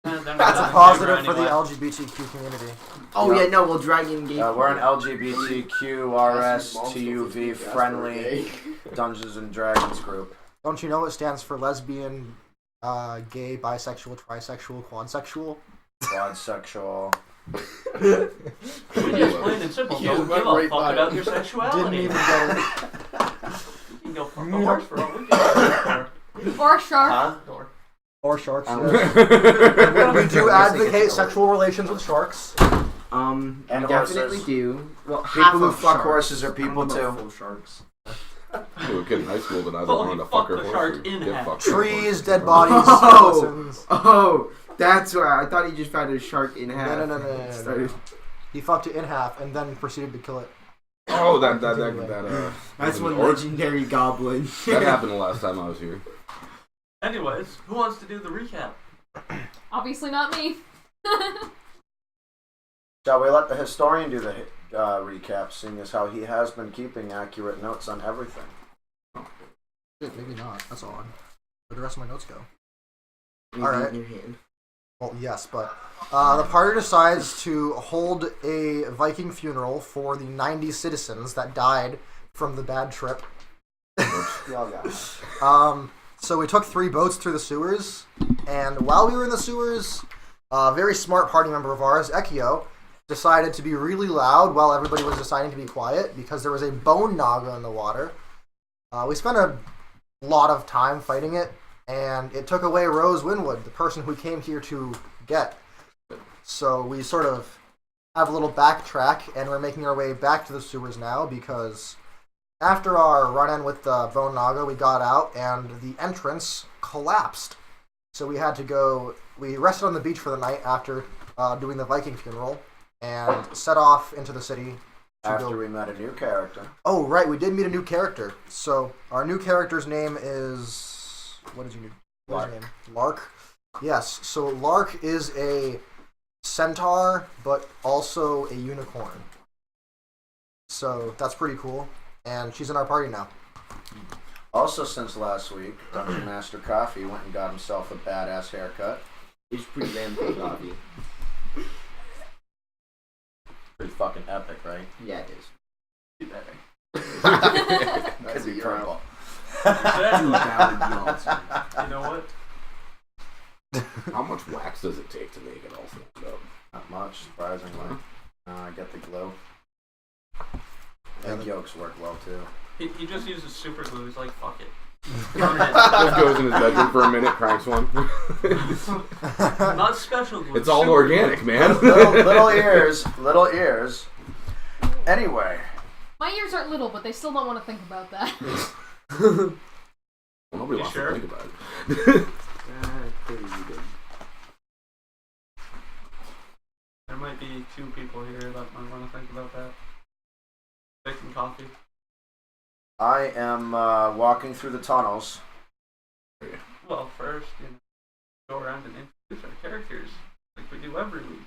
That's a positive for the LGBTQ community. Oh yeah, no, we'll Dragon Gate. We're an LGBTQRSTUV friendly Dungeons and Dragons group. Don't you know it stands for lesbian, gay, bisexual, trisexual, quadsexual? Quadsexual. Plain and simple. Don't give a fuck about your sexuality. Didn't even get it. You can go fuck a horse for all we care. Or a shark. Huh? Or sharks. We do advocate sexual relations with sharks. And definitely horses. do. Well, People who fuck horses are people too. Full sharks. To a kid in high school that I Well, wanted to fuck fuck her the horse. shark or in get half. fucked Trees, by a dead horse. bodies, Oh. skeletons. Oh, that's why I thought he just found a shark in half. No. He fucked it in half and then proceeded to kill it. Oh, that That's one or- legendary goblin. That happened the last time I was here. Anyways, who wants to do the recap? Obviously not me. Shall we let the historian do the recap, seeing as how he has been keeping accurate notes on everything? Maybe not. That's odd. Where'd the rest of my notes go? All Alright. in your hand. Well, yes, but the party decides to hold a Viking funeral for the 90 citizens that died from the bad trip. So we took 3 boats through the sewers, and while we were in the sewers, a very smart party member of ours, Ekio, decided to be really loud while everybody was deciding to be quiet because there was a bone naga in the water. We spent a lot of time fighting it, and it took away Rose Winwood, the person who came here to get. So we sort of have a little backtrack, and we're making our way back to the sewers now because after our run-in with the Bone Naga, we got out, and the entrance collapsed. So we had to go... We rested on the beach for the night after doing the Viking funeral, and set off into the city. After we met a new character. Oh, right, we did meet a new character. So our new character's name is... What is your name? Lark. Yes, so Lark is a centaur, but also a unicorn. So that's pretty cool. And she's in our party now. Also, since last week, Dungeon Master Coffee went and got himself a badass haircut. It's pretty damn cool, Bobby. Pretty fucking epic, right? Yeah, it is. Could be purple. Exactly. You know what? How much wax does it take to make it all stand up? Not much, surprisingly. I get the glow. Egg yolks work well too. He just uses super glue. He's like, fuck it. Just goes in his bedroom for a minute, cranks one. Not special glue. It's all super organic, glue. man. little ears. Anyway. My ears aren't little, but they still don't want to think about that. Well, nobody You wants sure? to think about it. Pretty good. There might be 2 people here that might want to think about that. Making coffee. I am walking through the tunnels. Well, first, go around and introduce our characters like we do every week.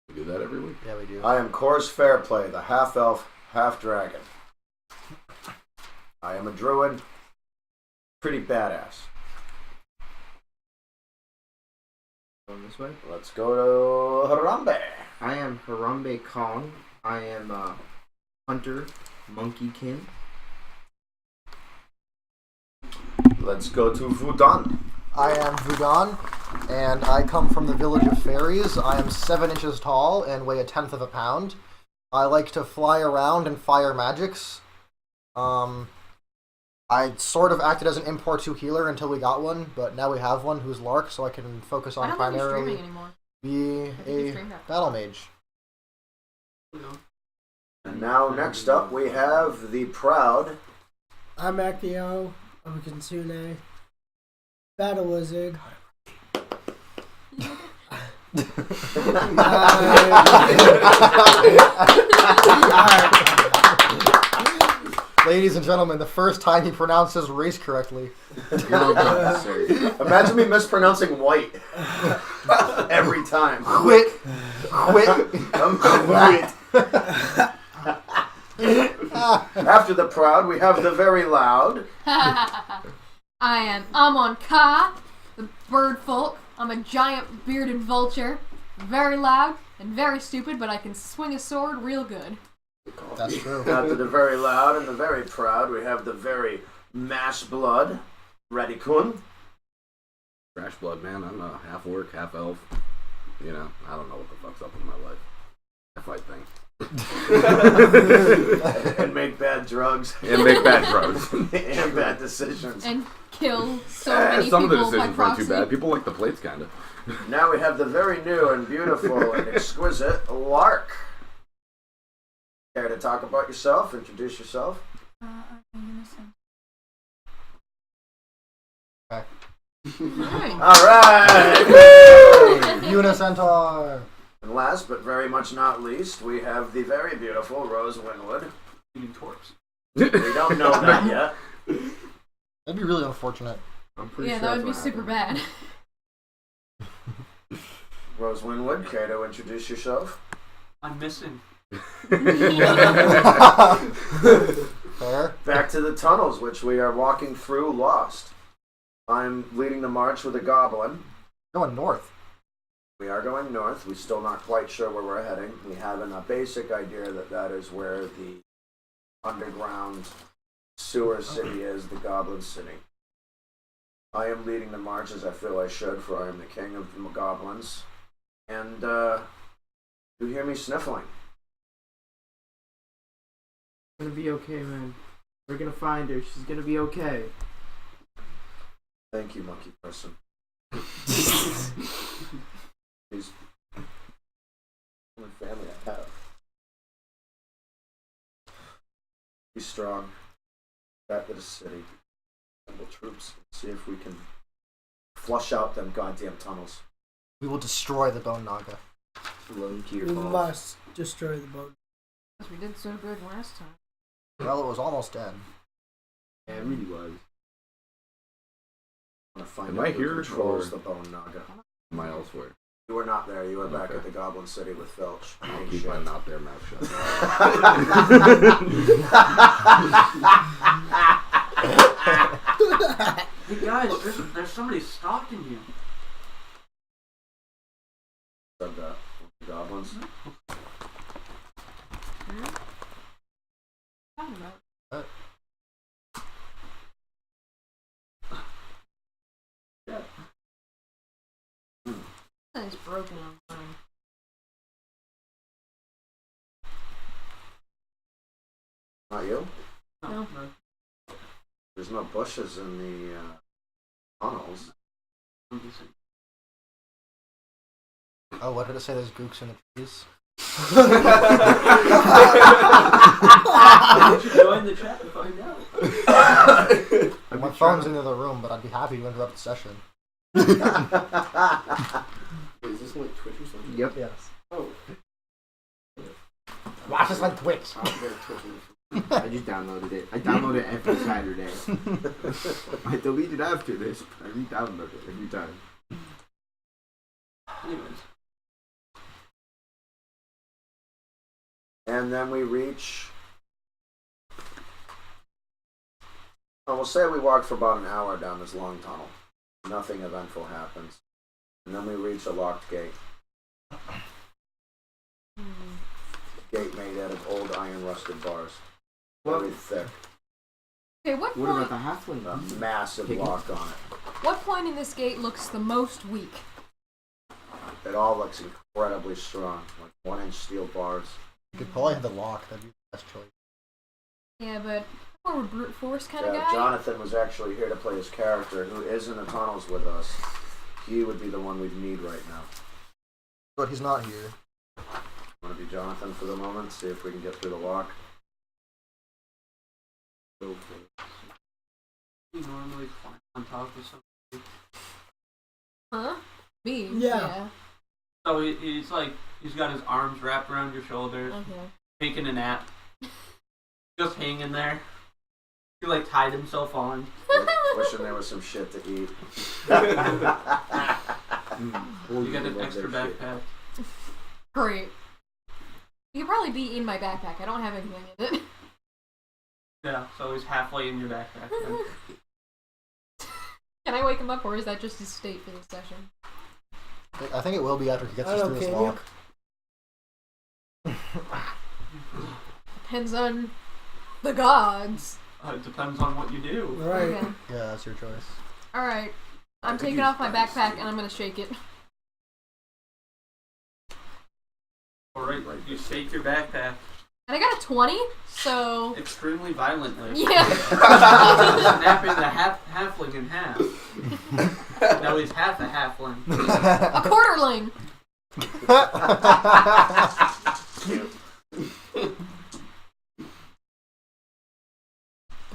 We do that every week. Yeah, we do. I am Cors Fairplay, the half-elf, half-dragon. I am a druid. Pretty badass. Going this way. Let's go to Harambe. I am Harambe Kong. I am Hunter Monkeykin. Let's go to Vudan. I am Vudan, and I come from the village of fairies. I am 7 inches tall and weigh 1/10 of a pound. I like to fly around and fire magics. I sort of acted as an import 2 healer until we got one, but now we have one who's Lark, so I can focus I on don't think he's primarily streaming anymore. be a battle mage. And now, next up, we have the proud. I'm Akio. I'm a Kitsune. Battle Wizard. Ladies and gentlemen, the first time he pronounces race correctly. Imagine me mispronouncing white. Every time. Quit. Quit. After the proud, we have the very loud. I am Amon Ka, the bird folk. I'm a giant bearded vulture. Very loud and very stupid, but I can swing a sword real good. That's true. Now to the very loud and the very proud, we have the very mass blood, Radikun. Trash blood, man. I'm half orc, half elf. You know, I don't know what the fuck's up with my life. I fight things. And make bad drugs. And make bad drugs. And bad decisions. And kill so many Some of the people by decisions weren't proxy. too bad. People like the plates, kind of. Now we have the very new and beautiful and exquisite Lark. Care to talk about yourself? Introduce yourself. Alright. All right. Unicentaur. And last but very much not least, we have the very beautiful Rose Winwood. Eating corpse. We don't know that yet. That'd be really unfortunate. I'm pretty Yeah, sure that would be that's what super happened. bad. Rose Winwood, care to introduce yourself? I'm missing. Fair. Back to the tunnels, which we are walking through lost. I'm leading the march with a goblin. Going north. We are going north. We're still not quite sure where we're heading. We have a basic idea that that is where the underground sewer city is, the Goblin City. I am leading the march as I feel I should, for I am the king of the goblins. And, you hear me sniffling. It's gonna be okay, man. We're gonna find her. She's gonna be okay. Thank you, monkey person. He's the only family I have. Be strong. Back to the city. Assemble troops. See if we can flush out them goddamn tunnels. We will destroy the Bone Naga. Alone to your We fault. must destroy the boat. Because we did so good last time. Well, it was almost dead. Yeah, it really was. I want to find Am out I who here, controls or- the Bone Naga. Am I elsewhere? You were not there. You were back Okay. at the Goblin City with Filch. I'll Eating keep shit. my not there mouth shut. Hey guys, there's somebody stalking you. Said that. The goblins. Talking about. It's broken on mine. Not you? No. There's no bushes in the tunnels. I'm just saying. Oh, what did it say? There's gooks in the trees. Why don't you join the chat and find out? My phone's in the other room, but I'd be happy to interrupt the session. Wait, is this like Twitch or something? Yep. Yes. Oh. Watch us on Twitch. I don't get Twitch. I just downloaded it. I download it every Saturday. I delete it after this, but I re-download it every time. Anyways. And then we reach. Oh, we'll say we walk for about an hour down this long tunnel. Nothing eventful happens. And then we reach a locked gate. Gate made out of old iron rusted bars. Very thick. Okay, what What point? about the halfling? A massive lock on it. What point in this gate looks the most weak? It all looks incredibly strong. Like 1-inch steel bars. You could probably have the lock. That'd be the best choice. Yeah, but more of a brute force kind of Yeah, guy. Jonathan was actually here to play his character, who is in the tunnels with us. He would be the one we'd need right now. But he's not here. Want to be Jonathan for the moment? See if we can get through the lock. You normally climb on top of something. Huh? Me? Yeah. So he's like, he's got his arms wrapped around your shoulders, Okay. taking a nap. Just hanging there. He like tied himself on. Wishing there was some shit to eat. You got an extra backpack. Great. You could probably be in my backpack. I don't have anything in it. Yeah, so he's halfway in your backpack. Can I wake him up, or is that just his state for this session? I think it will be after he gets I us don't through this care. lock. Depends on the gods. It depends on what you do. Right. Okay. Yeah, that's your choice. Alright. I'm could taking use off my dice. backpack and I'm gonna shake it. Alright, you shake your backpack And I got a 20, so. extremely violently. Yeah. Snapping the halfling in half. Now he's half a halfling. A quarterling.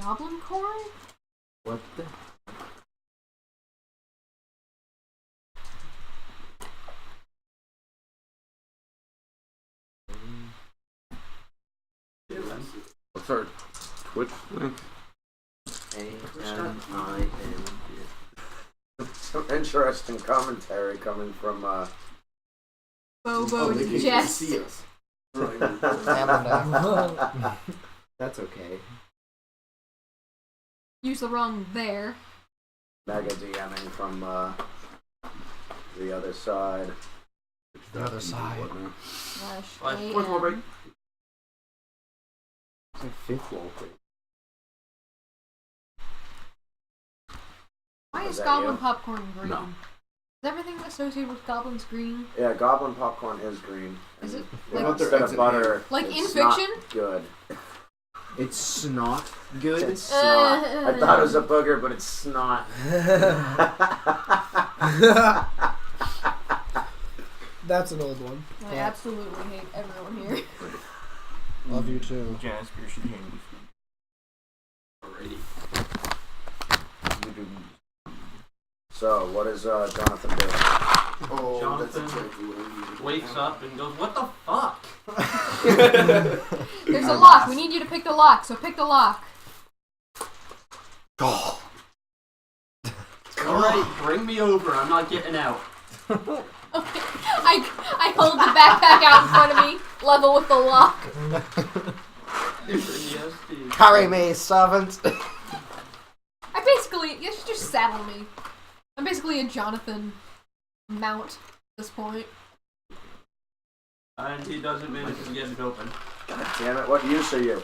Goblin corn? What the? What's our Twitch link? A-M-I-N. Some interesting commentary coming from Bobo they Jess. see us. Amanda. That's okay. Use the wrong there. mega DMing from the other side. The other side. Slash Fourth wall break. AM. It's like fifth wall break. Why Is is that goblin you? popcorn green? No. Is everything associated with goblins green? Yeah, goblin popcorn is green. Is it? Yeah, Like- instead of butter, Like in it's not fiction? good. It's snot good. It's snot. I thought it was a booger, but it's snot. That's an old one. I absolutely hate everyone here. Love you too. Jasper should hang with Alrighty. you. So, what is Jonathan doing? Oh, Jonathan wakes up and goes, "What the fuck?" There's a lock. We need you to pick the lock, so pick the lock. Oh. Alright, bring me over. I'm not getting out. Okay. I hold the backpack out in front of me, level with the lock. Yes, Carry me, servant. I basically, you should just saddle me. I'm basically a Jonathan mount at this point. And he doesn't manage to get it open. God damn it, what use are you?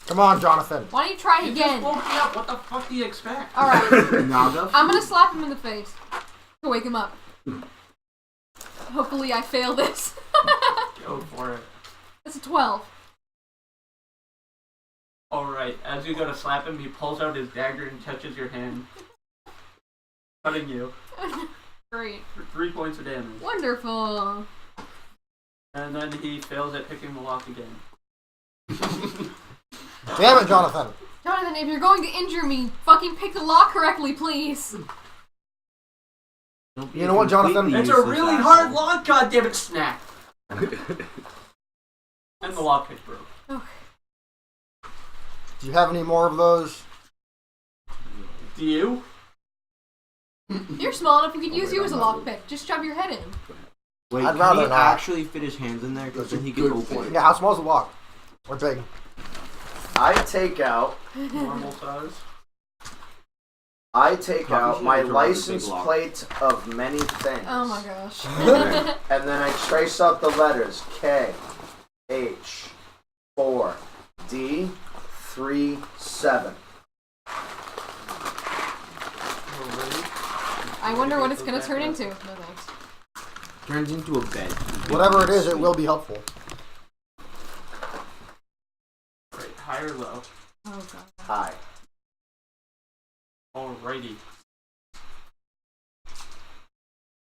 Come on, Jonathan. Why don't you try You again? just woke me up. What the fuck do you expect? Alright, Naga? I'm gonna slap him in the face to wake him up. Hopefully I fail this. Go for it. That's a 12. Alright, as you go to slap him, he pulls out his dagger and touches your hand, cutting you Great. for 3 points of damage. Wonderful. And then he fails at picking the lock again. Damn it, Jonathan. Jonathan, if you're going to injure me, fucking pick the lock correctly, please. You know what, Jonathan? It's a really hard lock, goddammit! Snap! And the lock pick broke. Do you have any more of those? Do you? You're small enough we could use you as a lockpick. Just shove your head in. Wait, I'd can rather he not. actually fit his hands in there? Because then he can open it. Yeah, how small is the lock? Or big? I take out Normal size. Probably should my have drawn a license big lock. plate of many things. Oh my gosh. And then I trace out the letters K, H, 4, D, 3, 7. I wonder what it's gonna turn into. No thanks. Turns into a bed. Whatever it is, it will be helpful. Right, high or low? Oh god. Hi. Alrighty.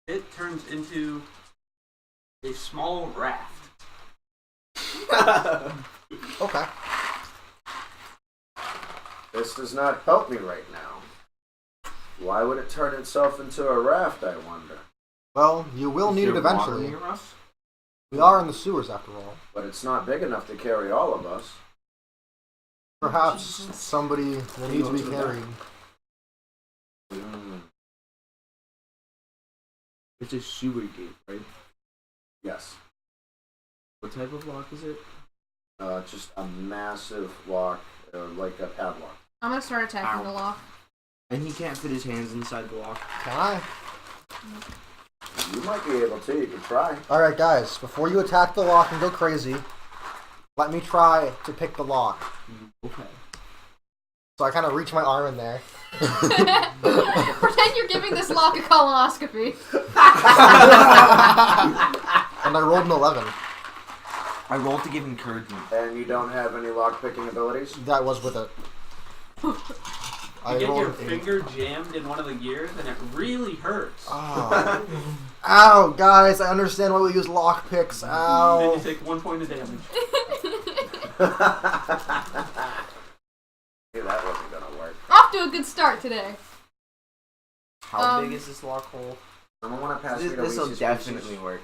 It turns into a small raft. Okay. This does not help me right now. Why would it turn itself into a raft, I wonder? Well, you will need it eventually. Near us? We are in the sewers after all. But it's not big enough to carry all of us. Perhaps Jesus. somebody will need to be carried. It's a sewer gate, right? Yes. What type of lock is it? Just a massive lock, like a padlock. I'm gonna start attacking the lock. And he can't fit his hands inside the lock. Can I? You might be able to. You can try. Alright, guys, before you attack the lock and go crazy, let me try to pick the lock. Okay. So I kind of reach my arm in there. Pretend you're giving this lock a colonoscopy. And I rolled an 11. I rolled to give encouragement. And you don't have any lock picking abilities? That was with it. You get your finger jammed in one of the gears, and it really hurts. Oh. Ow, guys, I understand why we use lock picks. Then Ow. you take 1 point of damage. Knew that wasn't gonna work. Off to a good start today. How big is this lock hole? Someone want to pass me the This will Reese's definitely Pieces? work.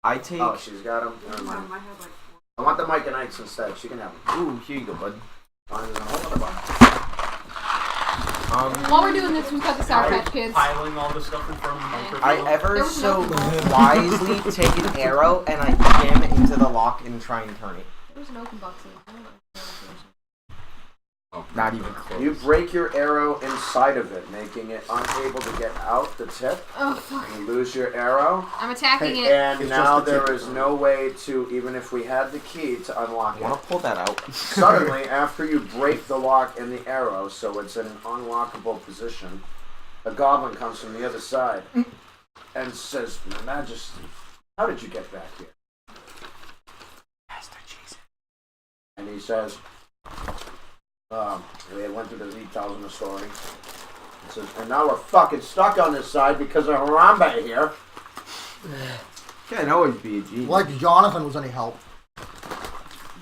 I take. Oh, she's got them. Never mind. I want the Mike and Ike's instead. She can have them. Ooh, here you go, bud. Mine is in a whole other box. While we're doing this, we've got the Sour Patch Kids. Piling all the stuff in front of the microphone. I ever There was so no- wisely take an arrow and I jam it into the lock and try and turn it. There's an open box in it. Not even close. You break your arrow inside of it, making it unable to get out the tip. Oh, fuck. You lose your arrow. I'm attacking it. And It's now just the tip there is is on. no way to, even if we had the key, to unlock I it. want to pull that out. Suddenly, after you break the lock and the arrow, so it's in an unlockable position, a goblin comes from the other side and says, "Your Majesty, how did you get back here?" Master Jesus. And he says, we went through the details in the story. He says, and now we're fucking stuck on this side because of Harambe here. Can't always be a genius. Like Jonathan was any help.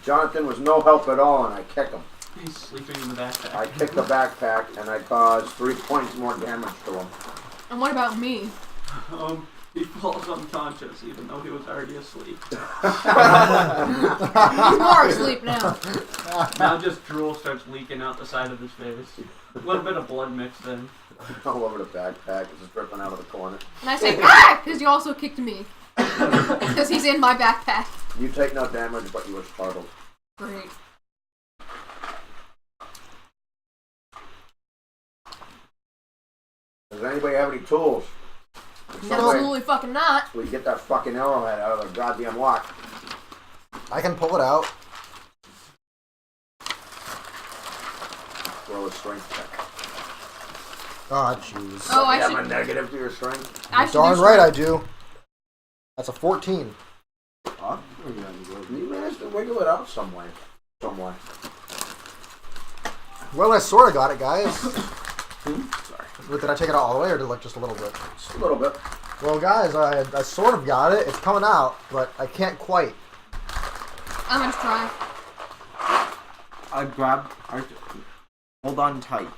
Jonathan was no help at all, and I kick him. He's sleeping in the backpack. I kick the backpack, and I cause 3 points more damage to him. And what about me? He falls unconscious, even though he was already asleep. He's more asleep now. Now just drool starts leaking out the side of his face. A little bit of blood mixed in. All over the backpack. It's just dripping out of the corner. And I say, ah! Because you also kicked me. Because he's in my backpack. You take no damage, but you were startled. Great. Does anybody have any tools? Absolutely fucking not. We get that fucking arrowhead out of the goddamn lock. I can pull it out. Roll a strength check. Ah, jeez. Oh, I You have should. a negative to your strength? I should Darn do right I strength. do. That's a 14. You managed to wiggle it out some way. Somewhere. Well, I sort of got it, guys. Sorry. Did I take it out all the way, or did like just a little bit? Just a little bit. Well, guys, I sort of got it. It's coming out, but I can't quite. I'm gonna try. I grab. Hold on tight.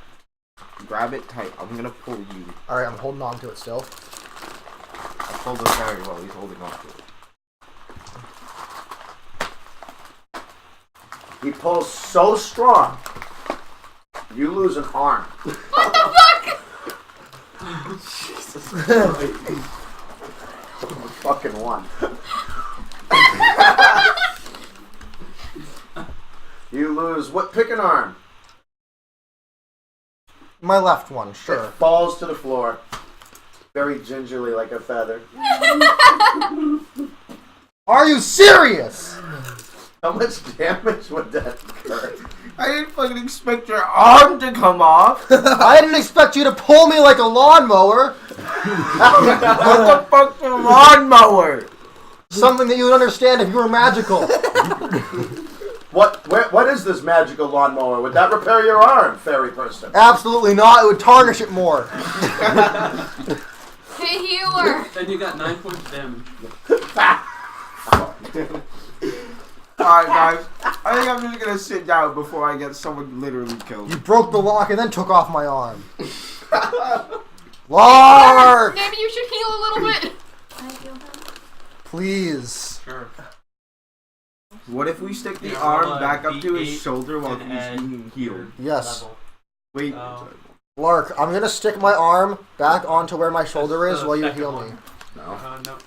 Grab it tight. I'm gonna pull you. All right, I'm holding on to it still. I pulled this very well. He's holding on to it. He pulls so strong, you lose an arm. What the fuck? Jesus fucking one. You lose what? Pick an arm. My left one, sure. It falls to the floor, very gingerly like a feather. Are you serious? How much damage would that occur? I didn't fucking expect your arm to come off. I didn't expect you to pull me like a lawnmower. What the fuck's a lawnmower? Something that you would understand if you were magical. What is this magical lawnmower? Would that repair your arm, fairy person? Absolutely not. It would tarnish it more. Hey, healer. Then you got 9 points of damage. Alright, guys. I think I'm just gonna sit down before I get someone literally killed. You broke the lock and then took off my arm. Lark! Maybe you should heal a little bit. Please. Sure. What if we stick the Yeah, arm roll a back up to his D8 shoulder while and he's add being healed? your Yes. level. Wait. Oh. Lark, I'm gonna stick my arm back onto where my shoulder That's is the while you second heal one. me. No. No.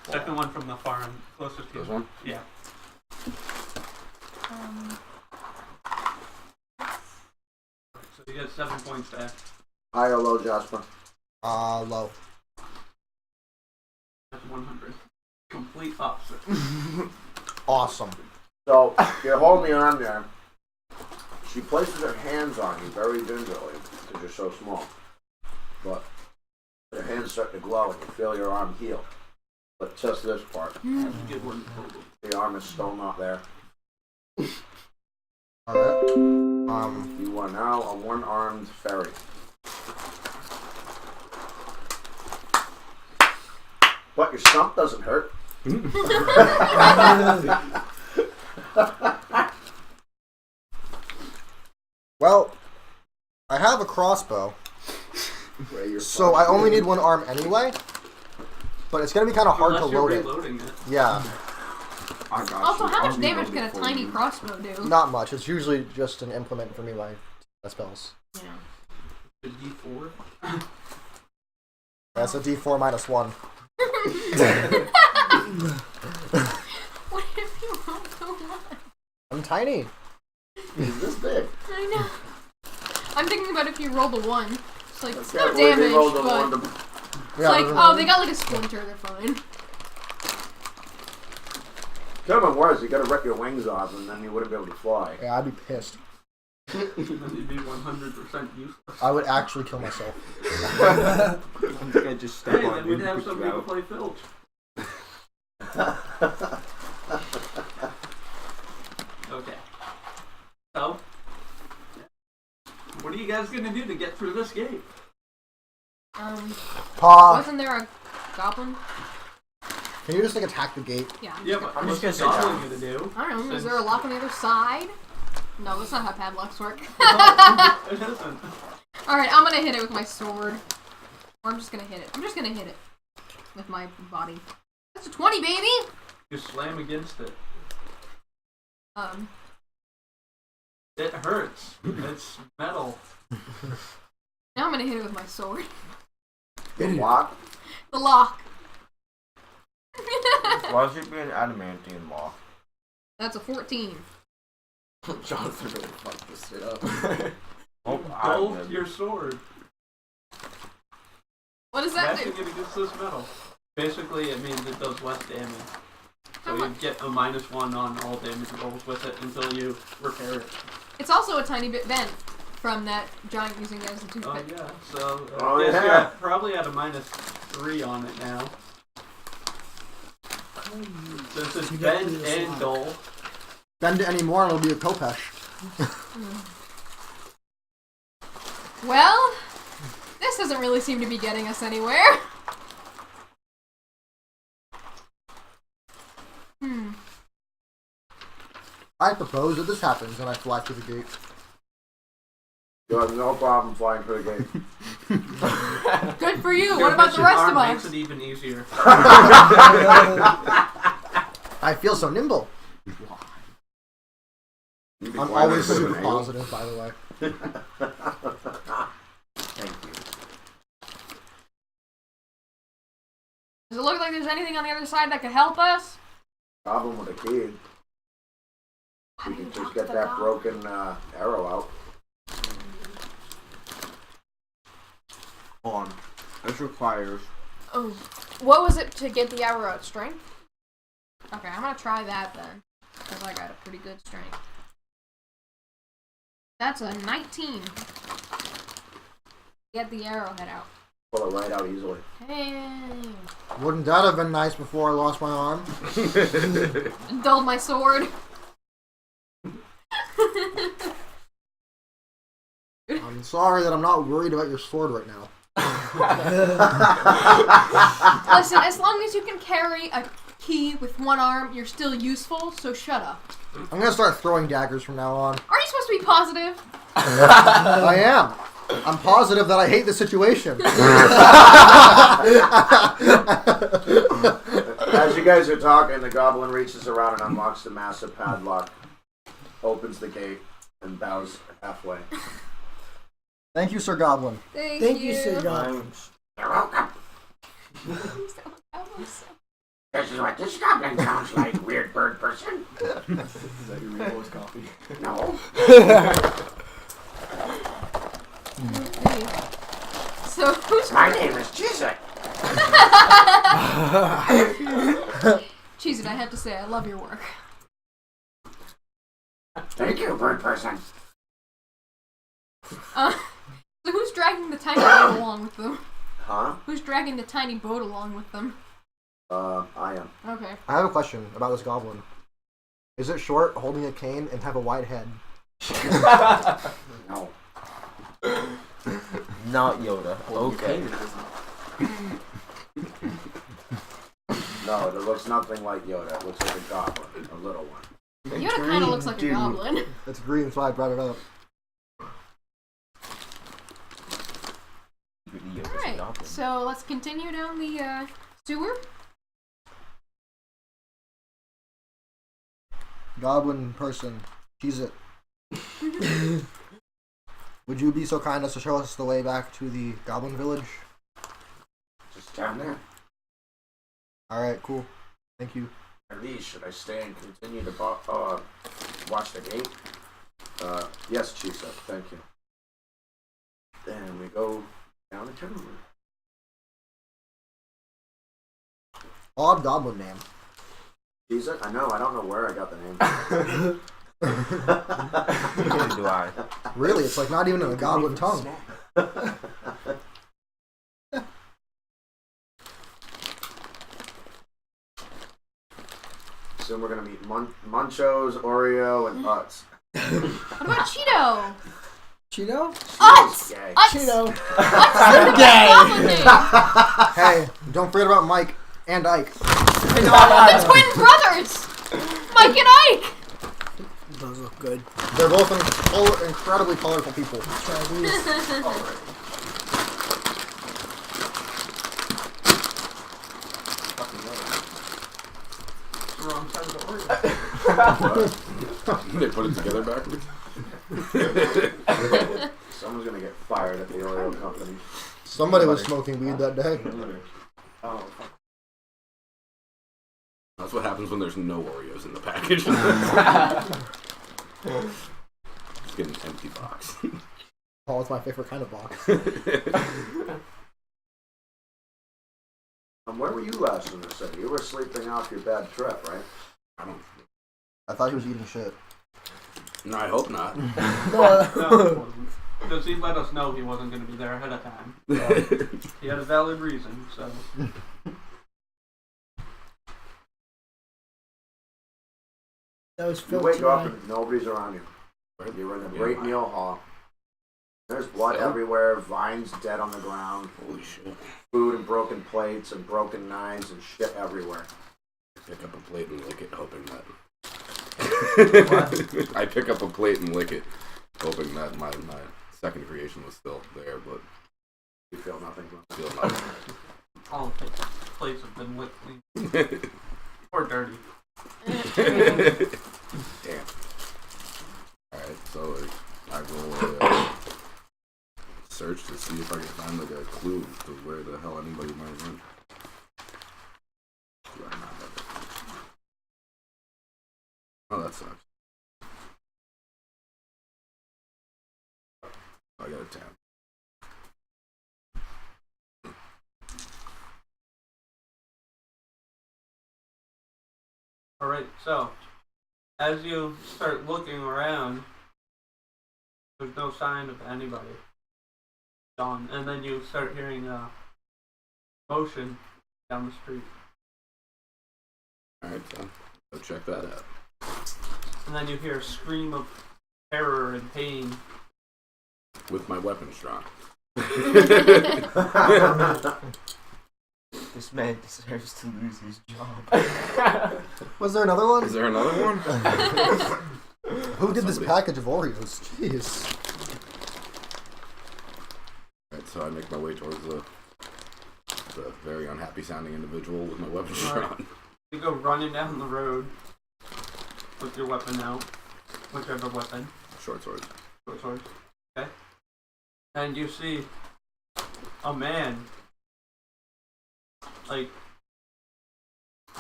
Second one from the far end, closest to you. This one? Yeah. So you get 7 points back. High or low, Jasper? Low. 100. Complete opposite. Awesome. So you're holding the arm there. She places her hands on you very gingerly because you're so small. But her hands start to glow and you feel your arm heal. But just this part. Get one total. The arm is still not there. Alright. You are now a one-armed fairy. But your stump doesn't hurt. Well, I have a crossbow, so I only need one arm anyway. But it's gonna be kind of hard Unless to load you're it. reloading it. Yeah, I got Also, you. how I'll much damage reload can it a for tiny you. crossbow do? not much. It's usually just an implement for me when I spells. Yeah. The D4. That's a D4 minus 1. What if you roll the one? I'm tiny. He's this big. I know. I'm thinking about if you roll the one. It's like, it's Can't no believe they damage, rolled a but one to- it's Yeah, like, doesn't- oh, they got like a splinter, they're fine. Come worse, you gotta rip your wings off and then you wouldn't be able to fly. Yeah, I'd be pissed. Then you'd be 100% useless. I would actually kill myself. I think I just step Hey, on then you we'd and have put you somebody to out. play Filch. Okay. So, what are you guys gonna do to get through this gate? Wasn't there a goblin? Can you just like attack the gate? Yeah. Yeah, but I'm just what's gonna the sit goblin gonna do? I don't know, is there a lock on the other side? No, that's not how padlocks work. It isn't. Alright, I'm gonna hit it with my sword. Or I'm just gonna hit it. I'm just gonna hit it. With my body. That's a 20, baby! You slam against it. Um, It hurts. It's metal. now I'm gonna hit it with my sword. The lock? The lock. Why should it be an adamantine lock? That's a 14. Jonathan really fucked this shit up. Oh, I Bolt did. your sword. What does that Mashing do? it against this metal. Basically, it means it does less damage. How So you much? get a -1 on all damage rolls with it until you repair it. It's also a tiny bit bent from that giant using it as a Oh toothpick. yeah, so Oh, yes, yeah. you're probably at a -3 on it now. Since it's You get bent rid of the and slot. dull. Bend it anymore and it'll be a Kopesh. Well, this doesn't really seem to be getting us anywhere. I propose that this happens and I fly through the gate. You have no problem flying through the gate. Good for you. Your What about the rest of arm makes us? it even easier. I feel so nimble. You can I'm fly always through super the positive, by the way. Thank you. Does it look like there's anything on the other side that could help us? Problem with a key. How You do can talk just to get the that dog? broken arrow out. Hold on. This requires. Oh, what was it to get the arrow out? Strength? Okay, I'm gonna try that then. Because I got a pretty good strength. That's a 19. Get the arrowhead out. Pull it right out easily. Hey. Wouldn't that have been nice before I lost my arm? Dulled my sword. I'm sorry that I'm not worried about your sword right now. Listen, as long as you can carry a key with one arm, you're still useful, so shut up. I'm gonna start throwing daggers from now on. Are you supposed to be positive? I am. I'm positive that I hate the situation. As you guys are talking, the goblin reaches around and unlocks the massive padlock, opens the gate, and bows halfway. Thank you, Sir Goblin. Thank you, Sir John. You're welcome. This is what this goblin sounds like, weird bird person. Is that your Repo's coffee? No. So who's My name is Chiswick. Cheese it, I have to say, I love your work. Thank you, bird person. So who's dragging the tiny boat along with them? Huh? Who's dragging the tiny boat along with them? I am. Okay. I have a question about this goblin. Is it short, holding a cane, and have a wide head? No. Not Yoda. Okay. No, it looks nothing like Yoda. It looks like a goblin, a little one. Yoda kind of looks like a goblin. It's green, so I brought it up. Alright, so let's continue down the sewer. Goblin person, cheese it. Would you be so kind as to show us the way back to the goblin village? Just down there. Alright, cool. Thank you. At least, should I stay and continue to watch the gate? Yes, Chisa, thank you. Then we go down the tunnel. Odd goblin name. Chisa? I know, I don't know where I got the name. Neither do I. Really, it's like not even in a goblin tongue. Soon we're gonna meet Munchos, Oreo, and Utz. What about Cheeto? Cheeto? Utz! Gay. Utz! Cheeto. Utz is the best goblin name! Hey, don't forget about Mike and Ike. The twin brothers! Mike and Ike! Those look good. They're both incredibly colorful people. Try these. Wrong side of the order. They put it together backwards. Someone's gonna get fired at the Oreo company. Somebody was smoking weed that day. Oh, That's what happens when there's no Oreos in the package. Just get an empty box. Oh, it's my favorite kind of box. where were you last in the city? You were sleeping off your bad trip, right? I thought he was eating shit. No, I hope not. No, he wasn't. Because he let us know he wasn't going to be there ahead of time. So he had a valid reason, so. That was You filthy. wake up and nobody's around you. You're in the great meal hall. There's blood everywhere, vines dead on the ground, Holy shit. food and broken plates and broken knives and shit everywhere. Pick up a plate and lick it, hoping that. I pick up a plate and lick it, hoping that my second creation was still there, but You feel nothing. still not. All the plates have been licked clean. Or dirty. Damn. Alright, so I will search to see if I can find like a clue to where the hell anybody might went. Do I not have it? Oh, that sucks. I got a tab. Alright, so as you start looking around, there's no sign of anybody. Gone. And then you start hearing motion down the street. Alright, so go check that out. And then you hear a scream of terror and pain. With my weapons drawn. This man deserves to lose his job. Was there another one? Is there another one? Who did this package of Oreos? Jeez. Alright, so I make my way towards the very unhappy sounding individual with my weapons drawn. You go running down the road with your weapon out. Whichever weapon. Short sword. Short sword. Okay. And you see a man like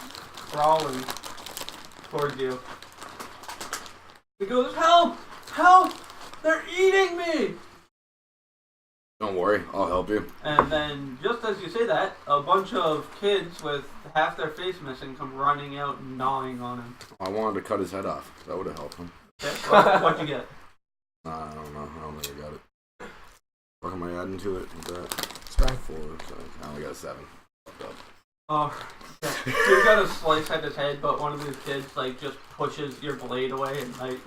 crawling toward you. He goes, "Help! Help! They're eating me!" Don't worry, I'll help you. And then, just as you say that, a bunch of kids with half their face missing come running out and gnawing on him. I wanted to cut his head off. That would have helped him. Okay, what'd you get? I don't know. I don't think I got it. What am I adding to it? Is that Strength. 4? So I only got a 7. Fucked up. Oh, yeah. You're gonna slice at his head, but one of these kids, like, just pushes your blade away and, like,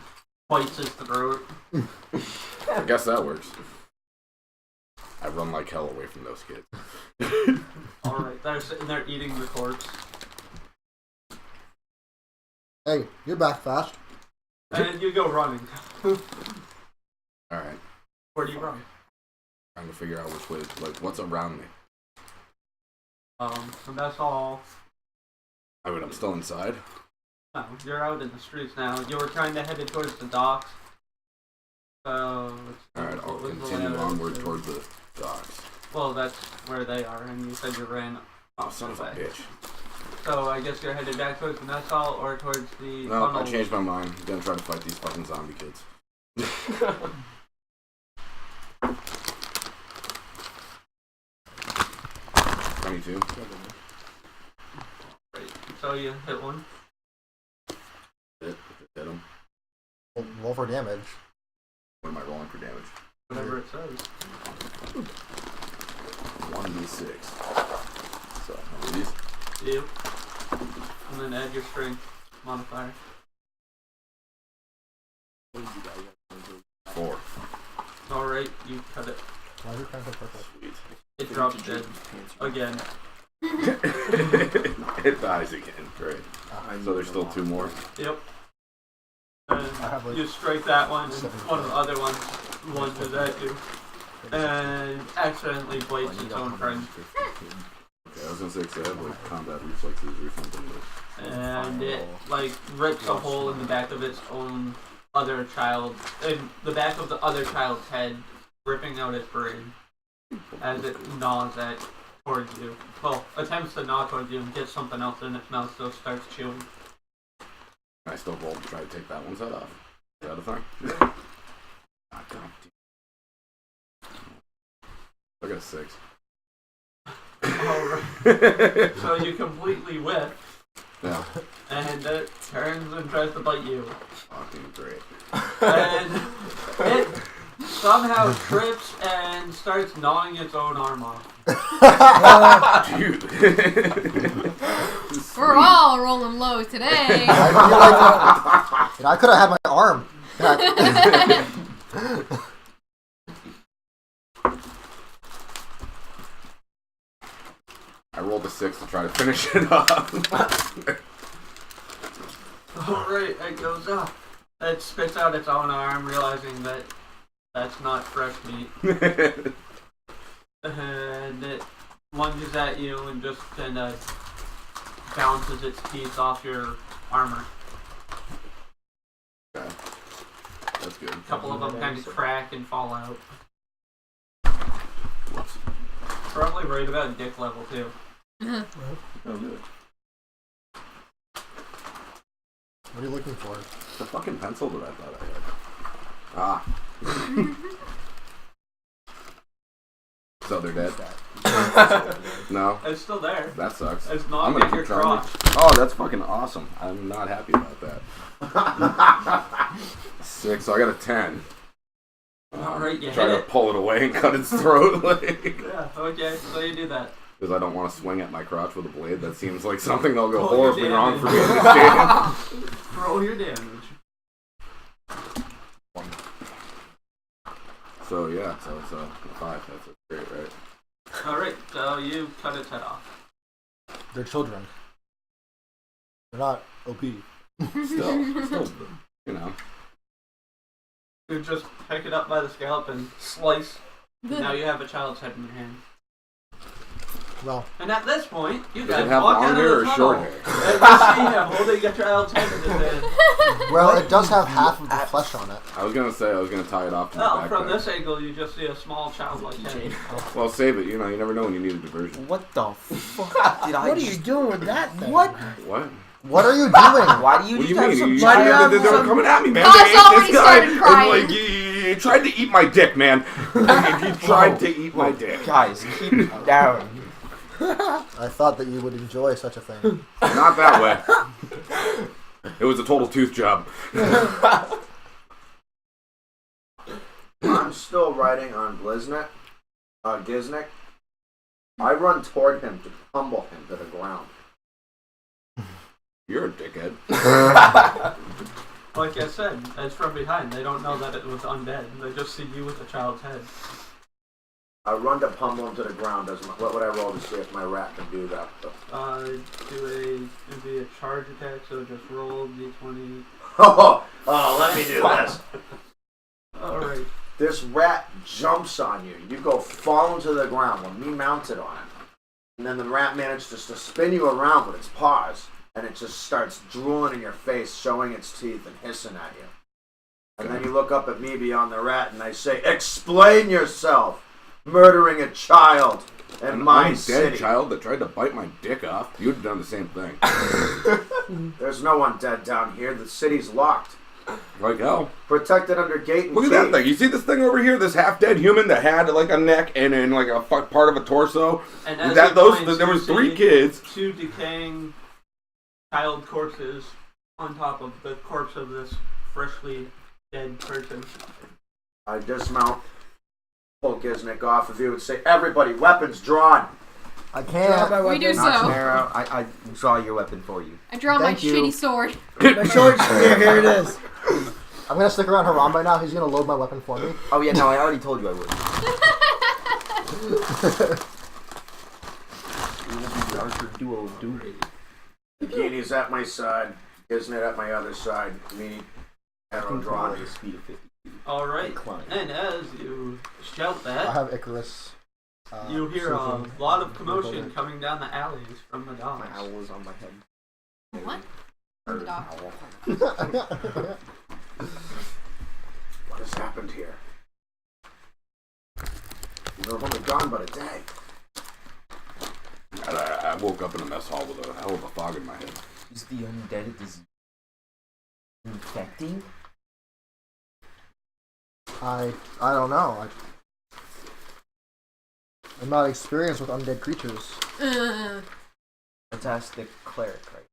bites his throat. I guess that works. I run like hell away from those kids. Alright, they're sitting there eating the corpse. Hey, you're back fast. And you go running. Alright. Where do you run? Trying to figure out which way, like, what's around me. And that's all. I mean, I'm still inside. No, you're out in the streets now. You were trying to head towards the docks. So, Alright, I'll what was the continue layout? onward towards the docks. Well, that's where they are, and you said you ran. Oh, son of a bitch. So I guess you're headed back towards the mess hall or towards the No, I tunnel. changed my mind. I'm gonna try to fight these fucking zombie kids. $22. Right. So you hit one. Hit him. Roll for damage. What am I rolling for damage? Whatever it says. 1d6. So, how many of these? Yep. And then add your strength modifier. 4. Alright, you cut it. Why is your pen so purple? Sweet. It drops dead. Again. It dies again. Great. So there's still 2 more. Yep. And I have, like, you strike that one, and 7 one of the other ones lunges at you. And accidentally bites its own friend. Okay, I was gonna say, 'cause I have like combat reflexes or something. But And it, like, rips a hole in the back of its own other child, in the back of the other child's head, ripping out its brain as it gnaws at towards you. Well, attempts to gnaw towards you and gets something else in its mouth, so it starts chewing. I still roll to try to take that one's head off. Is that a thing? Ah, God. I got a 6. Alright. So you completely whiff, Yeah. and it turns and tries to bite you. Fucking great. And it somehow trips and starts gnawing its own arm off. Dude. We're all rolling low today. I feel like I could have had my arm back. I rolled a 6 to try to finish it off. Alright, it goes up. It spits out its own arm, realizing that that's not fresh meat. And it lunges at you and just kind of bounces its teeth off your armor. Okay. That's good. A couple of them kind of crack and fall out. Whoops. Probably right about dick level, too. Oh, good. What are you looking for? The fucking pencil that I thought I had. Ah. So they're dead? No? It's still there. That sucks. It's I'm not gonna at your keep trying. crotch. Oh, that's fucking awesome. I'm not happy about that. 6, so I got a 10. Alright, you Try hit to it. pull it away and cut its throat. Yeah, okay, so you do that. Because I don't want to swing at my crotch with a blade. That seems like something that'll go Roll your horribly wrong for me damage. in this game. Roll your damage. So yeah, so it's a 5. That's great, right? Alright, so you cut its head off. They're children. They're not OP. Still, you know. You just pick it up by the scalp and slice. Now you have a child's head in your hand. Well, And at this point, you Does guys it have walk long out hair of or the short tunnel. hair? And you see him holding a child's head in his hand. well, it does have half of the flesh on it. I was gonna say I was gonna tie it off to my Well, backpack. from this angle, you just see a small childlike head. Well, save it. You know, you never know when you need a diversion. What the fuck did I What are you just... doing with that thing? What? What? What are you doing? Why do you What do just you have mean? some You, giant... have they were some- coming at me, man. Cos They ate already this guy. started crying. And like, He tried to eat my dick, man. He tried to eat my dick. Guys, keep it down. I thought that you would enjoy such a thing. Not that way. It was a total tooth job. I'm still riding on Giznik. I run toward him to pummel him to the ground. You're a dickhead. Like I said, it's from behind. They don't know that it was undead. They just see you with a child's head. I run to pummel him to the ground. What would I roll to see if my rat can do that? It'd be a charge attack, so just roll d20. Oh, let me do this. Alright. This rat jumps on you. You go falling to the ground with me mounted on it. And then the rat manages to spin you around with its paws. And it just starts drooling in your face, showing its teeth and hissing at you. And then you look up at me beyond the rat and I say, explain yourself! Murdering a child in my city. Dead child that tried to bite my dick off. You'd have done the same thing. There's no one dead down here. The city's locked. Like hell. Protected under gate and Look at that thing. You see this thing over here? This half-dead human that had like a neck and then like a part of a torso. And as That he those points, there you was 3 see kids. 2 decaying child corpses on top of the corpse of this freshly dead person. I dismount, pull Giznik off of you and say, everybody, weapons drawn. I Drop can't. my We do weapon. so. Not Arrow. I draw your weapon for you. I draw Thank my you. shitty sword. My sword spear, here it is. I'm gonna stick around Harambe now. He's gonna load my weapon for me. Oh yeah, no, I already told you I would. The Archer duo duty. Bikini's at my side, Giznik at my other side, me, arrow drawn. At a speed of 50. Alright, Climb. and as you shout I that, have Icarus. you hear a surfing. lot of commotion coming down the alleys from the My docks. owl was on my head. What? Or Doc. owl. What has happened here? You've only gone but a day. I woke up in a mess hall with a hell of a fog in my head. Is the undead disease infecting? I don't know. I'm not experienced with undead creatures. Let's ask the cleric, right?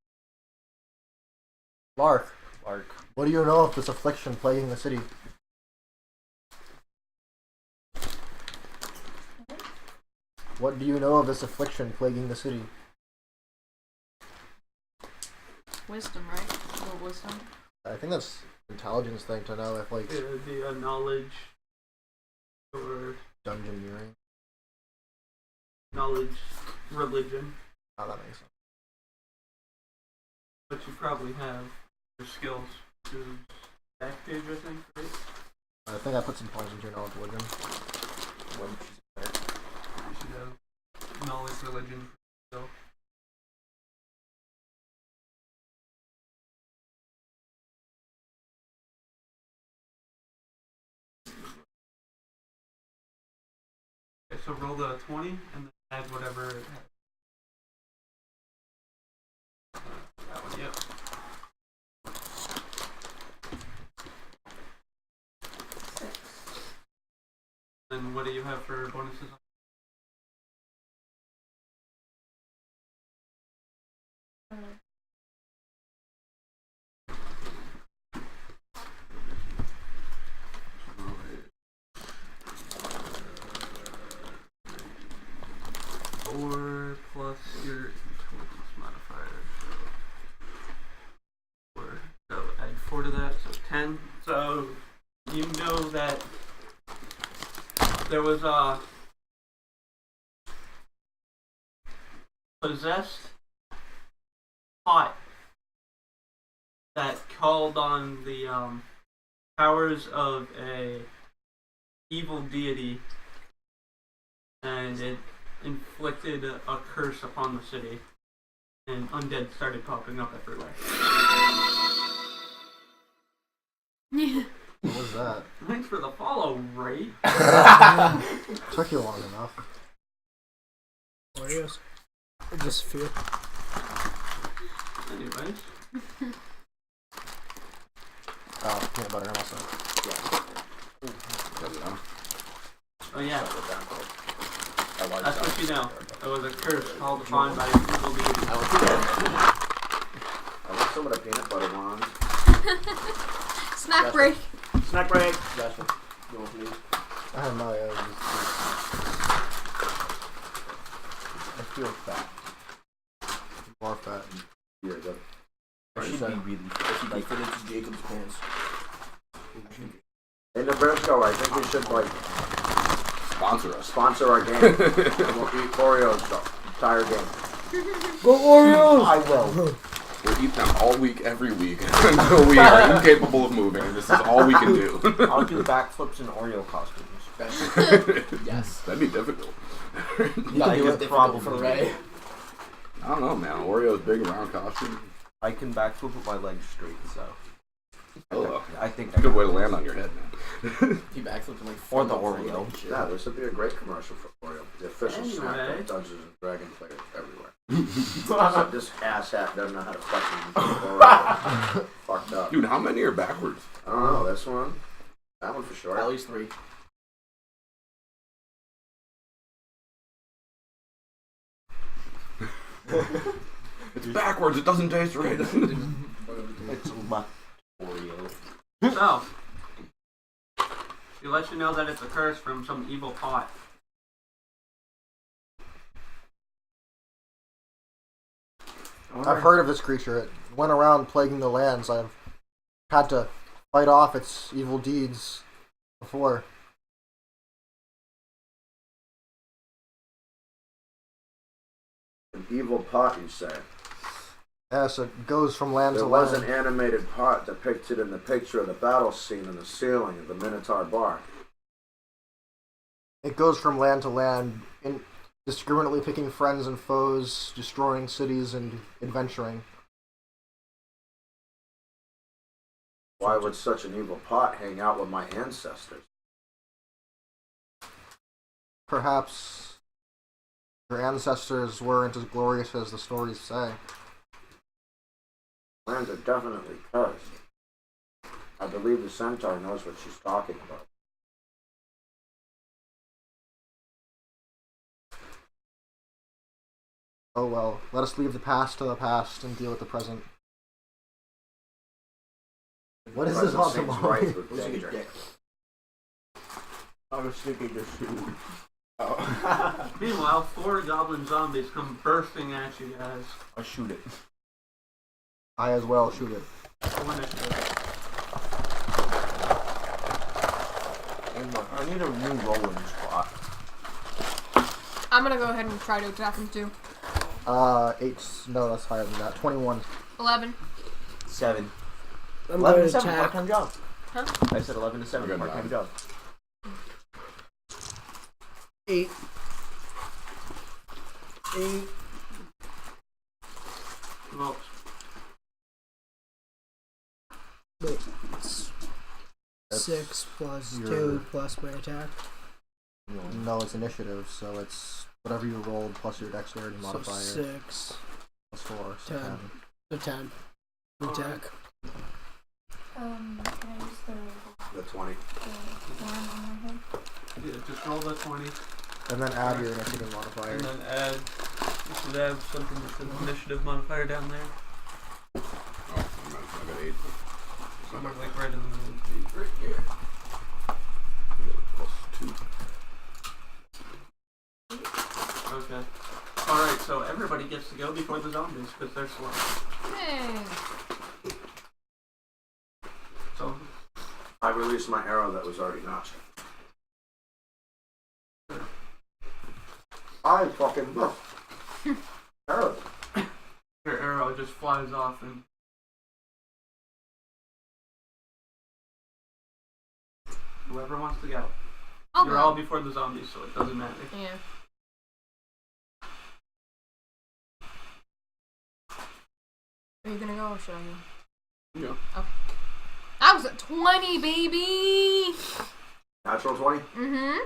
Lark, Lark. what do you know of this affliction plaguing the city? What do you know of this affliction plaguing the city? Wisdom, right? A little wisdom. I think that's intelligence thing to know if like It would be a knowledge or dungeoneering. knowledge religion, Oh, that makes sense. but you probably have your skills to back page, I think, right? I think I put some points into your knowledge religion. You should have knowledge religion for yourself. Okay, so roll the 20 and then add whatever it has. That one, yep. And what do you have for bonuses? Four plus your intelligence modifier, so 4. So add 4 to that, so 10. So you know that there was a possessed pot that called on the powers of a evil deity, and it inflicted a curse upon the city, and undead started popping up everywhere. What was that? Thanks for the follow, Ray. Took you long enough. What is? I just feel. Anyways, Oh, peanut butter also. Oh yeah, I like that's that. what you know. It was a curse called upon by evil deity. I want some of the peanut butter ones. Snack break. Snack break. Joshua, you want to leave? I don't know. I feel fat. More fat. Here, go. I should be really like fit into Jacob's pants. Hey, Nebraska, I think we should like Sponsor us. sponsor our game. We'll eat Oreos the entire game. Go Orioles! I will. We'll eat them all week, every week, until we are incapable of moving. This is all we can do. I'll do backflips in Oreo costumes. Yes. That'd be difficult. Yeah, I could probably. for Ray. I don't know, man. Oreo's big round costume. I can backflip with my legs straight, so Hello. I think Good way to land on your head, man. He backflipped like Or the Oreo. Yeah, this would be a great commercial for Oreo. The official snack Anyway. of Dungeons and Dragons players everywhere. Except this asshat doesn't know how to fucking Oreo. Fucked up. Dude, how many are backwards? I don't know, this one. That one for sure. At least 3. It's backwards. It doesn't taste right. It's left Oreo. So, he lets you know that it's a curse from some evil pot. I've heard of this creature. It went around plaguing the lands. I've had to fight off its evil deeds before. An evil pot, you say? Yes, it goes from land There to was land. an animated pot depicted in the picture of the battle scene in the ceiling of the Minotaur Bar. It goes from land to land, indiscriminately picking friends and foes, destroying cities, and adventuring. Why would such an evil pot hang out with my ancestors? Perhaps your ancestors weren't as glorious as the stories say. Lands are definitely cursed. I believe the centaur knows what she's talking about. Oh well, let us leave the past to the past and deal with the present. What is this Present all seems tomorrow? rife with danger. I was thinking to shoot. Meanwhile, 4 goblin zombies come bursting at you guys. I'll shoot it. I as well shoot it. One initiative. I need a new rolling spot. I'm gonna go ahead and try to attack him too. 8. No, that's higher than that. 21. 11. 7. I'm 11 going to to 7, attack. part-time job. Huh? I said 11 to 7, Good part-time job. job. 8. 8. Well, Wait. 6 plus 2 plus my attack. No, it's initiative, so it's whatever you rolled plus your dexterity So modifier 6. plus 4. So 10. 10. So 10. Attack. Can I use The 20. the one on my head? yeah, just roll the 20, And then add your initiative modifier. and then add. You should have something that says initiative modifier down there. Oh, I got 8. Somewhere like right in the middle. Right here. +2. Okay. Alright, so everybody gets to go before the zombies because they're slow. Hey. So, I released my arrow that was already notched. I fucking missed. Arrow. your arrow just flies off and. Whoever wants to go. I'll You're go. all before the zombies, so it doesn't matter. Yeah. Are you gonna go or should I go? Yeah. Okay. That was a 20, baby! Natural 20? Mm-hmm.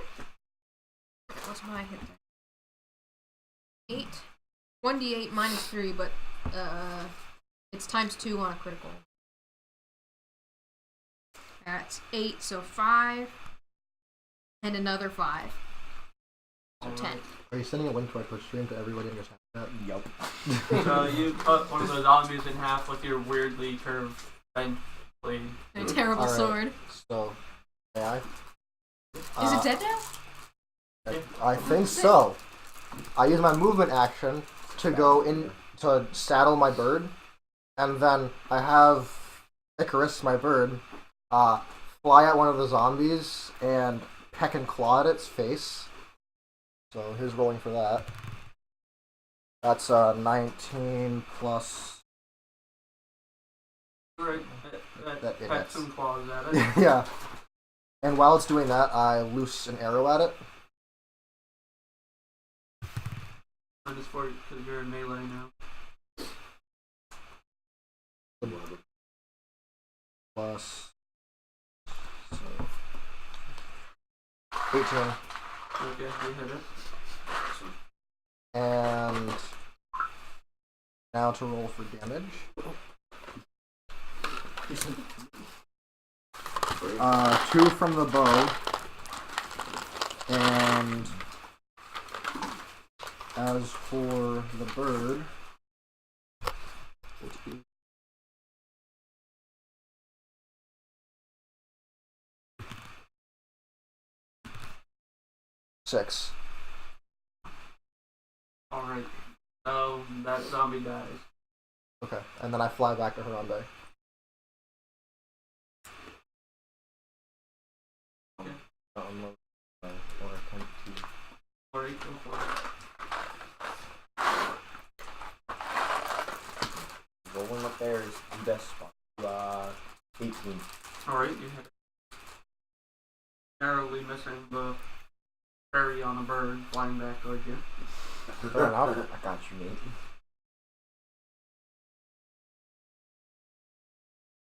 What's my hit there? 8. 1d8 minus 3, but it's times 2 on a critical. That's 8, so 5. and another 5. So 10. Are you sending a link to our Twitch stream to everybody in your chat? Yup. So you cut one of the zombies in half with your weirdly curved fence blade. And a terrible Alright. sword. So, AI. Is it dead now? I think so. I use my movement action to go in to saddle my bird, and then I have Icarus, my bird, fly at one of the zombies and peck and claw at its face. So here's rolling for that. That's 19 plus. Right. That Peck hits. some claws at it. Yeah. And while it's doing that, I loose an arrow at it. I'm just for because you're in melee now. Plus. So, 18. Okay, you hit it. And now to roll for damage. 2 from the bow. And as for the bird, six. Alright. So that zombie dies. Okay, and then I fly back to Harambe. Alright, go for it. Rolling up there is the best spot. 18. Alright, you hit it. Narrowly missing the berry on a bird flying back towards you. Fair enough. I got you, mate.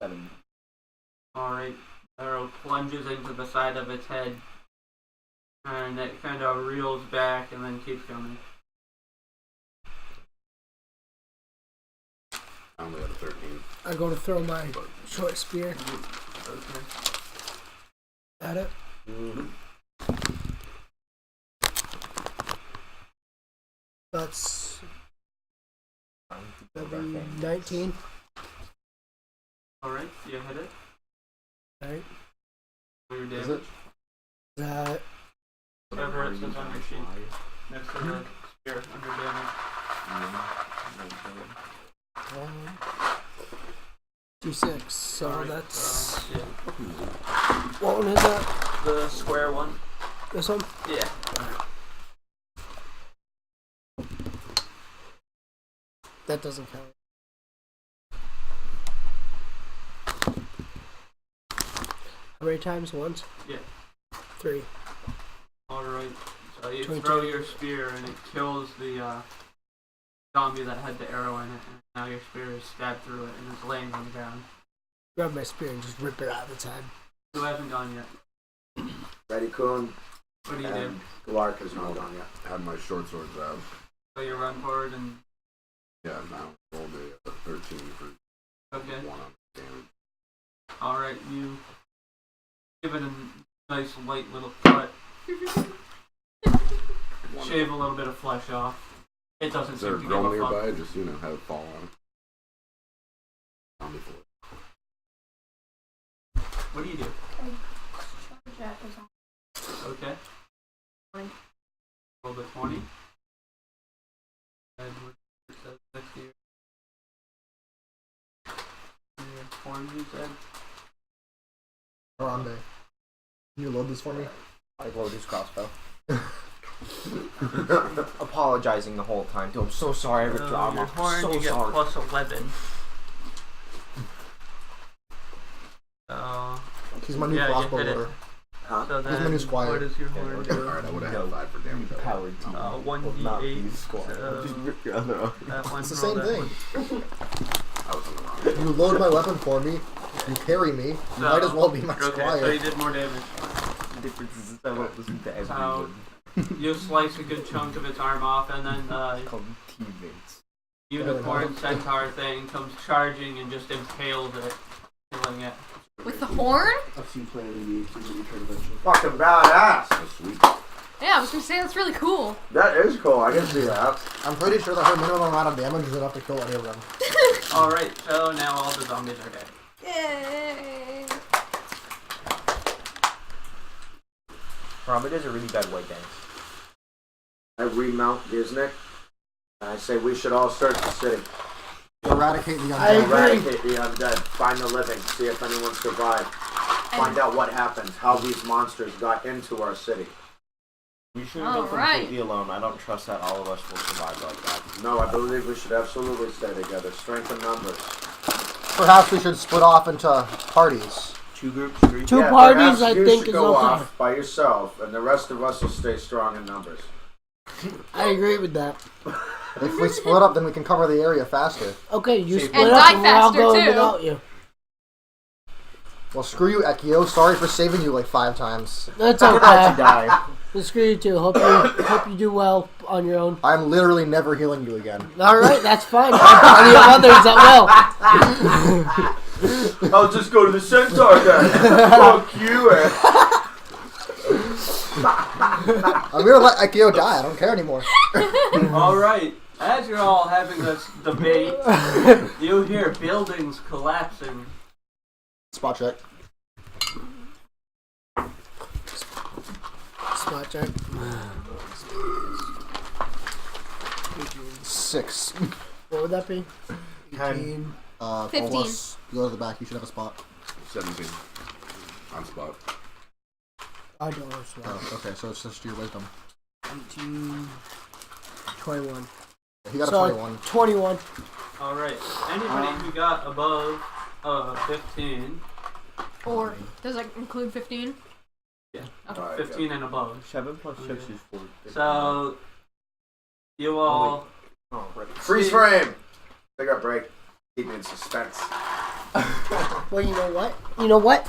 7. Alright, arrow plunges into the side of its head. And it kind of reels back and then keeps coming. I only got a 13. I go to throw my short spear Okay. at it. That's that'd be 19. Alright, you hit it. Right. For your Is damage. it? That Whatever it says on your sheet. Next to the spear under damage. D6. So Alright, that's yeah. what one is that? The square one. This one. Yeah. That doesn't count. How many times? Once? Yeah. 3. Alright. So you 22. throw your spear and it kills the zombie that had the arrow in it, and now your spear is stabbed through it and it's laying on the ground. Grab my spear and just rip it out of its head. Who hasn't gone yet? Reddy Coon What do you do? and Glark has not gone yet. I had my short swords out. So you run forward and Yeah, now rolled a 13 for okay. 1 on damage. Alright, you give it a nice light little cut. One Shave a little bit of flesh off. It doesn't Is there seem a to give girl a fuck. nearby? Just, have it fall on. Zombie bullet. What do you do? Charge at the zombie. Okay. 20. Roll the 20. And it says 60. Horns, you said? Harambe. Can you load this for me? I load his crossbow. Apologizing the whole time. Dude, I'm so sorry I ripped your arm Your off. horn, I'm so you get sorry. plus 11. So, He's my new Yeah, you crossbow hit it. loader. Huh? so He's my then, new squire. what does your horn Alright, do? I would have No. had 5 for damage. You coward team. 1d8. Just rip your other arm. That one, It's the roll same that thing. one. I was on the wrong. You load my weapon for me. You carry me. You might as well be my Okay, so squire. you did more damage. The difference is I wrote this into So- everyone. You slice a good chunk of its arm off, and then Call them teammates. unicorn centaur thing comes charging and just impales it, killing it. With the horn? I've seen Planet of the Apes eventually. Fucking badass. That's sweet. Yeah, I was gonna say that's really cool. That is cool. I can see that. I'm pretty sure that her minimum amount of damage is enough to kill any of them. Alright, so now all the zombies are dead. Yay! Probably does a really bad white dance. I remount Giznik, and I say we should all search the city. Eradicate the I undead. agree. Eradicate the undead. Find the living. See if anyone survived. Find out what happened. How these monsters got into our city. You shouldn't go Alright. completely alone. I don't trust that all of us will survive like that. No, I believe we should absolutely stay together. Strength in numbers. Perhaps we should split off into parties. 2 groups, 3. Two Yeah, parties, perhaps I you think, should is go okay. off by yourself, and the rest of us will stay strong in numbers. I agree with that. If we split up, then we can cover the area faster. Okay, you And split die up and we're all faster, going too. without you. Well, screw you, Ekio. Sorry for saving you like 5 times. That's I'm about to okay. die. Well, screw you too. Hope you do well on your own. I'm literally never healing you again. Alright, that's fine. I have plenty of others that will. I'll just go to the centaur then. Fuck you. I'm gonna let Ekio die. I don't care anymore. Alright, as you're all having this debate, you hear buildings collapsing. Spot check. Spot check. 6. What would that be? 10. 15. Almost. You go to the back. You should have a spot. 17. On spot. I don't know. Spot. Oh, okay. So it's just your wisdom. 21. He got a So, 21. 21. Alright, anybody who got above 15, Or does that include 15? Yeah. Okay. Alright, 15 and above. 7 plus 6 is 4. So, you all Oh, right. Freeze frame. Take a break. Keep me in suspense. Well, you know what? You know what?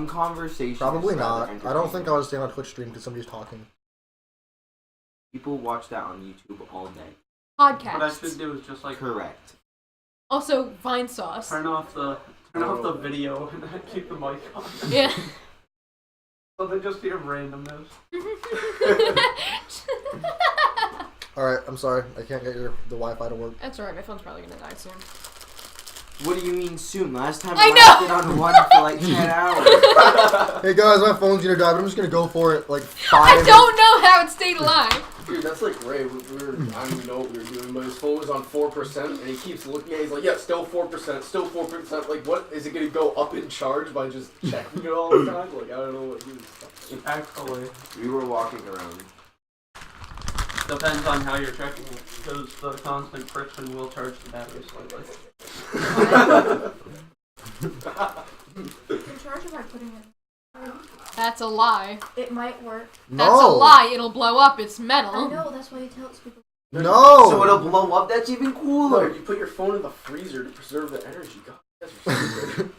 Some conversation. Probably is rather not. I don't think I entertaining. was staying on Twitch stream because somebody's talking. People watch that on YouTube all day. What I should Podcasts. do is just like Correct. Also, Vine sauce. turn off the video and then keep the mic on. Yeah. So they just hear randomness. Alright, I'm sorry. I can't get the Wi-Fi to work. That's alright, my phone's probably gonna die soon. What do you mean soon? Last time I I lasted on one for like 10 hours. Hey guys, my phone's gonna die, but I'm just gonna go for it like 5. I don't know how it stayed alive. Dude, that's like Ray. I don't even know what we were doing, but his phone was on 4%, and he keeps looking at it. He's like, yeah, still 4%, still 4%. Like, what? Is it going to go up in charge by just checking it all the time? Like, I don't know what he was. Actually, We were walking around. depends on how you're checking it, because the constant friction will charge the battery slightly. You can charge it by putting it. That's a lie. It might work. That's a lie. It'll blow up. It's I metal. know, that's why you tell people. No! So it'll blow up? That's even Look, cooler. you put your phone in the freezer to preserve the energy. God, that's stupid.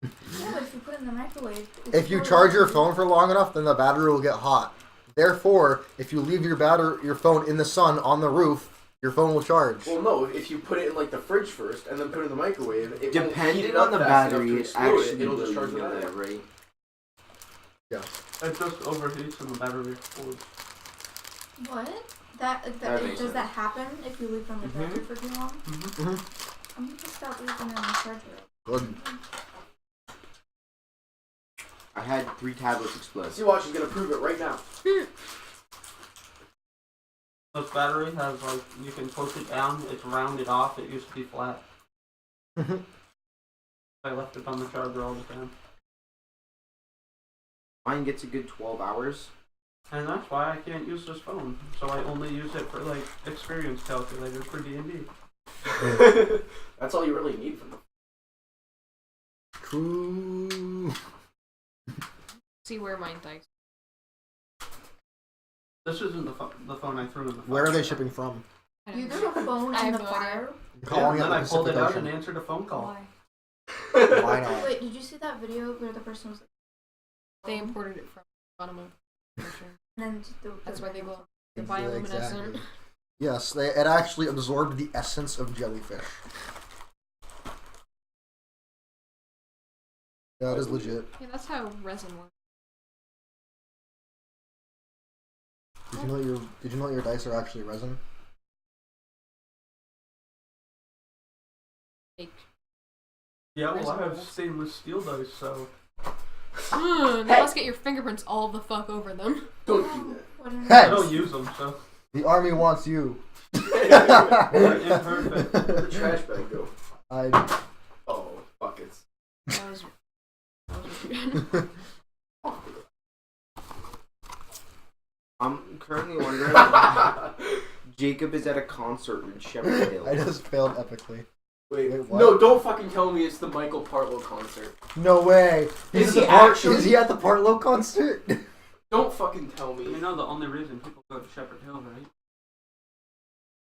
Yeah, but if you put it in the microwave. If you charge your phone for long enough, then the battery will get hot. Therefore, if you leave your phone in the sun on the roof, your phone will charge. Well, no, if you put it in like the fridge first and then put it in the microwave, it won't heat Depending it on up the fast enough battery, to it explode actually it'll will, just charge the you know battery. that, right? It just overheats and the battery explodes. What? That makes Does sense. that happen if you leave it on the charger for too long? Mm-hmm. I'm gonna stop leaving it on the charger. Good. I had 3 tablets explode. See, watch, he's gonna prove it right now. This battery has like, you can push it down, it's rounded off, it used to be flat. I left it on the charger all the time. Mine gets a good 12 hours. And that's why I can't use this phone. So I only use it for like experience calculators for D&D. That's all you really need from them. True. See where mine dies. This isn't the phone I threw in the fire. Where are they shipping from? I don't You know. threw a phone I in have the no idea. fire? Yeah, Calling and it then I the pulled it Pacific out and Ocean. answered a phone call. Why? Why not? Wait, did you see that video where the person was like, They imported it from bottom of the ocean. and then That's why they go. The Yeah, bioluminescent. exactly. Yes, it actually absorbed the essence of jellyfish. That is legit. Yeah, that's how resin works. Did you know your dice are actually resin? Fake. Yeah, well, I have Resin. stainless steel dice, so. They must get your fingerprints all the fuck over them. Don't do that. what in Hey! I don't use them, so. The army wants you. Imperfect. Where'd the trash bag go? Oh, buckets. That was weird. I'm currently wondering. Jacob is at a concert in Shepherd Hill. I just failed epically. Wait, Wait, what? no, don't fucking tell me it's the Michael Partlow concert. No way. Is he actually? Is he at the Partlow concert? Don't fucking tell me. You know the only reason people go to Shepherd Hill,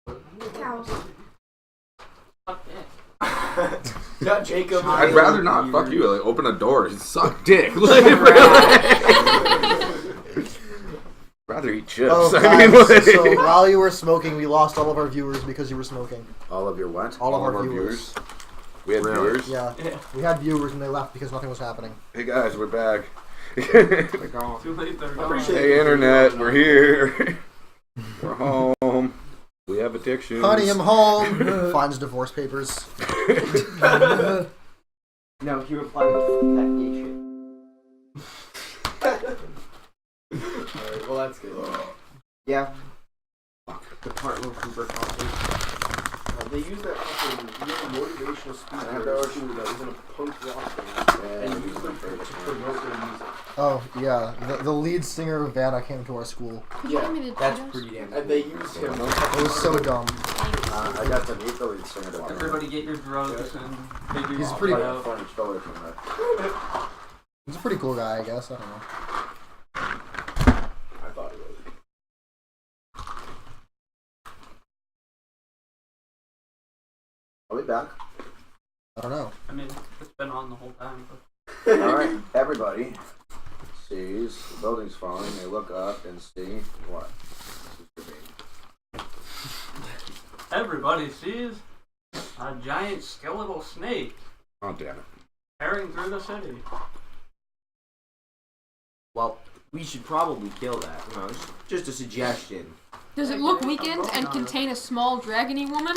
right? Cows. Fuck that. Not Jacob. I'd rather not. Fuck you. Like, open a door and suck dick. Rather eat chips. Oh, guys, so while you were smoking, we lost all of our viewers because you were smoking. All of your what? All of our viewers. We had Really? viewers. Yeah, we had viewers and they left because nothing was happening. Hey guys, we're back. Like, oh, Too late, they're gone. appreciate hey internet, we're here. We're home. We have addictions. Honey, I'm home. Finds divorce papers. No, he replied with that gay shit. Alright, well that's good. Yeah. The Partlow Cooper concert. They use that fucking motivational speaker I have at no our school that was in a punk rock band and used them to promote their music. Oh, yeah. The lead singer of Vanna came to our school. Could you Yeah, hand me the That's Cheetos? pretty damn And they used him. It was so dumb. I got to meet the lead singer to Everybody get your drugs and figure He's out pretty- what a out. French photo from that. He's a pretty cool guy, I guess. I don't know. I thought it was. Are we back? I don't know. I mean, it's been on the whole time, but Alright, everybody sees the building's falling. They look up and see what? Everybody sees a giant skeletal snake Oh, damn it. tearing through the city. Well, we should probably kill that. No, it's just a suggestion. Does it look weakened and contain a small dragony woman?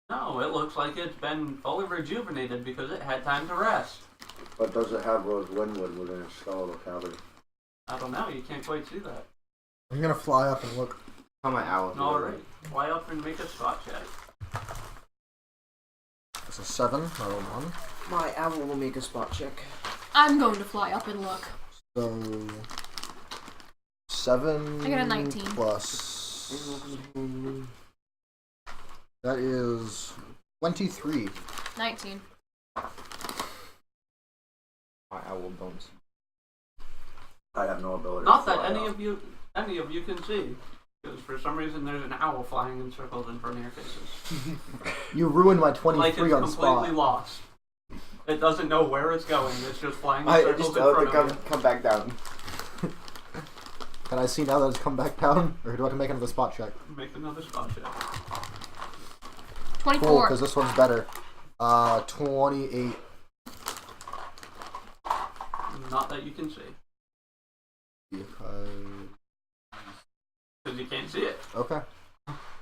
No, it looks like it's been fully rejuvenated because it had time to rest. But does it have Rose Winwood within its skeletal cavity? I don't know, you can't quite see that. I'm gonna fly up and look. How my owl? Alright, fly up and make a spot check. It's a 7, not a 1. My owl will make a spot check. I'm going to fly up and look. So 7 I got a 19. plus. That is 23. 19. My owl don't see. I have no ability. Not to that fly any up. of you can see. Because for some reason there's an owl flying in circles in front of your faces. You ruined my Like 23 it's on completely spot. lost. It doesn't know where it's going, it's just flying in I circles just in let front it of you. come back down. Can I see now that it's come back down? Or do I have to make another spot check? Make another spot check. 24. Cool, because this one's better. 28. Not that you can see. Because you can't see it. Okay.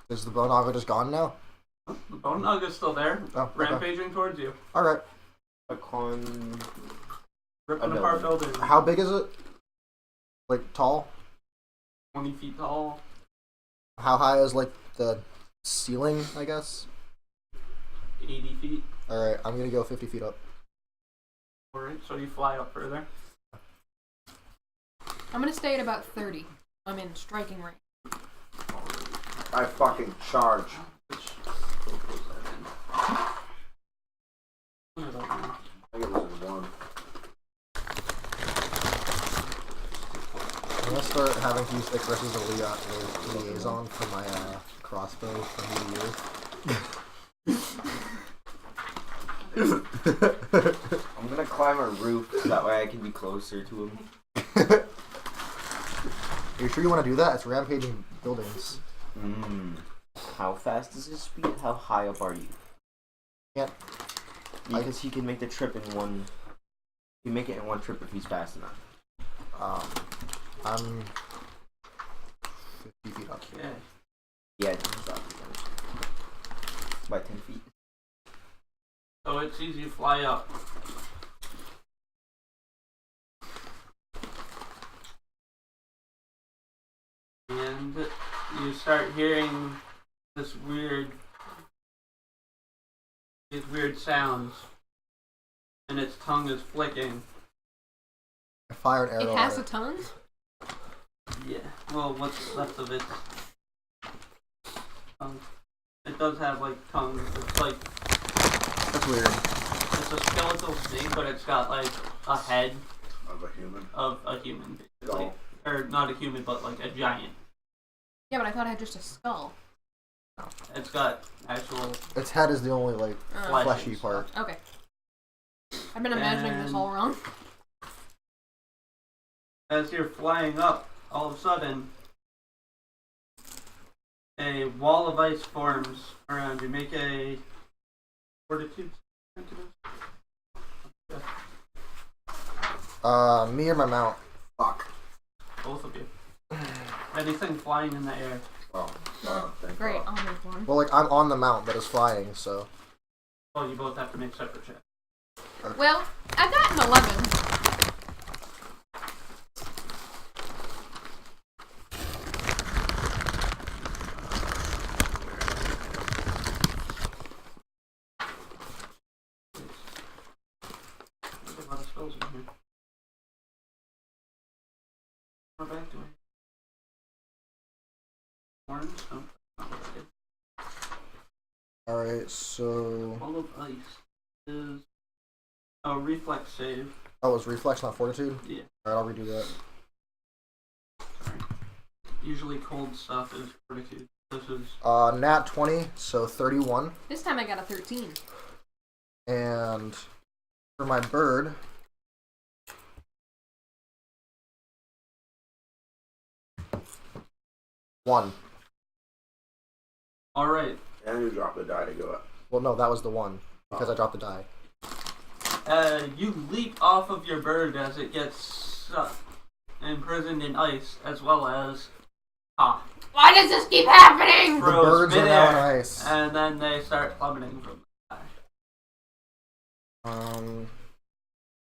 Is the Bonaga just gone now? The bone nug is still there, Oh, okay. rampaging towards you. Alright. A con. Ripping A apart building. buildings. How big is it? Like, tall? 20 feet tall. How high is, like, the ceiling, I guess? 80 feet. Alright, I'm gonna go 50 feet up. Alright, so you fly up further. I'm gonna stay at about 30. I'm in striking range. I fucking charge. Which what was that in? I don't know. I think it was in 1. I'm gonna start having to use Icarus's liaison for my crossbow for New Year. I'm gonna climb a roof so that way I can be closer to him. Are you sure you want to do that? It's rampaging buildings. How fast is his speed? How high up are you? Can't. Because he can make the trip in one. He can make it in one trip if he's fast enough. I'm 50 feet up. Okay. Yeah, he's up again. By 10 feet. So it sees you fly up. And you start hearing these weird sounds. And its tongue is flicking. I fire an arrow It has at a tongue? Yeah. Well, what's left of its tongue. It does have like tongues. It's like That's weird. it's a skeletal snake, but it's got like a head Of a human. of a human, basically. Skull. Or not a human, but like a giant. Yeah, but I thought I had just a skull. It's got actual Its head is the only, like, flesh fleshy and part. stuff. Okay. I've been imagining this all wrong. As you're flying up, all of a sudden, a wall of ice forms around you. Make a fortitude. Me or my mount? Fuck. Both of you. Anything flying in the air. Oh, thank Great, God. I'll make one. Well, like, I'm on the mount that is flying, so. Oh, you both have to make separate checks. Well, I got an 11. There's a lot of spells in here. Go back to it. Horns? Oh, not what I did. Alright, so. Wall of ice is a reflex save. Oh, it's reflex, not fortitude? Yeah. Alright, I'll redo that. Sorry. Usually cold stuff is fortitude. This is Nat 20, so 31. This time I got a 13. And for my bird, 1. Alright. And you drop the die to go up. Well, no, that was the 1 because I dropped the die. You leap off of your bird as it gets imprisoned in ice, as well as Why does this keep happening? The froze birds are now on midair, ice. and then they start plummeting from the sky.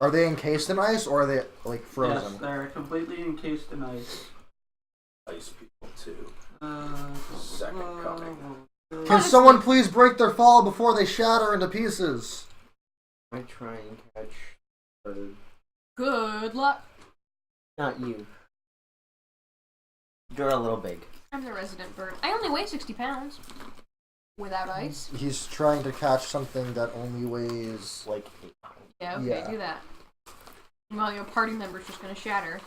Are they encased in ice or are they like frozen? Yes, they're completely encased in ice. Ice people too. Second coming. Can someone please break their fall before they shatter into pieces? I try and catch bird. Good luck. Not you. You're a little big. I'm the resident bird. I only weigh 60 pounds. Without ice. He's trying to catch something that only weighs Like 8 pounds. Yeah, okay, Yeah. do that. Well, your party member's just gonna shatter.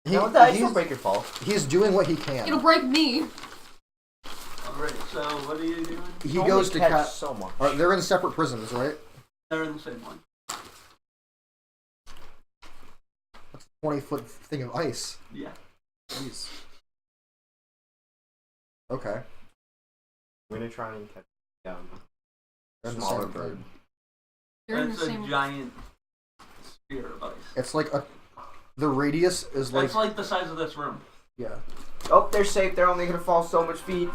No, the ice will break your fall. He's doing what he can. It'll break me. Alright, so what are you doing? He Only goes to catch catch. so much. They're in separate prisons, right? They're in the same one. 20-foot thing of ice. Yeah. Jeez. Okay. I'm gonna try and catch They're in the smaller same bird. thing. They're in It's the a same. giant sphere of ice. It's like the radius is like It's like the size of this room. yeah. Oh, they're safe. They're only gonna fall so much feet.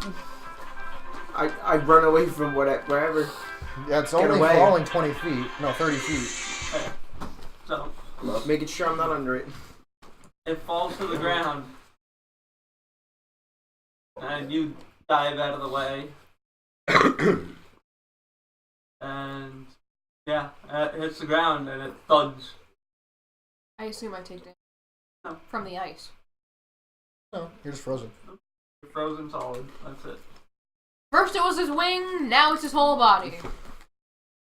I run away from wherever. Yeah, it's Get only away. falling 20 feet. No, 30 feet. Okay. So Making sure I'm not under it. it falls to the ground, and you dive out of the way, and yeah, it hits the ground and it thuds. I assume I take damage. No. From the ice. No, you're just frozen. You're frozen solid. That's it. First it was his wing, now it's his whole body.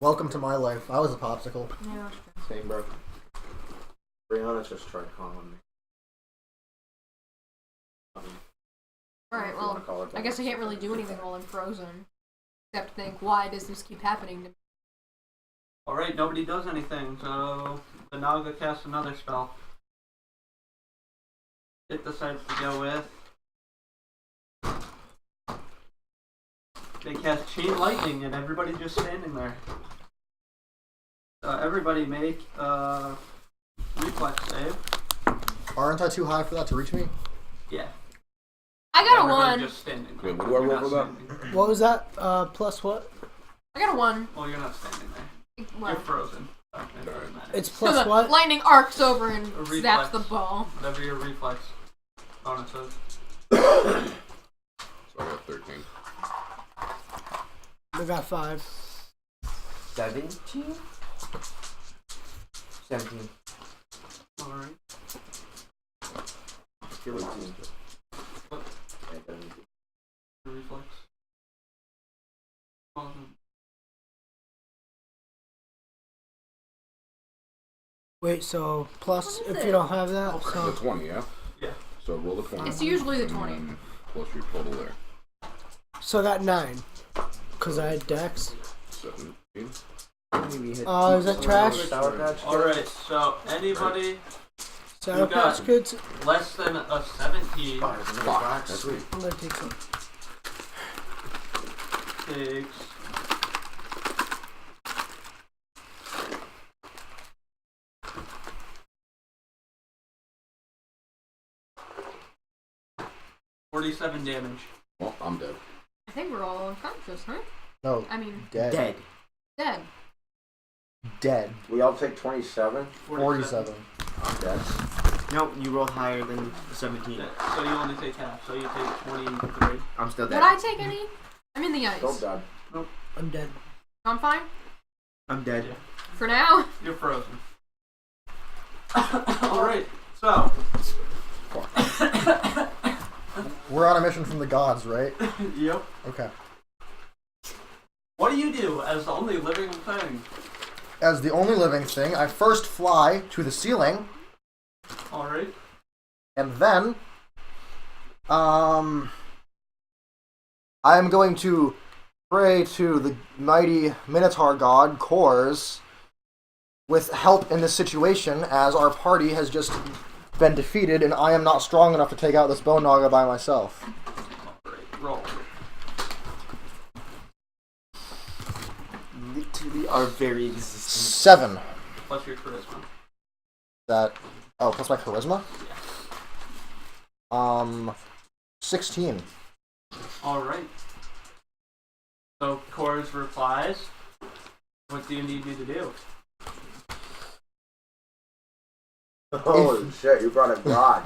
Welcome to my life. I was a popsicle. Yeah. Same, bro. Brianna just tried calling me. Alright, If you wanna well, call it I that. guess I can't really do anything while I'm frozen. Except think, why does this keep happening to me? Alright, nobody does anything, so the Naga casts another spell. It decides to go with. They cast Chain Lightning and everybody just standing there. Everybody make a reflex save. Aren't I too high for that to reach me? Yeah. I got a Everybody 1. just standing Wait, there. what do I You're roll not for that? standing. What was that? Plus what? I got a 1. Well, you're not standing there. Well, You're frozen. So it doesn't matter. It's so plus the what? lightning arcs over and A zaps the reflex. ball. Whatever your reflex bonus is. So I got 13. I got 5. 17? 17. Alright. You're 18. Your reflex. Wait, so plus What is if it? you don't have that, The so 20, yeah? Yeah. So roll the 20. It's usually the and 20. then Plus your total there. I got 9. Cause I had Dex. 17. Is that trash? Sour Patch. Alright, so anybody Sour You got Patch Kids. less than a 17 Fuck, that's sweet. I'm gonna take some. takes $47 damage. Well, I'm dead. I think we're all unconscious, huh? No, I mean, dead. Dead. dead. Dead. We all take 27. 47. I'm dead. Nope, you rolled higher than 17. Yeah, so you only take half, so you take 23. I'm still Would dead. I take any? I'm in the Still ice. dead. I'm dead. I'm fine. I'm dead. For now. You're frozen. Alright, so We're on a mission from the gods, right? yep. Okay. What do you do as the only living thing? As the only living thing, I first fly to the ceiling, Alright. and then, I am going to pray to the mighty Minotaur god, Kors, with help in this situation, as our party has just been defeated, and I am not strong enough to take out this bone naga by myself. Alright, roll. Literally our very existence. 7. Plus your charisma. That. Oh, plus my charisma? 16. Alright. So, Cora's replies. What do you need me to do? Holy shit, you brought a god.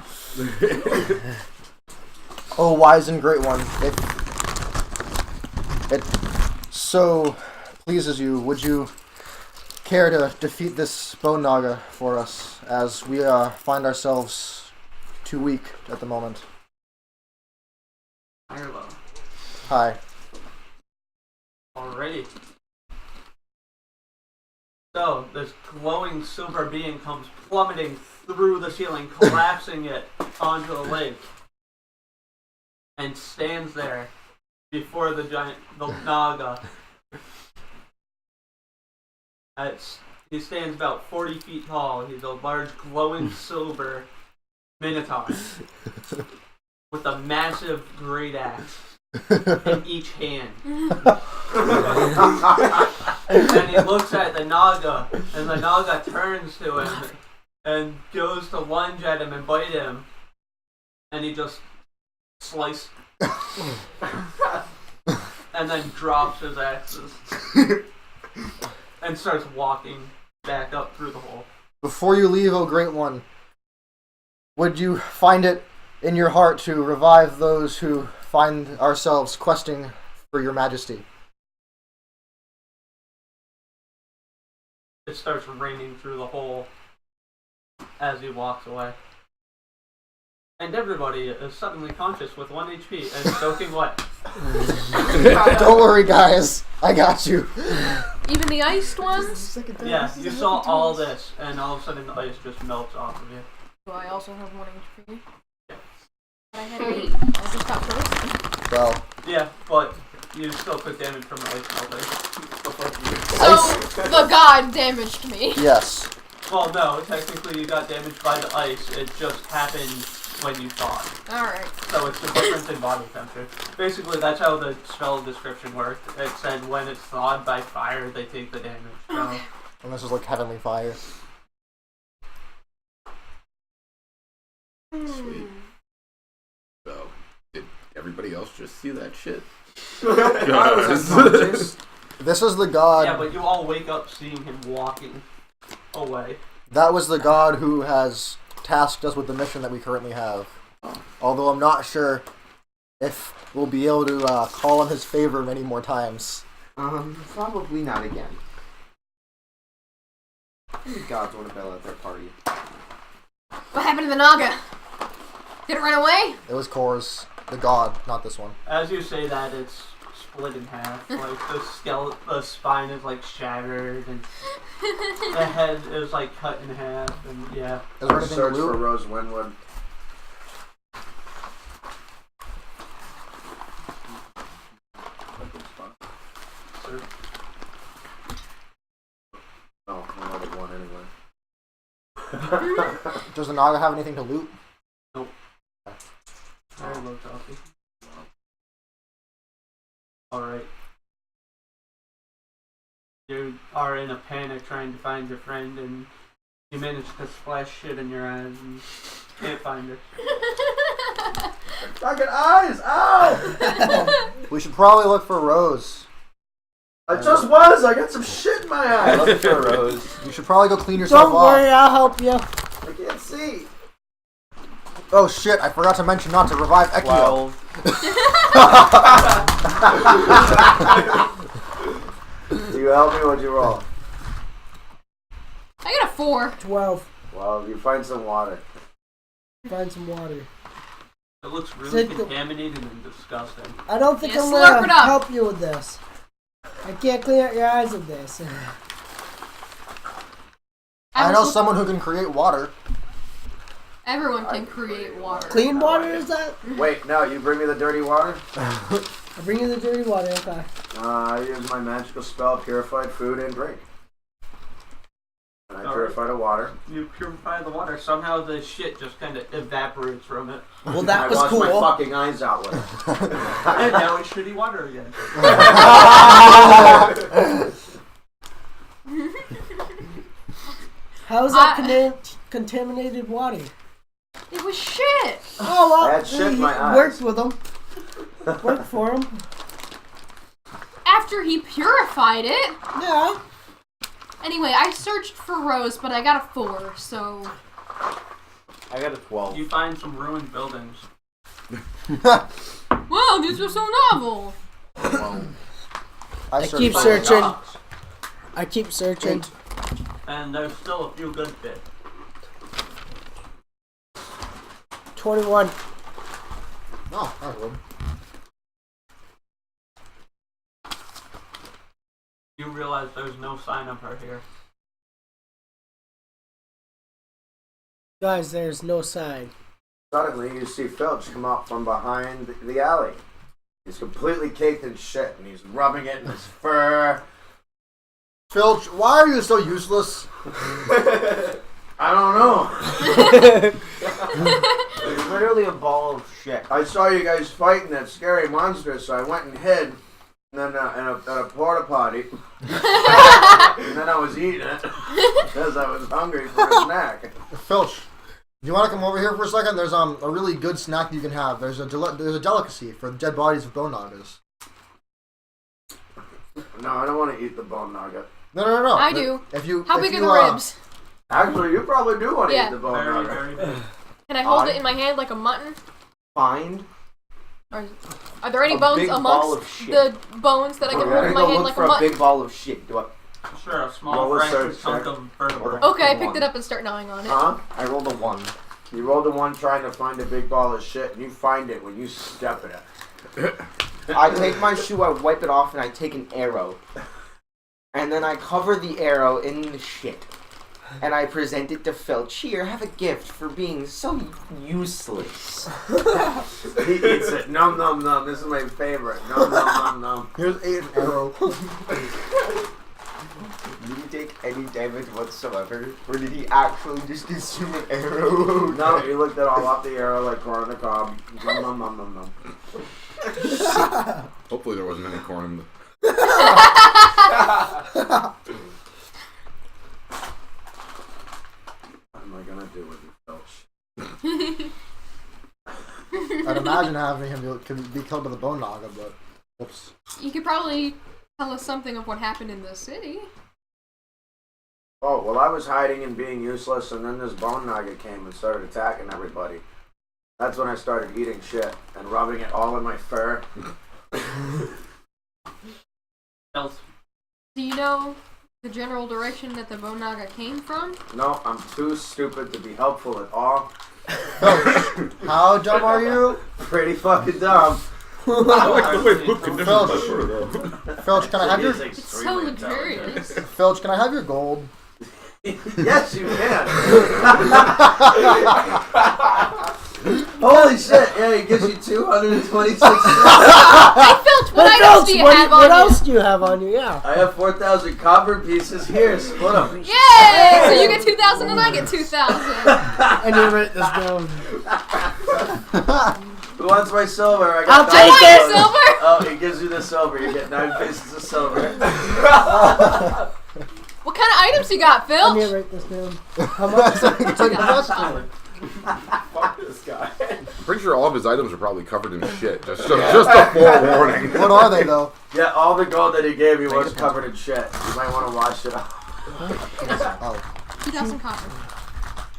Oh, wise and great one, if it so pleases you, would you care to defeat this bone naga for us, as we find ourselves too weak at the moment? High or low? Hi. Alrighty. So, this glowing silver being comes plummeting through the ceiling, collapsing it onto the lake, and stands there before the Naga. He stands about 40 feet tall. He's a large, glowing silver minotaur with a massive great axe in each hand. And he looks at the Naga, and the Naga turns to him and goes to lunge at him and bite him, and he just slices and then drops his axes and starts walking back up through the hole. Before you leave, O Great One, would you find it in your heart to revive those who find ourselves questing for your majesty? It starts raining through the hole as he walks away. And everybody is suddenly conscious with 1 HP and soaking wet. Don't worry, guys. I got you. Even the iced ones? Yeah, you saw all this, and all of a sudden the ice just melts off of you. Do I also have 1 HP? Yeah. But I had 8. I just got frozen. Well, Yeah, but you still took damage from the ice melting. So, the god damaged me. yes. Well, no, technically you got damaged by the ice. It just happened when you thawed. Alright. So it's the difference in body temperature. Basically, that's how the spell description worked. It said when it's thawed by fire, they take the damage. So, And this is like heavenly fire. Sweet. So, did everybody else just see that shit? I was unconscious. This is the god. yeah, but you all wake up seeing him walking away. That was the god who has tasked us with the mission that we currently have. Although I'm not sure if we'll be able to call on his favor many more times. Probably not again. How many gods want to bail at their party? What happened to the Naga? Did it run away? It was Kor's, the god, not this one. As you say that, it's split in half. Like the spine is like shattered, and the head is like cut in half, and yeah. Is there anything to Search for loot? Rose Winwood. So, Oh, I wanted one anyway. Does the Naga have anything to loot? very low coffee. Alright. You are in a panic trying to find your friend, and you manage to splash shit in your eyes and can't find her. Fucking eyes! Ow! We should probably look for Rose. I just was! I got some shit in my eye! Look for Rose. You should probably go clean yourself Don't off. worry, I'll help you. I can't see! Oh shit, I forgot to mention not to revive Ekio. 12. Do you help me? What'd you roll? I got a 4. 12. Well, you find some water. Find some water. It looks really Take the- contaminated and disgusting. I don't think Yeah, I'm slurp gonna it up. help you with this. I can't clean out your eyes with this. I know someone who can create water. Everyone can create water. Clean water, is that? Wait, no, you bring me the dirty water? I bring you the dirty water, okay. I use my magical spell, purified food and drink. And I Alright. purify the water. You purify the water. Somehow the shit just kind of evaporates from it. Well, that I was wash my cool. fucking eyes out with it. And now it's shitty water again. How's that contaminated water? It was shit. Oh, well, I had shit in my eyes. worked with him. Worked for him. After he purified it. Yeah. Anyway, I searched for Rose, but I got a 4, so... I got a 12. You find some ruined buildings. Wow, these are so novel. I searched keep for searching. dogs. I keep searching. And there's still a few good bits. 21. Oh, that was good. You realize there's no sign of her here. Guys, there's no sign. Suddenly, you see Filch come up from behind the alley. He's completely caked in shit, and he's rubbing it in his fur. Filch, why are you so useless? I don't know. It's literally a ball of shit. I saw you guys fighting that scary monster, so I went and hid. And then in a porta potty. And then I was eating it because I was hungry for a snack. Filch, do you want to come over here for a second? There's a really good snack you can have. There's a delicacy for dead bodies of bone nagas. No, I don't want to eat the bone nugget. No. I do. How big are the ribs? Actually, you probably do want to Yeah. eat the bone Very, nugget. very big. Can I hold it in my hand like a mutton? Find Are there any a bones big ball amongst of shit. the bones that I can Okay. hold in Go my hand look like for a a mutton? big ball of shit. Do I? Sure, a small Roll a fractured search chunk check. of vertebrae. Okay, I One. picked it up and start gnawing on it. Huh? I rolled a 1. You rolled the one trying to find a big ball of shit, and you find it when you step in it. I take my shoe, I wipe it off, and I take an arrow. And then I cover the arrow in the shit. And I present it to Filch. Here, have a gift for being so useless. He eats it. Nom nom nom. This is my favorite. Nom nom nom nom. Here's an arrow. Did he take any damage whatsoever? Or did he actually just consume an arrow? No, he looked it all off the arrow like corn on the cob. Nom nom nom nom nom. Hopefully there wasn't any corn in the... What am I gonna do with you, Filch? I'd imagine having him be killed by the bone naga, but oops. You could probably tell us something of what happened in the city. Oh, well, I was hiding and being useless, and then this bone nugget came and started attacking everybody. That's when I started eating shit and rubbing it all in my fur. Else. Do you know the general direction that the bone naga came from? No, I'm too stupid to be helpful at all. Filch, how dumb are you? Pretty fucking dumb. I like the way Book conditions Filch. my fur, though. Filch, can I have your He's It's so extremely intelligent. luxurious. Filch, can I have your gold? Yes, you can. Holy shit! Yeah, he gives you 226. Hey, Filch, what items do you have on what you? else do you have on you? Yeah. I have 4,000 copper pieces here. Split them. Yay! So you get 2,000 and I get 2,000. I need to write this down. Who wants my silver? I I'll got take I it. want silver. Oh, he gives you the silver. You get 9 pieces of silver. What kind of items you got, I need to Filch? write this down. How much? Fuck this guy. Pretty sure all of his items are probably covered in shit. Just a forewarning. What are they, though? Yeah, all the gold that he gave you was covered in shit. You might want to wash it off. Oh. 2,000 copper.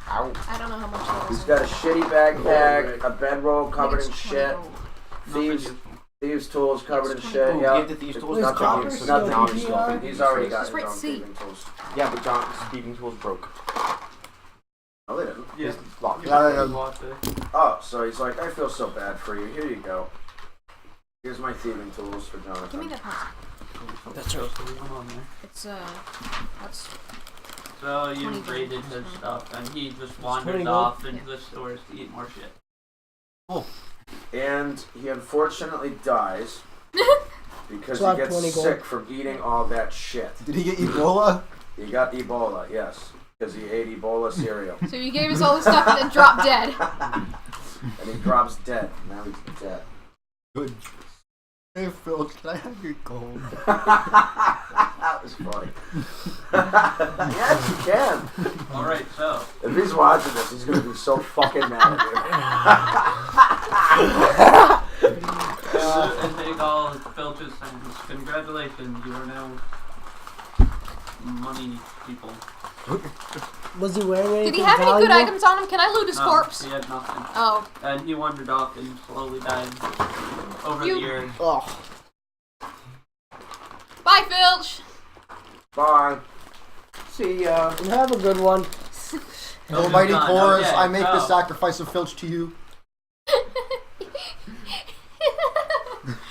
Ow. I don't know how much that He's is. got a shitty backpack, a bedroll covered in shit, thieves tools covered in shit. Ooh, Yeah, give the thieves It's tools. nothing. copper It's still nothing. PPR? He's already got Just his write own C. thieving tools. Yeah, but John's thieving tools broke. No, they didn't. Yeah. Locked. Oh, so he's like, I feel so bad for you. Here you go. Here's my thieving tools for Give me Jonathan. that pencil. That's right. It's, that's... So you 20 raided his stuff, and he just wandered 20 gold? off into the stores to eat more shit. And he unfortunately dies because So I he have gets 20 gold. sick from eating all that shit. Did he get Ebola? He got Ebola, yes. because he ate Ebola cereal. So you gave us all this stuff and then dropped dead. And he drops dead. Now he's dead. Good. Hey Phil, can I have your gold? That was funny. Yes, you can. Alright, so. If he's watching this, he's gonna be so fucking mad at And take all Filch's things. Congratulations, you are now money people. Was he wearing anything Did he have any good valuable? items on him? Can I loot his No, corpse? he had nothing. Oh. And he wandered off and slowly died over the years. Oh. Bye, Filch. you. Bye. See ya. Have a good one. Almighty Not Chorus, yet, I make the no. sacrifice of Filch to you.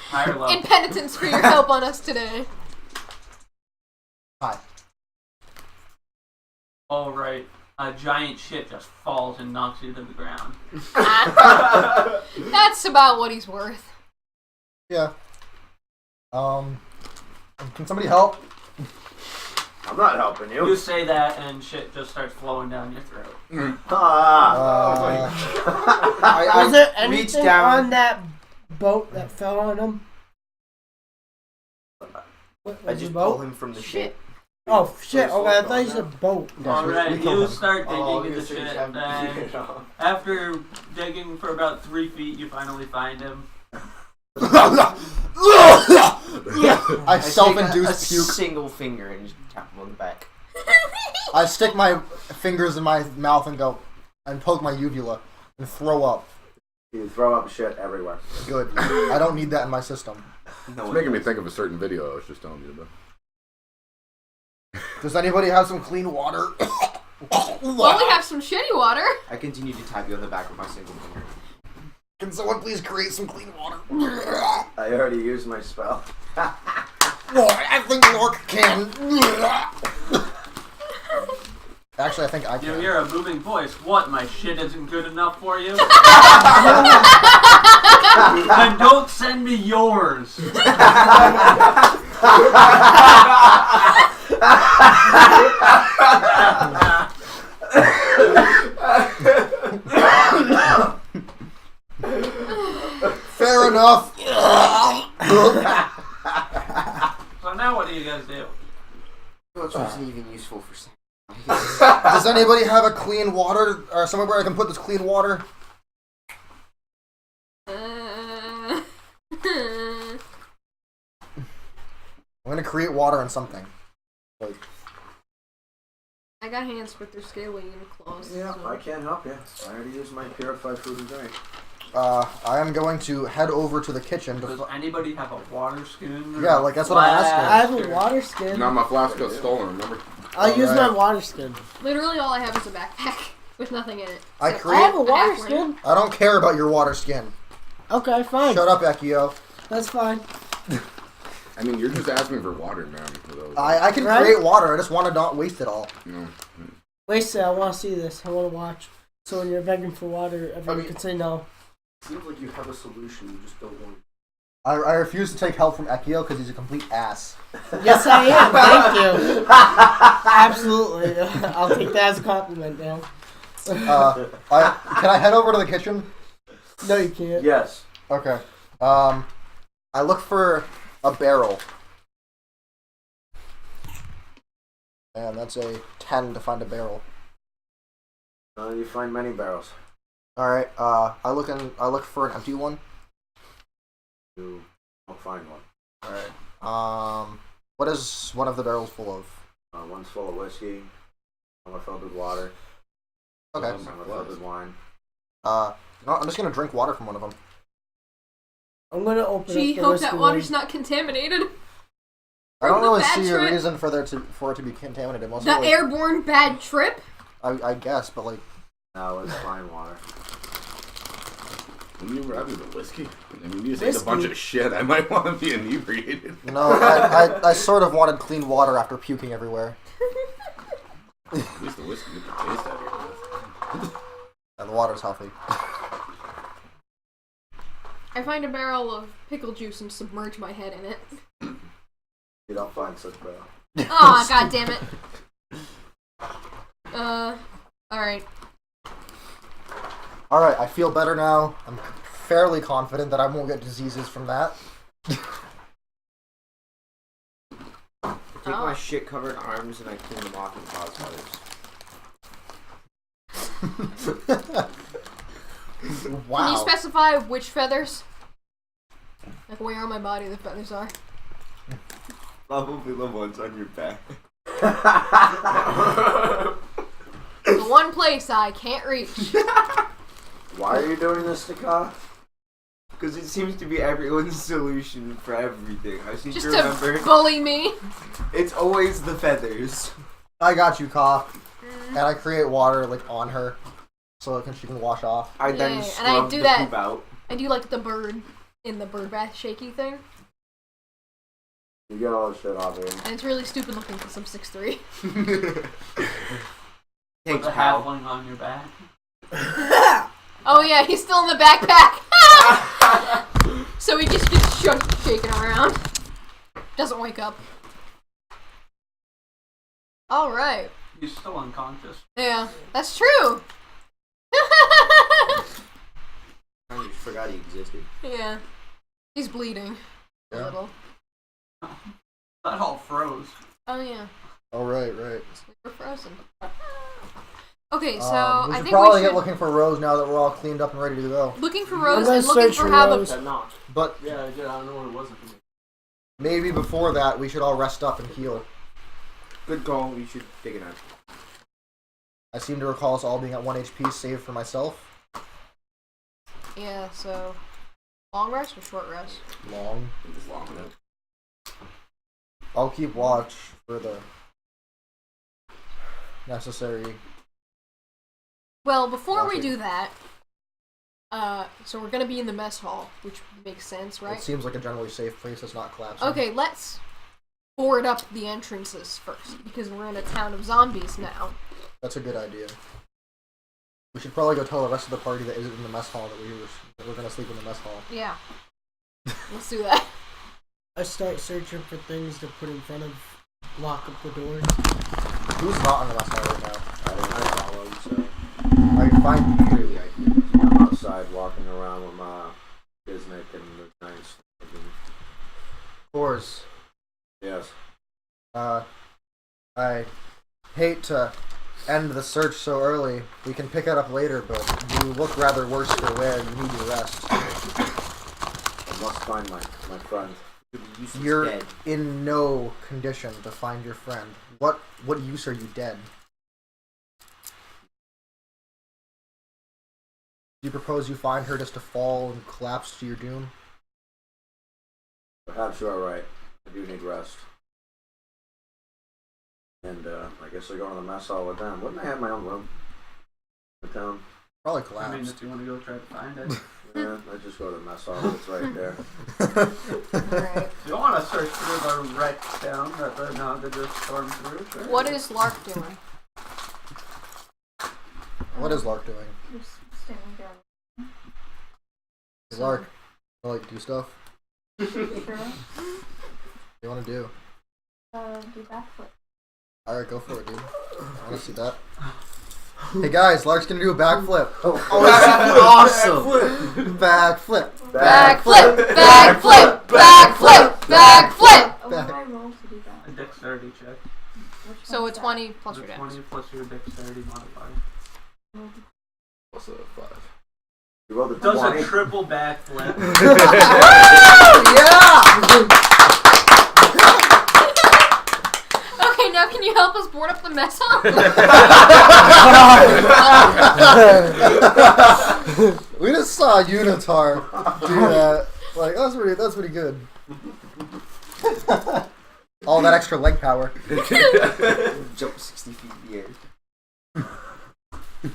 Higher level. In penitence for your help on us today. Hi. Alright, a giant shit just falls and knocks you to the ground. That's about what he's worth. Yeah. Can somebody help? I'm not helping You you. say that and shit just starts flowing down your throat. Ah. Was there reach anything down. on that boat that fell on him? What, I was just it a boat? pull him from the shit. Oh shit! Okay, I thought you said boat. Alright, killed you him. start digging Oh, in the yes, shit, yes, and after digging for about 3 feet, you finally find him. I self-induced a puke. single finger and just tap him on the back. I stick my fingers in my mouth and go, and poke my uvula and throw up. You throw up shit everywhere. Good. I don't need that in my system. It's making me think of a certain video I was just telling you about. Does anybody have some clean water? Well, we have some shitty water. I continue to tap you on the back with my single finger. Can someone please create some clean water? I already used my spell. I think Lork can. Actually, I think I You can. hear a booming voice. What, my shit isn't good enough for you? Then don't send me yours. Fair enough. So now what do you guys do? Which wasn't even useful for sex. Does anybody have a clean water or somewhere where I can put this clean water? Uh, I'm gonna create water in something. Like, I got hands, but they're scaly and close. Yeah, so. I can't help you. I already used my purified food and drink. I am going to head over to the kitchen to. Does anybody have a water spoon? or Yeah, a like, that's what I'm asking. I have flask a or- water skin. Now my flask got stolen, remember? I'll use my Alright. water skin. Literally, all I have is a backpack with nothing in it. I So- create- I have a water halfling. skin. I don't care about your water skin. Okay, fine. Shut up, Ekio. That's fine. I mean, you're just asking for water, man. For those. I can Right? create water. I just want to not waste it all. No. Wait a second, I want to see this. I want to watch. So when you're begging for water, everyone can say no. Seems like you have a solution, you just don't want I refuse to take help from Ekio because he's a complete ass. Yes, I am. Thank you. Absolutely. I'll take that as a compliment now. Can I head over to the kitchen? No, you can't. Yes. Okay. I look for a barrel. And that's a 10 to find a barrel. You find many barrels. All right. I look for an empty one. You don't find one. All right. What is one of the barrels full of? One's full of whiskey. Some are filled with water. Okay. Some are filled with wine. No, I'm just gonna drink water from one of them. I'm going to open Gee, up the hope whiskey that water's one. not contaminated. I don't The really bad see a trip. reason for for it to be contaminated. Mostly, The like, airborne bad trip? I guess, but like, No, it's fine water. When you rather the whiskey? I mean, you just ate a bunch Whiskey. of shit. I might want to be inebriated. no, I sort of wanted clean water after puking everywhere. At least the whiskey get the taste out of your mouth. And the water's healthy. I find a barrel of pickle juice and submerge my head in it. You don't find such barrel. Aw, god damn it. Alright. Alright, I feel better now. I'm fairly confident that I won't get diseases from that. Take my shit covered arms and I clean them off and cause feathers. Wow. Can you specify which feathers? Like where on my body the feathers are? Probably the ones on your back. The one place I can't reach. Why are you doing this, Nika? Because it seems to be everyone's solution for everything. I seem Just to remember. to bully me. It's always the feathers. I got you, Ka. And I create water like on her, so she can wash off. I Yeah, then and I scrub do the that- poop out. I do like the bird in the bird bath shaky thing. You get all this shit off here. And it's really stupid looking because I'm 6'3". With Thanks, the pal. halfling on your back. Oh yeah, he's still in the backpack. So he just gets shaking around. Doesn't wake up. Alright. He's still unconscious. Yeah, that's true. I just forgot he existed. Yeah. He's bleeding. A Yeah. little. That all froze. Oh yeah. Oh, right. We're frozen. Okay, so We I should think probably we should... get looking for Rose now that we're all cleaned up and ready to go. Looking for I'm Rose gonna and looking search for for how Rose. the... That knocked. But Yeah, I did. I don't know what it was. maybe before that, we should all rest up and heal. Good call. We should take a nap. I seem to recall us all being at 1 HP, save for myself. Yeah, so... Long rest or short rest? Long. It's long enough. I'll keep watch for the necessary. Well, before we Watching. do that... so we're gonna be in the mess hall, which makes sense, right? It seems like a generally safe place that's not collapsing. Okay, let's board up the entrances first, because we're in a town of zombies now. That's a good idea. We should probably go tell the rest of the party that isn't in the mess hall that we're gonna sleep in the mess hall. Yeah. Let's do that. I start searching for things to put in front of, lock up the doors. Who's not in the mess hall right now? I follow, so I can find you. I'm outside walking around with my Disney and the Giants. Course. Yes. I hate to end the search so early. We can pick it up later, but you look rather worse for wear. You need to rest. I must find my friend. You're dead. in no condition to find your friend. What use are you dead? Do you propose you find her just to fall and collapse to your doom? Perhaps you are right. I do need rest. And I guess I go in the mess hall with them. Wouldn't I have my own room in the town? Probably I mean, collapsed. if you want to go try to find it. Yeah, I just go to the mess hall. It's right there. Alright. You don't want to search through the wreck town that the Naga just stormed through, sure? What is Lark doing? What is Lark doing? Just standing down. Hey, Lark, you like do stuff? Sure. What do you want to do? Do backflip. Alright, go for it, dude. I want to see that. Hey guys, Lark's gonna do a backflip. Oh, awesome! Backflip. Backflip! Backflip! Backflip! Backflip! What do I roll to do that? A dexterity check. Which So one a is that? 20 plus The your dex. 20 plus your dexterity modifier. Plus a 5. You rolled a Does 20. a triple backflip. Yeah! Okay, now can you help us board up the mess hall? We just saw Unitar do that. Like, that's pretty good. All that extra leg power. Jump 60 feet in the air.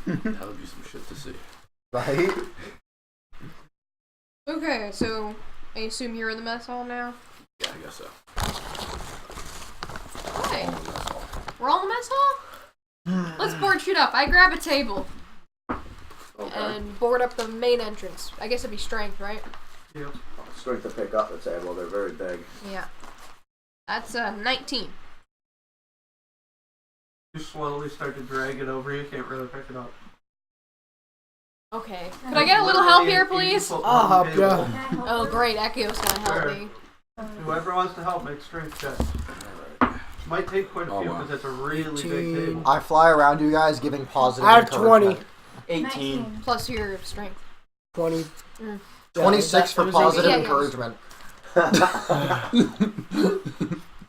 That would be some shit to see. Right? Okay, so I assume you're in the mess hall now? Yeah, I guess so. Okay. We're all in the mess hall? Let's board shit up. I grab a table Okay. and board up the main entrance. I guess it'd be strength, right? Yep. Strength to pick up the table. They're very big. Yeah. That's 19. You slowly start to drag it over. You can't really pick it up. Okay. Could I get a little help here, Literally an please? 80-foot I'll help long you. table. Oh, great. Ekio's gonna help Sure. me. Whoever wants to help, make strength checks. Might take quite a Oh, few wow. because it's a really big 18. table. I fly around you guys, giving positive I have 20. encouragement. 18. Plus your strength. 20. Mm. 26 for That was positive Yeah, yeah. encouragement.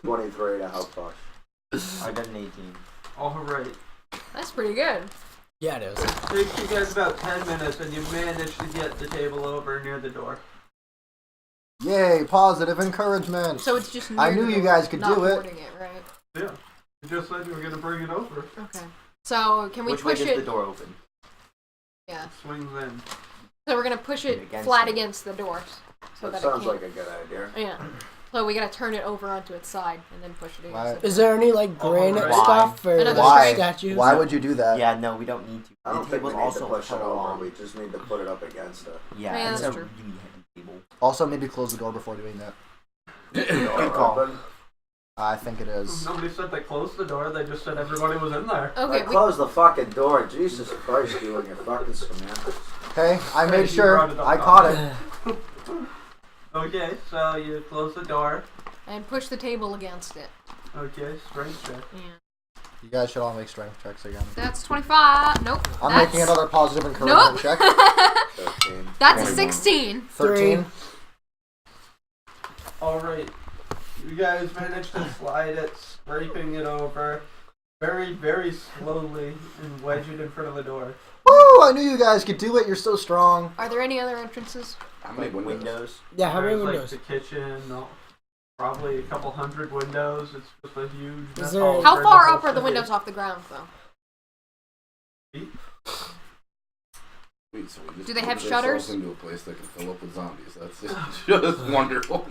23 to help push. I got an 18. Alright. That's pretty good. Yeah, it is. Takes you guys about 10 minutes and you manage to get the table over near the door. Yay, positive encouragement. So it's just near I the knew you door, guys could not do it. boarding it, right? Yeah. You just said you were going to bring it over. Okay. So can we Which way push does it? the door open? Yeah. Swings in. So we're gonna push it Against flat it. against the door, so That that it sounds can't. like a good idea. Yeah. So we gotta turn it over onto its side and then push it Why- against. The Is there any like granite Why? stuff or Another Why? statues? Why would you do that? Yeah, no, we don't need to. I don't The think we table's need to also push it hella over. long. We just need to put it up against it. Yeah, Yeah, it's that's a true. really heavy table. Also, maybe close the door before doing that. Door call. open. I think it is. Nobody said they closed the door, they just said everybody was in there. Okay. Like, close the fucking door. Jesus Christ, you and your fucking semantics. Okay, I Hey, made you sure. brought it up, I Tom. caught it. Okay, so you close the door. and push the table against it. Okay, strength check. Yeah. You guys should all make strength checks again. That's 25. Nope. I'm that's... making another positive encouragement Nope. check. 13. That's a 21. 16. 13. Alright. You guys managed to slide it, scraping it over very, very slowly and wedge it in front of the door. Woo! I knew you guys could do it. You're so strong. Are there any other entrances? How many Like windows? windows. Yeah, how many There's windows? like the kitchen, probably a couple hundred windows. It's just a huge Is mess there- hall How for far the up whole are the city. windows off the ground, though? Wait, so we just Do they put have ourselves shutters? into a place that can fill up with zombies. That's just wonderful.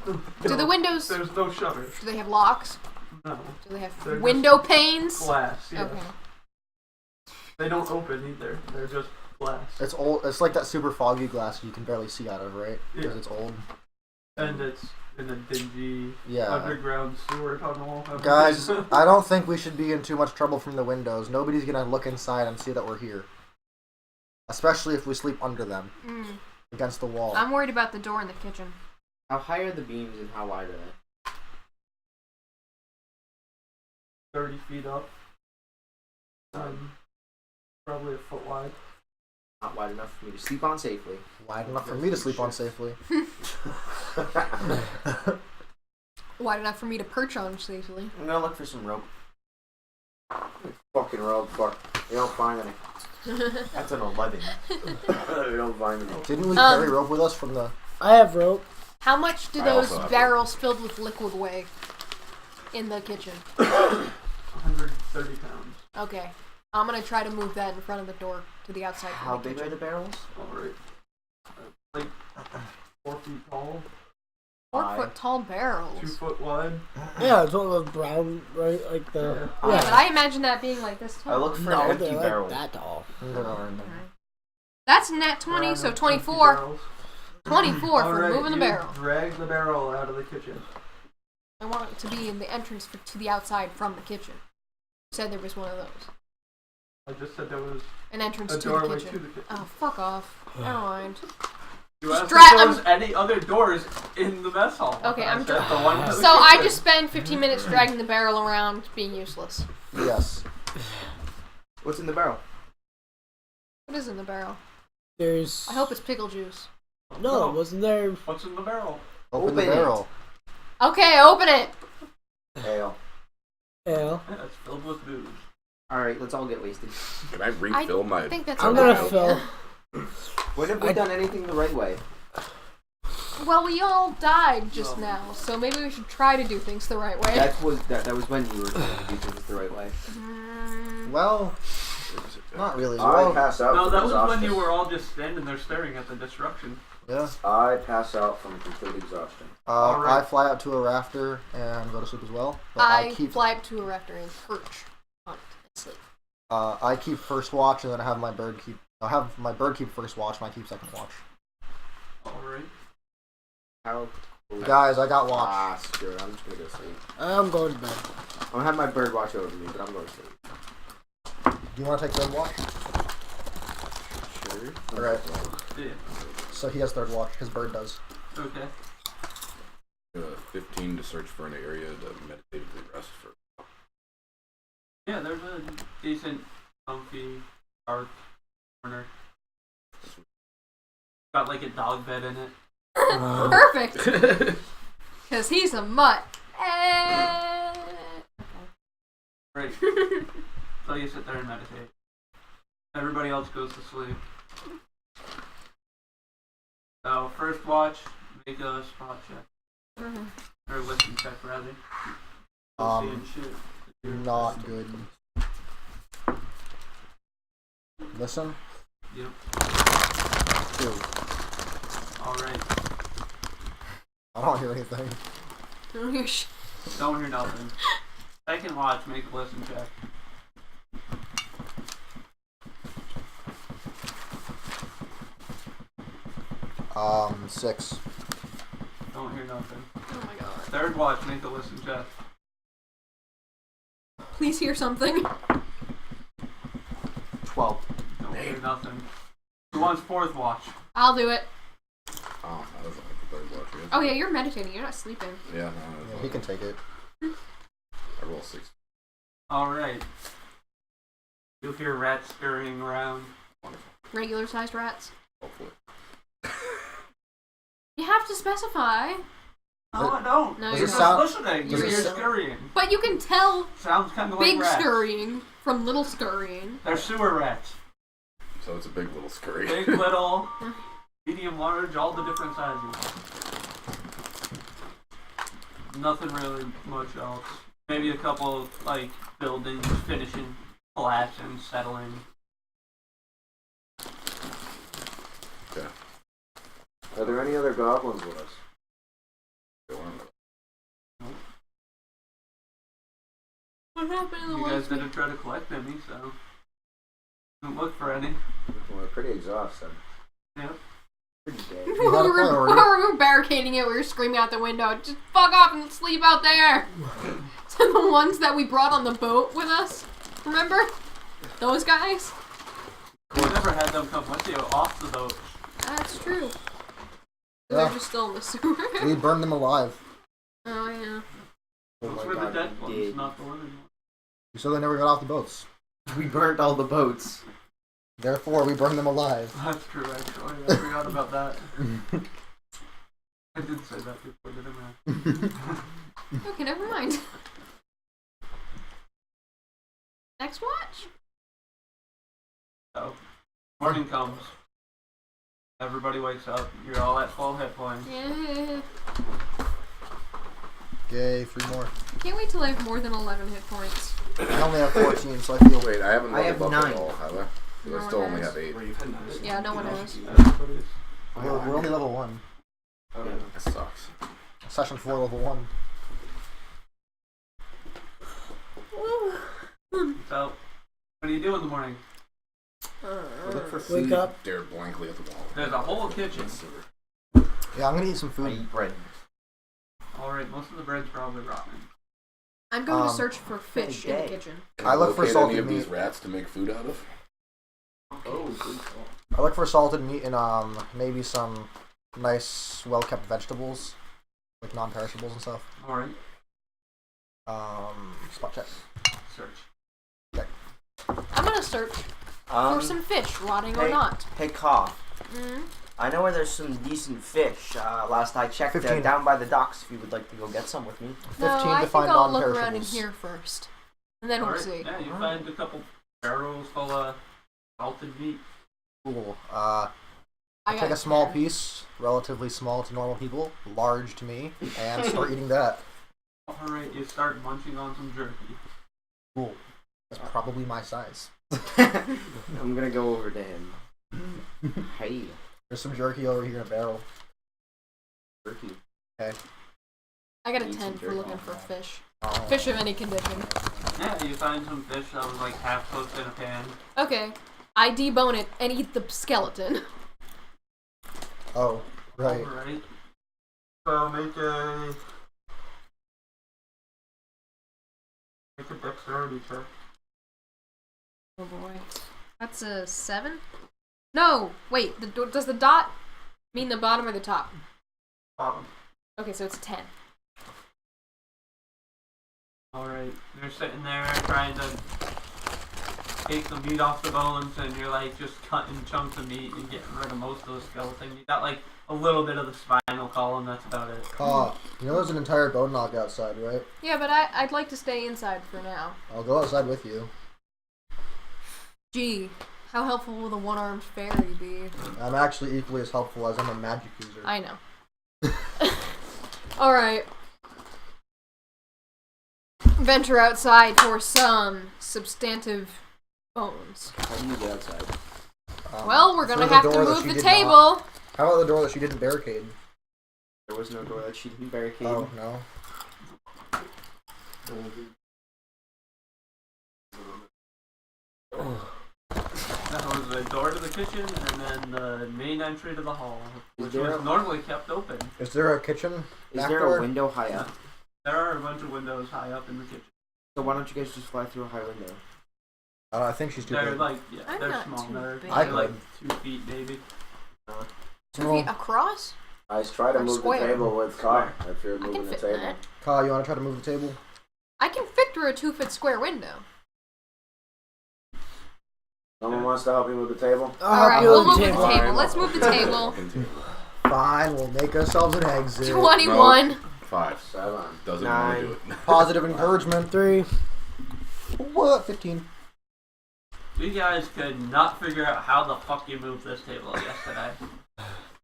Do the windows? There's no shutters. Do they have locks? No. Do they have They're just window panes? Glass, yeah. Okay. They don't open either. They're just glass. It's old. It's like that super foggy glass you can barely see out of, right? Because Yeah. it's old. And it's in a dingy Yeah. underground sewer tunnel. Guys, I don't think we should be in too much trouble from the windows. Nobody's gonna look inside and see that we're here. Especially if we sleep under them, Mm. against the wall. I'm worried about the door in the kitchen. How high are the beams and how wide are they? 30 feet up. Probably a foot wide. Not wide enough for me to sleep on safely. Wide enough for me to sleep on safely. Wide enough for me to perch on safely. I'm gonna look for some rope. Fucking road, fuck. You don't find any. That's an 11. You don't find any. Didn't we carry rope with us from the... I have rope. How much do I those also have barrels filled with liquid weigh in the kitchen? 130 pounds. Okay. I'm gonna try to move that in front of the door to the outside. How from the big are kitchen. the barrels? Alright. Like 4 feet tall, 4-foot tall 2 barrels. foot wide. Yeah, it's one of those brown, right? Like the. Yeah. Yeah, but I imagine that being like this tall. I look for No, an empty they're barrel. like that tall. That's net 20, so 24. 24 for Alright, moving the you barrel. drag the barrel out of the kitchen. I want it to be in the entrance to the outside from the kitchen. You said there was one of those. I just said there was An entrance a to the doorway kitchen. to the kitchen. Oh, fuck off. Never mind. You asked Dra- if there was any other doors in the mess hall. Okay, I I'm said the one to the So I kitchen. just spent 15 minutes dragging the barrel around being useless. Yes. What's in the barrel? What is in the barrel? There's. I hope it's pickle juice. No, wasn't there? What's in the barrel? Open the Open it. barrel. Okay, open it. Ale. Yeah. Yeah, it's filled with booze. Alright, let's all get wasted. Can I refill my? I think that's I'm okay. gonna fill. When have we done anything the right way? Well, we all died just now, so maybe we should try to do things the right way. That was when you were trying to do things the right way. Well, not really. I Well, pass out No, from that was when exhaustion. you were all just standing there staring at the destruction. yeah. I pass out from complete exhaustion. I fly out to a rafter and go to sleep as well. But I keep fly up to a rafter and perch on it and sleep. I keep first watch, and then I have my bird keep. I have my bird keep first watch, and I keep second watch. Alright. How Guys, I got watch. Ah, screw it. I'm just gonna go sleep. I'm going to bed. I'm gonna have my bird watch over me, but I'm going to sleep. Do you want to take third watch? Sure. Alright. Yeah. So he has third watch. His bird does. Okay. 15 to search for an area to meditatively rest for. Yeah, there's a decent, comfy, dark corner. Got like a dog bed in it. Perfect. Because he's a mutt. Right. So you sit there and meditate. Everybody else goes to sleep. So first watch, make a spot check. Or listen check rather. Seeing shit. Not good. Listen. Yep. 2. Alright. I don't hear anything. Don't hear shit. Don't hear nothing. Second watch, make a listen check. 6. Don't hear nothing. Oh my god. Third watch, make a listen check. Please hear something. 12. Don't hear nothing. Who wants fourth watch? I'll do it. Oh, that was like the third watch. Yeah. Oh yeah, you're meditating. You're not sleeping. Yeah, Yeah, he can take it. I roll 6. Alright. You'll hear rats scurrying around. Regular sized rats. Hopefully. You have to specify. No, I don't. No, Does you're it not. sound- Listening. does You it hear sound- scurrying. But you can tell Sounds kind of like big rats. scurrying from little scurrying. They're sewer rats. So it's a big little scurry. Big, little, medium, large, all the different sizes. Nothing really much else. Maybe a couple, like, buildings finishing, collapsing, settling. Okay. Are there any other goblins with us? Go on. What happened in the You guys last week? didn't try to collect any, so didn't look for any. We're pretty exhausted. Yep. Pretty dead. You had a priority. we were barricading it. We were screaming out the window, "Just fuck off and sleep out there!" So the ones that we brought on the boat with us, remember? Those guys? We never had them come with you off the boat. That's true. Yeah. They're just still in the sewer. We burned them alive. Oh yeah. Oh Those my were the God, dead we ones, did. not the living ones. So they never got off the boats. We burnt all the boats. Therefore, we burned them alive. That's true, actually. I forgot about that. I did say that before, didn't I? Okay, never mind. Next watch? So, morning comes. Everybody wakes up. You're all at full hit points. Yeah. Yay, 3 more. Can't wait till I have more than 11 hit points. I only have 14, so I feel Wait, I haven't I have leveled up 9. at all, have I? 'Cause No I one still only has. have 8. Yeah, no one has. Everybody's. we're only level 1. That sucks. Session 4, level 1. So, what do you do in the morning? Look for Wake food. up. Stare blankly at the wall. There's a whole kitchen. Yeah, I'm gonna eat some I food. eat bread. Alright, most of the bread's probably rotten. I'm going to Um, search for fish in the day. kitchen. Can I look for locate salted any of these meat. rats to make food out of? Oh, good call. I look for salted meat and maybe some nice, well-kept vegetables, like non-perishables and stuff. Alright, Spot check. search. I'm going to search for some fish, rotting or hey. not. Hey, Cough. Mm. I know where there's some decent fish. Last I checked, 15. down by the docks. If you would like to go get some with me. 15 No, I to think find I'll look around in non-perishables. here first. And then we'll Alright, see. yeah, you find a couple barrels full of salted meat. Cool. I Take got a small 10. piece, relatively small to normal people, large to me, and start eating that. Alright, you start munching on some jerky. Cool. That's probably my size. I'm gonna go over to him. Hey, There's some jerky over here in a barrel. turkey. Okay. I got a Eat 10 some for jerky. looking for fish. Oh. Fish of any condition. Yeah, you find some fish that was like half cooked in a pan. Okay. I debone it and eat the skeleton. Oh, right. Alright. So make a dexterity check. Oh boy. That's a 7? No! Wait, does the dot mean the bottom or the top? Bottom. Okay, so it's a 10. Alright, you're sitting there trying to take the meat off the bones, and you're like just cutting chunks of meat and getting rid of most of the skeleton. You got like a little bit of the spinal column, that's about it. You know there's an entire bone knock outside, right? Yeah, but I'd like to stay inside for now. I'll go outside with you. Gee, how helpful will the one-armed fairy be? I'm actually equally as helpful as I'm a magic user. I know. Alright. Venture outside for some substantive bones. How do you get outside? Well, we're gonna through the have to door that move she the did table. not- How about the door that she didn't barricade? There was no door that she didn't barricade. Oh, no. That was the door to the kitchen, and then the main entry to the hall, which was normally kept open. Is there a kitchen? Is back there door? a window high up? There are a bunch of windows high up in the kitchen. So why don't you guys just fly through a high window? I think she's too They're big. like, yeah, I'm they're not small. too They're big. I like could. 2 feet maybe. 2 feet across? I try to Or move square. the table with car if you're I can moving the fit table. that. Kyle, you want to try to move the table? I can fit through a 2-foot square window. Someone wants to help you move the table? Alright, we'll move the table. Let's move the table. Fine, we'll make ourselves an exit. 21. 5. 7. Doesn't want to do it. Positive encouragement. 3. What? 15. You guys could not figure out how the fuck you moved this table yesterday.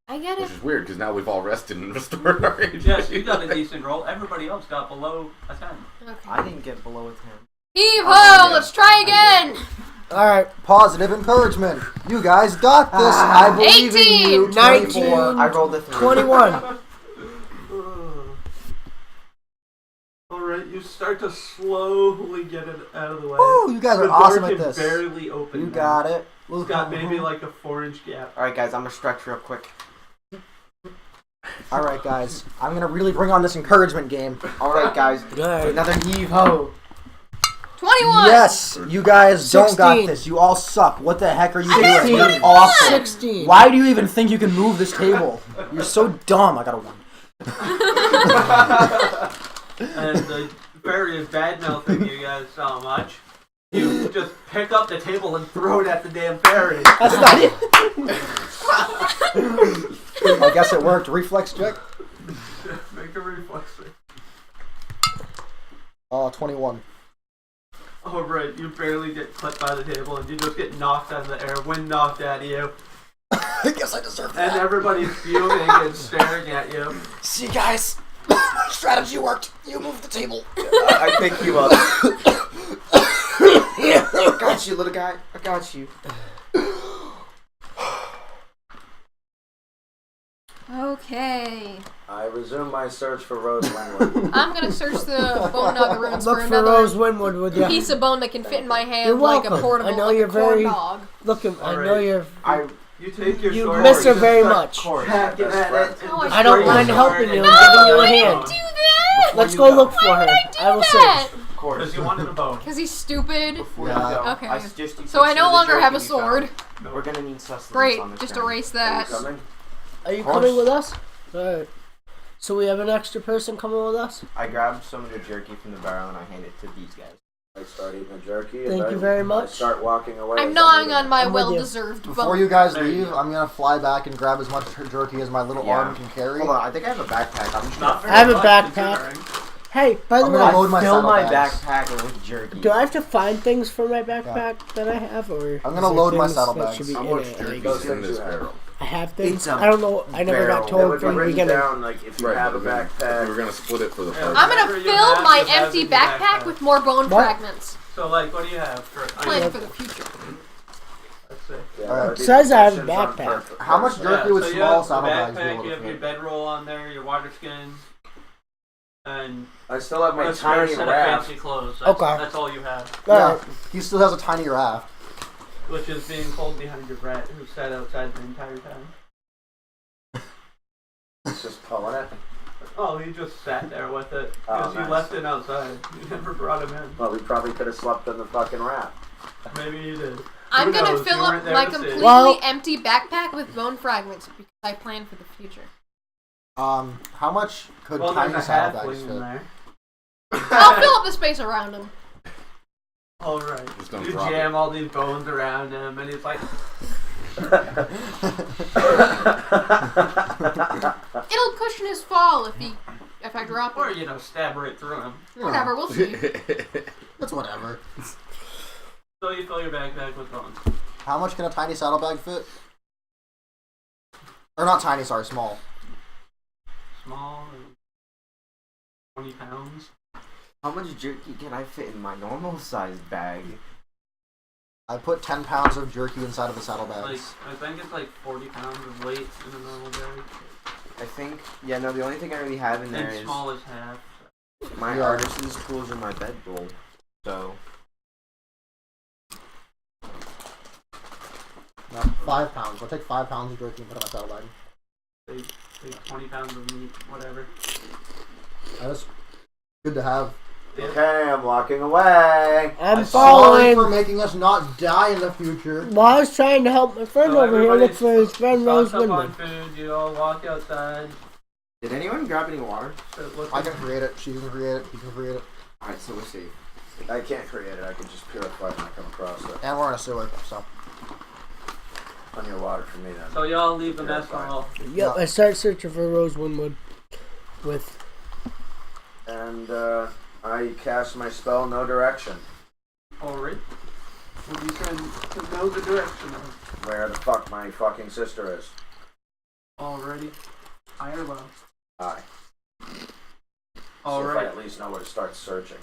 I get Which it. is weird because now we've all rested and restored our HP. Yes, you got a decent roll. Everybody else got below a 10. Okay. I didn't get below a 10. Heave ho! Let's try again! Alright, positive encouragement. You guys got this. I believe in you. 19. 24. I rolled a 3. 21. Alright, you start to slowly get it out of the way. Woo, you guys are the awesome door at can this. barely open. You now. got it. It's got maybe like a 4-inch gap. Alright, guys, I'm gonna stretch real quick. Alright, guys. I'm going to really bring on this encouragement game. Alright, guys. Good. Another heave ho. 21! Yes, you guys don't 16. got this. You all suck. What the heck are you doing? 16. You're awesome. 16. Why do you even think you can move this table? You're so dumb. I got a 1. And the fairy is bad mouthing you guys so much. You just pick up the table and throw it at the damn fairy. That's not it. I guess it worked. Reflex check. Make a reflex check. 21. Oh right, you barely get clipped by the table and you just get knocked out of the air, wind knocked at you, I guess I deserve and that. everybody's fuming and staring at you. See, guys, my strategy worked. You moved the table. I pick you up. I got you, little guy. I got you. Okay. I resume my search for Rose Winwood. I'm gonna search the bone dog ruins Look for for another Rose Winwood with you. piece of bone that can fit in my hand You're like a welcome. portable, I know like you're a corn very- dog. Look, I know Alright. you're. You take your You sword. miss her and very start much. hacking at it. Oh, I don't destroying mind the helping sword you and and giving you a Why hand. would I do that? Let's go look for her. I will that? search. Of course. Because you wanted a bone. Because he's stupid. Yeah. Okay. I suggest you So I consider no the longer have a jerky we sword. found. We're gonna need sustenance Great. on this Just journey. erase Are you that. coming? Are you Of course. coming with us? Alright. So we have an extra person coming with us? I grabbed some of the jerky from the barrel and I hand it to these guys. I start eating the jerky. Thank and you I- very I much. start walking away. I'm as gnawing eating on it. my I'm with you. well-deserved Before bone. you guys There you leave, go. I'm gonna fly back and grab as much jerky as my little Yeah. arm can carry. Hold on, I think I have a backpack. I'm just Not gonna I have a very much, backpack. considering. Hey, by the I'm way, gonna load my fill my saddlebags. backpack with jerky. do I have to find things for my backpack that I have, or I'm gonna is there load my things that saddlebags. should be How in much it? jerky Like, is in this barrel? I have things. It's a I don't know. I never barrel. got It told would be when we written get it. down, like, if you have a We backpack. were gonna split it for the Yeah. first. I'm gonna Whatever you fill have, my you have empty in your backpack backpack. with more bone What? fragments. So like, what do you have for? Plan for the future. Let's see. Yeah, Alright. that would be Says I have a protection on backpack. purpose. How much jerky would so you small have the saddlebags be backpack, able you to have your fit? bedroll on there, your water skins, and I still have my a spare tiny set of raft. fancy clothes. That's, Okay. that's all you have, Alright. He still has a tiny raft. which is being pulled behind your brat, who sat outside the entire time. It's just pulling it. Oh, he just sat there with it Oh, because you nice. left it outside. You never brought him in. Well, we probably could have slept in the fucking raft. Maybe you did. I'm Who gonna knows? fill You up weren't there my to see. completely Well- empty backpack with bone fragments because I plan for the future. How much could Well, tiny there's a saddlebags halfling in fit? there. I'll fill up the space around him. All right. Just don't You drop jam all these bones around him, and he's like, It'll cushion his fall if I drop or him. stab right through him. Whatever, we'll see. That's whatever. So you fill your backpack with bones. How much can a tiny saddlebag fit? Or not tiny, sorry, small. Small, 20 pounds. How much jerky can I fit in my normal sized bag? I put 10 pounds of jerky inside of the Like, saddlebags. I think it's like 40 pounds of weight in a normal bag. I think. Yeah, no, the only thing I really have in there And is small is half. my Yeah. artisan's tools in my bedroll. So, No, 5 pounds. I'll take 5 pounds of jerky and put it in my saddlebag. Like 20 pounds of meat, whatever. That's good to have. Okay, I'm walking away. I'm Sorry for following. making us not die in the future. Well, I was trying to help my friend So over here look for his friend Rose Stocks up on Windman. food, you all walk outside. did anyone grab any water? Start looking. I can create it. She can create it. He can create it. Alright, so we're safe. I can't create it. I can just purify it when I come across it. And we're in a sewer, so. Plenty of water for me then. So y'all leave the nest Purify. all. Yep, I start searching for Rose Windwood with. And I cast my spell, No Direction. Alright. What are you trying to know the direction of? Where the fuck my fucking sister is. Already. High or low? Aye. See if I Alright. at least know where to start searching.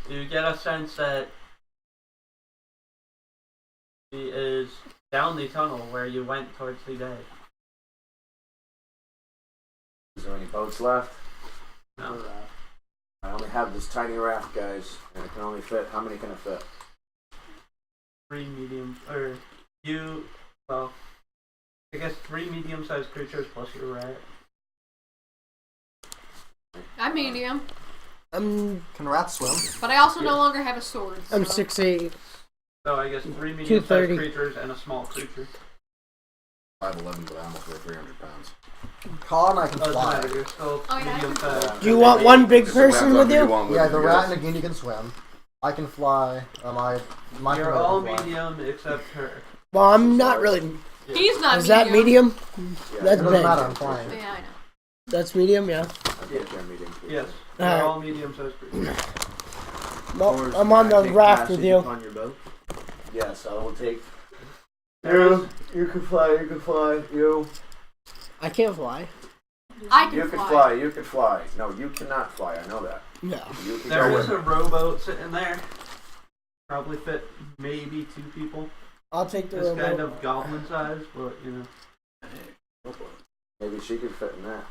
You get a sense that she is down the tunnel where you went towards the day. Is there any boats left? No. I only have this tiny raft, guys, and it can only fit. How many can it fit? 3 medium, or you, well, I guess 3 medium-sized creatures plus your rat. I'm medium, I'm Can rats swim? but I also no longer have a sword. I'm so- 6'8". So I guess 3 230. medium-sized creatures and a small creature. 5'11", but I almost weigh 300 pounds. Colin, I can Doesn't fly. matter, you're still Oh, yeah, I can medium-sized. Do you want one big person with you? Yeah, the rat and Nagini can swim. I can fly. My You're commander all can fly. medium except her. Well, I'm not really. He's not Is medium. that medium? Yeah, It That's doesn't big. matter, I'm flying. Yeah, I know. That's medium, yeah. I think you're medium. Yes, you're Alright. all medium-sized creatures. Well, I'm on the raft with you. On your boat? Yes, I will take. You can fly, you can fly, you. I can't fly. I can You fly. can fly. You can fly. No, you cannot fly. I know that. No. You can There go is with a rowboat sitting there. Probably fit maybe 2 people. I'll take the It's rowboat. kind of goblin size, but Maybe she could fit in that.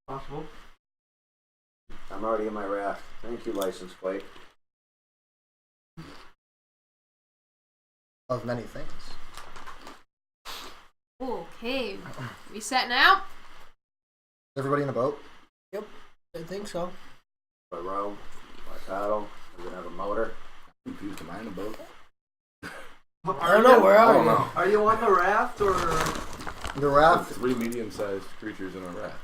possible. I'm already in my raft. Thank you, license plate. Of many things. Okay, we set now? Everybody in a boat? I think so. By row, by paddle. We're gonna have a motor. Confused, am I in a boat? I don't know, where I are don't you? know. Are you on the raft or? The raft. 3 medium-sized creatures in a raft.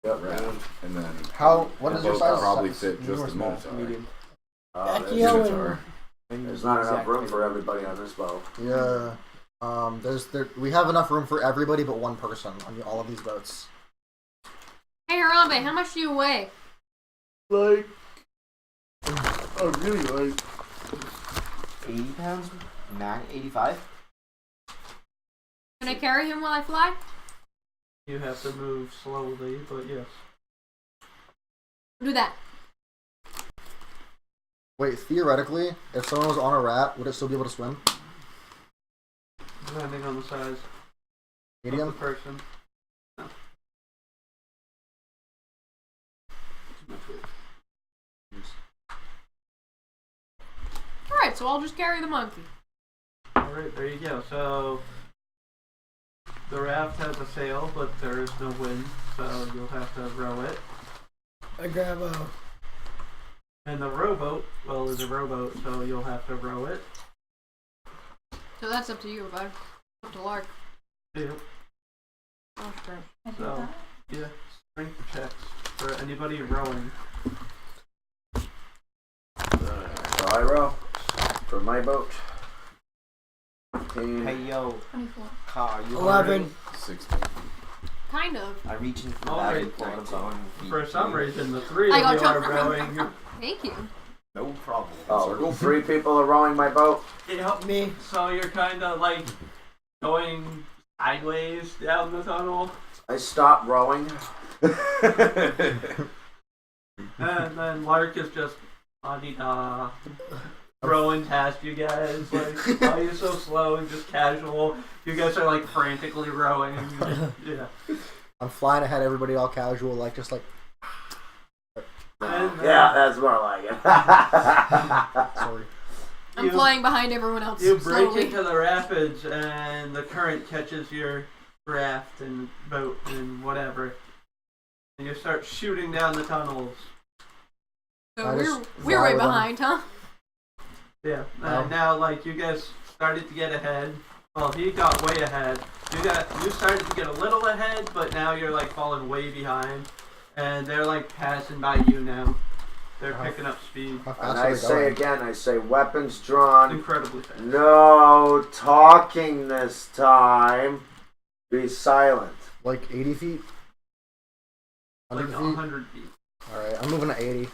Yep. Raft. And then What the is your boat size? probably Size? fit Medium just or as small? much. Medium. Becky, There's, how Minotaur. there's not enough room for everybody on this boat. Yeah. We have enough room for everybody but one person on all of these boats. Hey Harambe, how much do you weigh? Like. Oh, really, like. 80 pounds? 85? Can I carry him while I fly? You have to move slowly, but yes. Do that. Wait, theoretically, if someone was on a rat, would it still be able to swim? Depending on the size of Medium? the person. No. Too much weight. Alright, so I'll just carry the monkey. Alright, there you go. So The raft has a sail, but there is no wind, so you'll have to row it. I grab a. And the rowboat, well, is a rowboat, so you'll have to row it. So that's up to you, bud. Up to Lark. Yep. Oh, sure. I did So- that. Yeah, strength checks for anybody rowing. So I row for my boat. 15. Hey yo, 24. car, you 11. 16. Kind of. I reach into the All bag right. and pull out a bone. and feed For some you. reason, the three I of got you are jumped. rowing. Thank you. No problem. Oh, 3 people are rowing my boat. Yep. Me. So you're kind of like going sideways down the tunnel, I stop rowing. and then Lark is just rowing past you guys. Like, why are you so slow and just casual? You guys are like frantically rowing. Yeah. I'm flying ahead, everybody all casual, like just like And, Yeah, that's more like it. sorry. I'm You- flying behind everyone else. You break slowly. into the rapids, and the current catches your raft and boat and whatever. And you start shooting down the tunnels. So I we're just we're fly right with them. behind, huh? Yeah. Oh. And now, like, you guys started to get ahead. Well, he got way ahead. You started to get a little ahead, but now you're like falling way behind, and they're like passing by you now. They're How- picking up speed How fast And are I we say going? again, I say weapons drawn. incredibly fast. No talking this time. Be silent. Like 80 feet? Like 100 feet? 100 feet. Alright, I'm moving at 80.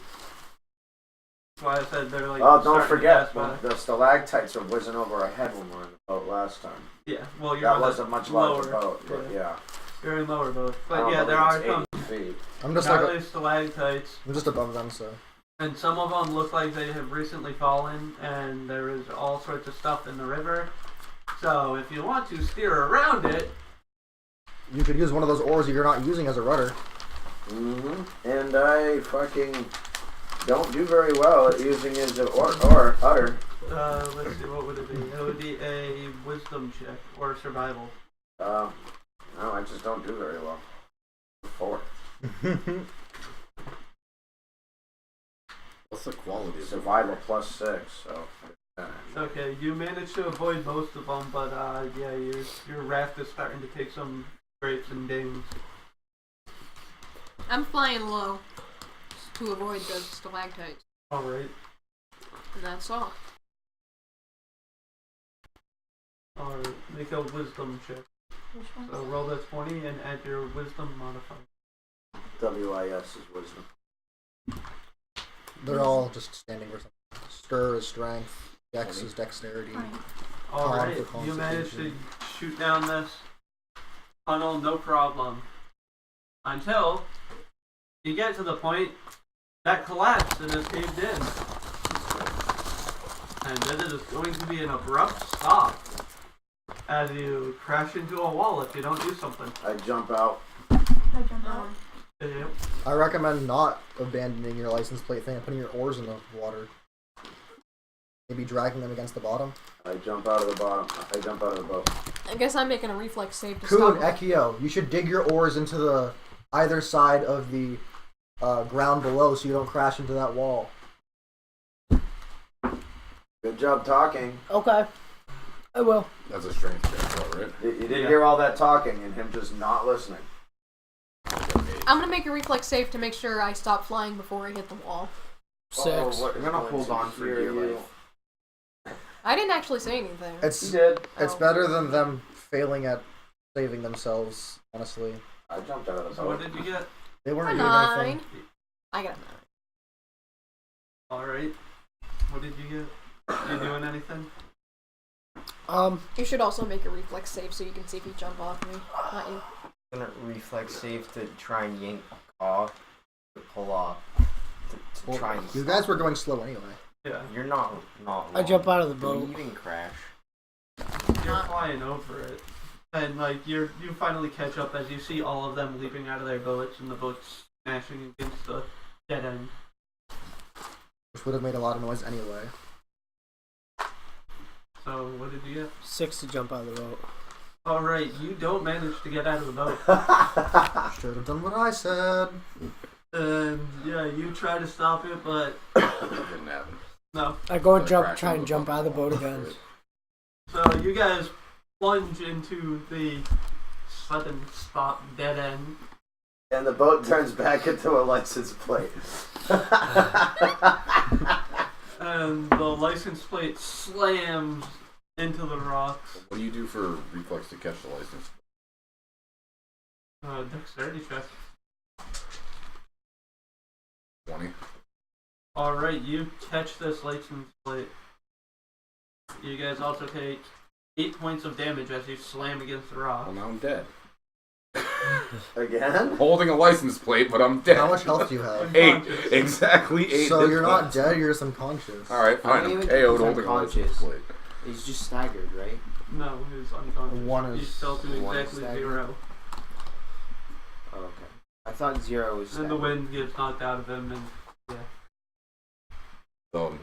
That's why I said they're like. Oh, don't starting to forget, pass by. the stalactites were whizzing over our head when we were in the boat last time. Yeah. Well, you're That on was the a much lower, larger boat, but yeah. You're in lower boat, I but don't yeah, there are believe some it's 80 feet. I'm just like gnarly stalactites. I'm just above them, so And some of them look like they have recently fallen, and there is all sorts of stuff in the river. So if you want to steer around it, you could use one of those oars that you're not using as a rudder. And I fucking don't do very well at using it as an or udder. let's see, what would it be? It would be a wisdom check or survival. No, I just don't do very well. 4. What's the quality of Survival plus 6, so. Okay, you managed to avoid most of them, but yeah, your raft is starting to take some scrapes and dings. I'm flying low to avoid the stalactites, All right, and that's all. all right. Make a wisdom check. Which one? So roll the 20 and add your wisdom modifier. WIS is wisdom. They're all just standing for something. Stir is strength, dex is dexterity. Fine. All Con right, for you managed to constitution. shoot down this tunnel, no problem. Until you get to the point that collapsed and is caved in. And then it is going to be an abrupt stop as you crash into a wall if you don't do something. I jump out. I jump out. Yep. I recommend not abandoning your license plate thing and putting your oars in the water. Maybe dragging them against the bottom. I jump out of the bottom. I jump out of the boat. I guess I'm making a reflex save to Ku and stop. Ekio, you should dig your oars into the either side of the ground below so you don't crash into that wall. Good job talking. Okay. I will. That's a strength check, though, right? You didn't Yeah. hear all that talking and him just not listening. I'm gonna make a reflex save to make sure I stop flying before I hit the wall. 6. what You're gonna hold on for hear dear you. life. I didn't actually say anything. You It's did. it's Oh. better than them failing at saving themselves, honestly. I jumped out of the So what boat. did you get? They A weren't doing 9. anything. I got a 9. All right. What did you get? You doing anything? You should also make a reflex save so you can see if you jump off me. Not you. I'm gonna reflex save to try and yank off, to pull off, to Well, try and. you guys were going slow anyway. Yeah. You're not. I jump out of the Do boat. we even crash? You're flying over it, and like you finally catch up as you see all of them leaping out of their boats, and the boats smashing against the dead end. Which would have made a lot of noise anyway. So what did you get? 6 to jump out of the boat. Alright, you don't manage to get out of the boat. Should have done what I said. And yeah, you try to stop it, but Didn't happen. no. I go and Like try and crashing jump out of the boat again. So you guys plunge into the sudden stop dead end. And the boat turns back into a license plate. And the license plate slams into the rocks. What do you do for reflex to catch the license? Dexterity check. 20. Alright, you catch this license plate. You guys also take 8 points of damage as you slam against the rock. Well, now I'm dead. Again? Holding a license plate, but I'm dead. How much health do you have? 8. Unconscious. Exactly 8. So hit you're not points. dead, you're just unconscious. Alright, I fine. don't I'm even KO'd think holding he's a license unconscious. plate. He's just staggered, right? No, he's unconscious. One is- He's still to one is exactly staggered. 0. Oh, okay. I thought 0 was And the staggered. wind gets knocked out of him, and So I'm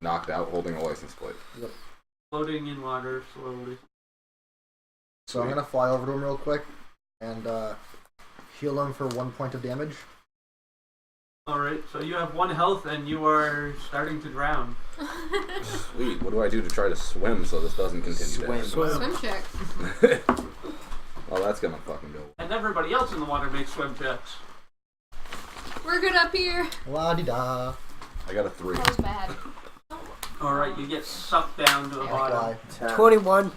knocked out holding a license plate. floating in water slowly. So I'm gonna fly over to him real quick and heal him for 1 point of damage. Alright, so you have 1 health and you are starting to drown. Sweet. What do I do to try to swim so this doesn't continue? Swim. Swim check. Well, that's gonna fucking go. And everybody else in the water makes swim checks. We're good up here. La di da. I got a 3. That was bad. Alright, you get sucked down to the bottom. 21.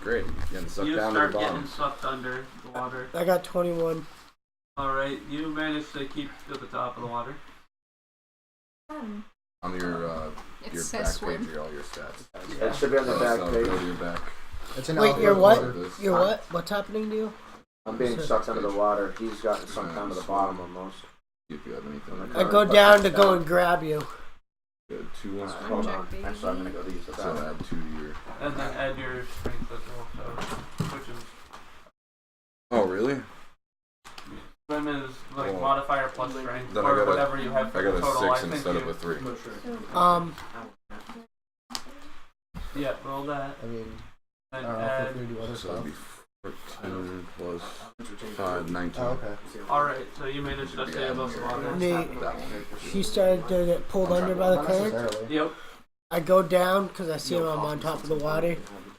Great. Getting sucked You down to the start bottom. getting sucked under the water. I got 21. Alright, you manage to keep to the top of the water. On your It says back swim. page are all your stats. It should be on the back So page. go to your back. It's an Wait, alpha you're what? order. You're what? What's happening to you? I'm being sucked under the water. He's gotten sucked down to the bottom almost. See if you have anything. I'm I go down to go and grab you. Good. 2 ones. Swim Hold check, on. baby. Actually, I'm gonna go to use the So bathroom. add 2 to your. And then add your strength as well, so which is Oh, really? swim is like Oh. modifier plus strength Then I or got a- whatever you have for I got the a total. 6 I think instead you, of a 3. yeah, roll that I mean, I and don't know if add. we do other So that'd stuff. be 14 plus 5, 19. Oh, okay. Alright, so you managed to stay above the water. That one. He started to get pulled under by the Not current. necessarily. Yep. I go down because I see him. I'm on top of the water.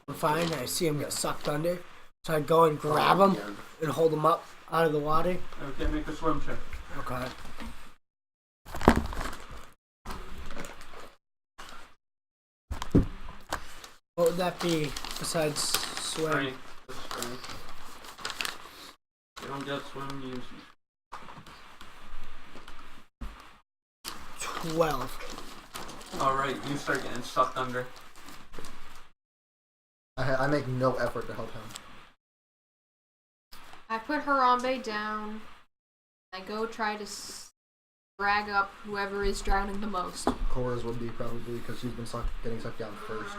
I'm fine. I see him get sucked under. So I go and grab him and hold him up out of the water. Okay, make a swim check. Okay. What would that be besides swim? Strength. Just strength. You don't get swim, use 12. Alright, you start getting sucked under. I make no effort to help him. I put Harambe down. I go try to drag up whoever is drowning the most. Cora's would be probably because she's been getting sucked down first.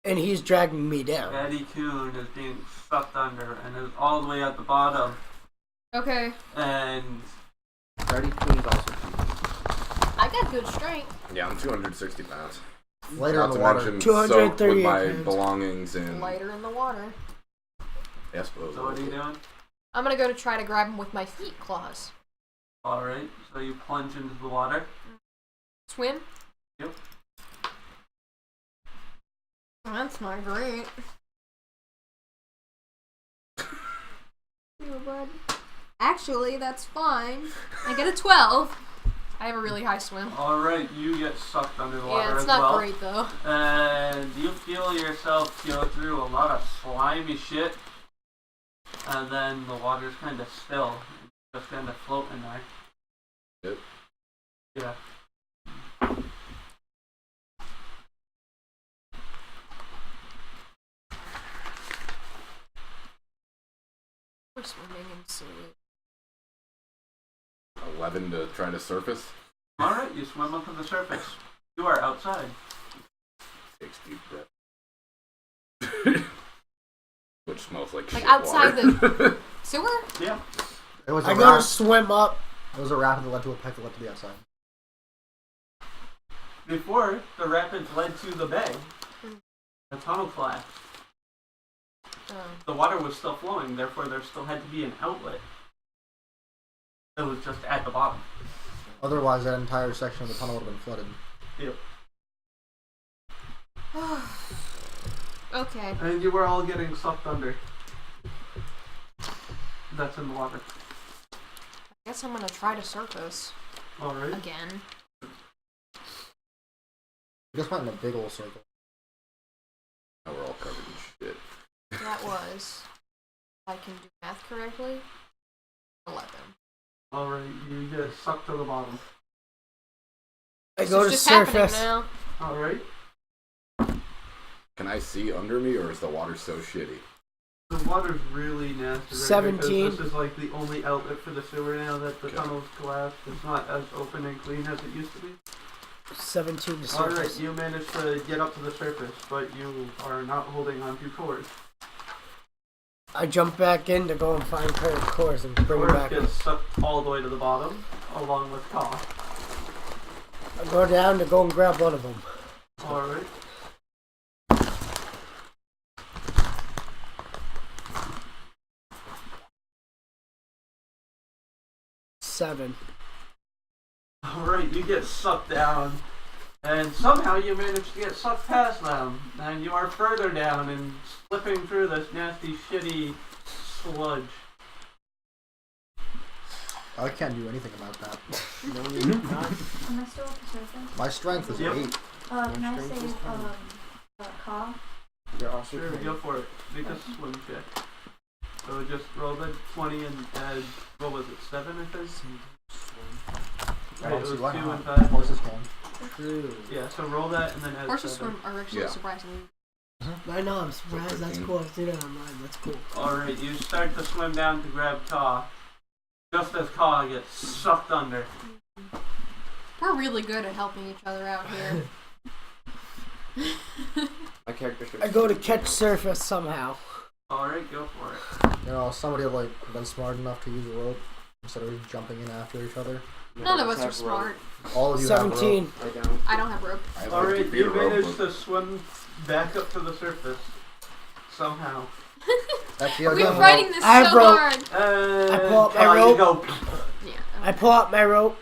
And he's dragging me down. Eddie Kuhn is being sucked under and is all the way at the bottom. Okay. And Freddy Queen's also. I got good strength. Yeah, I'm 260 pounds. Later in Not the to water. mention 238 soaked with my pounds. belongings and Lighter in the water. I suppose. so what are you doing? I'm gonna go to try to grab him with my feet claws. Alright, so you plunge into the water. Swim? Yep. That's not great. Yeah, bud. Actually, that's fine. I get a 12. I have a really high swim. Alright, you get sucked under the water Yeah, it's as not well. great though. And you feel yourself go through a lot of slimy shit. And then the water's kind of still. It's just kind of floating there. Yep. Yeah. We're swimming in sea. 11 to try to surface. Alright, you swim up to the surface. You are outside. Takes deep breath. Which smells like Like shit outside water. Sewer? Yeah. It was I a go to raft. swim up. It was a raft that led to a pipe that led to the outside. Before, the rapids led to the bay. The tunnel collapsed. The water was still flowing, therefore there still had to be an outlet. It was just at the bottom. Otherwise, that entire section of the tunnel would have been flooded. Yep. Okay. And you were all getting sucked under. That's in the water. I guess I'm gonna try to surface Alright. again. We just went in a big old circle. Now we're all covered in shit. That was, if I can do math correctly, 11. Alright, you get sucked to the bottom. I This go is to just happening surface. now. Alright. Can I see under me, or is the water so shitty? The water's really nasty right 17. now, because this is like the only outlet for the sewer now that the Okay. tunnel's collapsed. It's not as open and clean as it used to be. 17 to Alright, surface. you managed to get up to the surface, but you are not holding on to cords. I jump back in to go and find pair of cores and bring them Cords back get up. sucked all the way to the bottom, along with Ka. I go down to go and grab one of them. Alright. Seven. Alright, you get sucked down, and somehow you manage to get sucked past them, and you are further down and slipping through this nasty, shitty sludge. I can't do anything about that. Am I still at the surface? My strength is Yep. 8. Can I save Ka? You're also Sure, go for it. Make a swim check. So just roll the 20 and add, what was it, 7 I think? Right, it was 2 and 5. Horses can. Yeah, so roll that and then add Horses 7. swim are actually Yeah. surprisingly. I know, I'm surprised. That's 15. cool. I did it online. That's cool. Alright, you start to swim down to grab Ka. Just as Ka gets sucked under. We're really good at helping each other out here. My character should. I go to catch surface somehow. Alright, go for it. You know, somebody had like been smart enough to use a rope instead of just jumping in after each other. None of us are smart. All of you have a rope. 17. I don't. I don't have rope. I have Alright, 50 feet you of rope, managed but to swim back up to the surface. Somehow. Actually, We're again, fighting this I have so rope. hard. And I pull up my Ka, you rope. go. Yeah. I pull out my rope.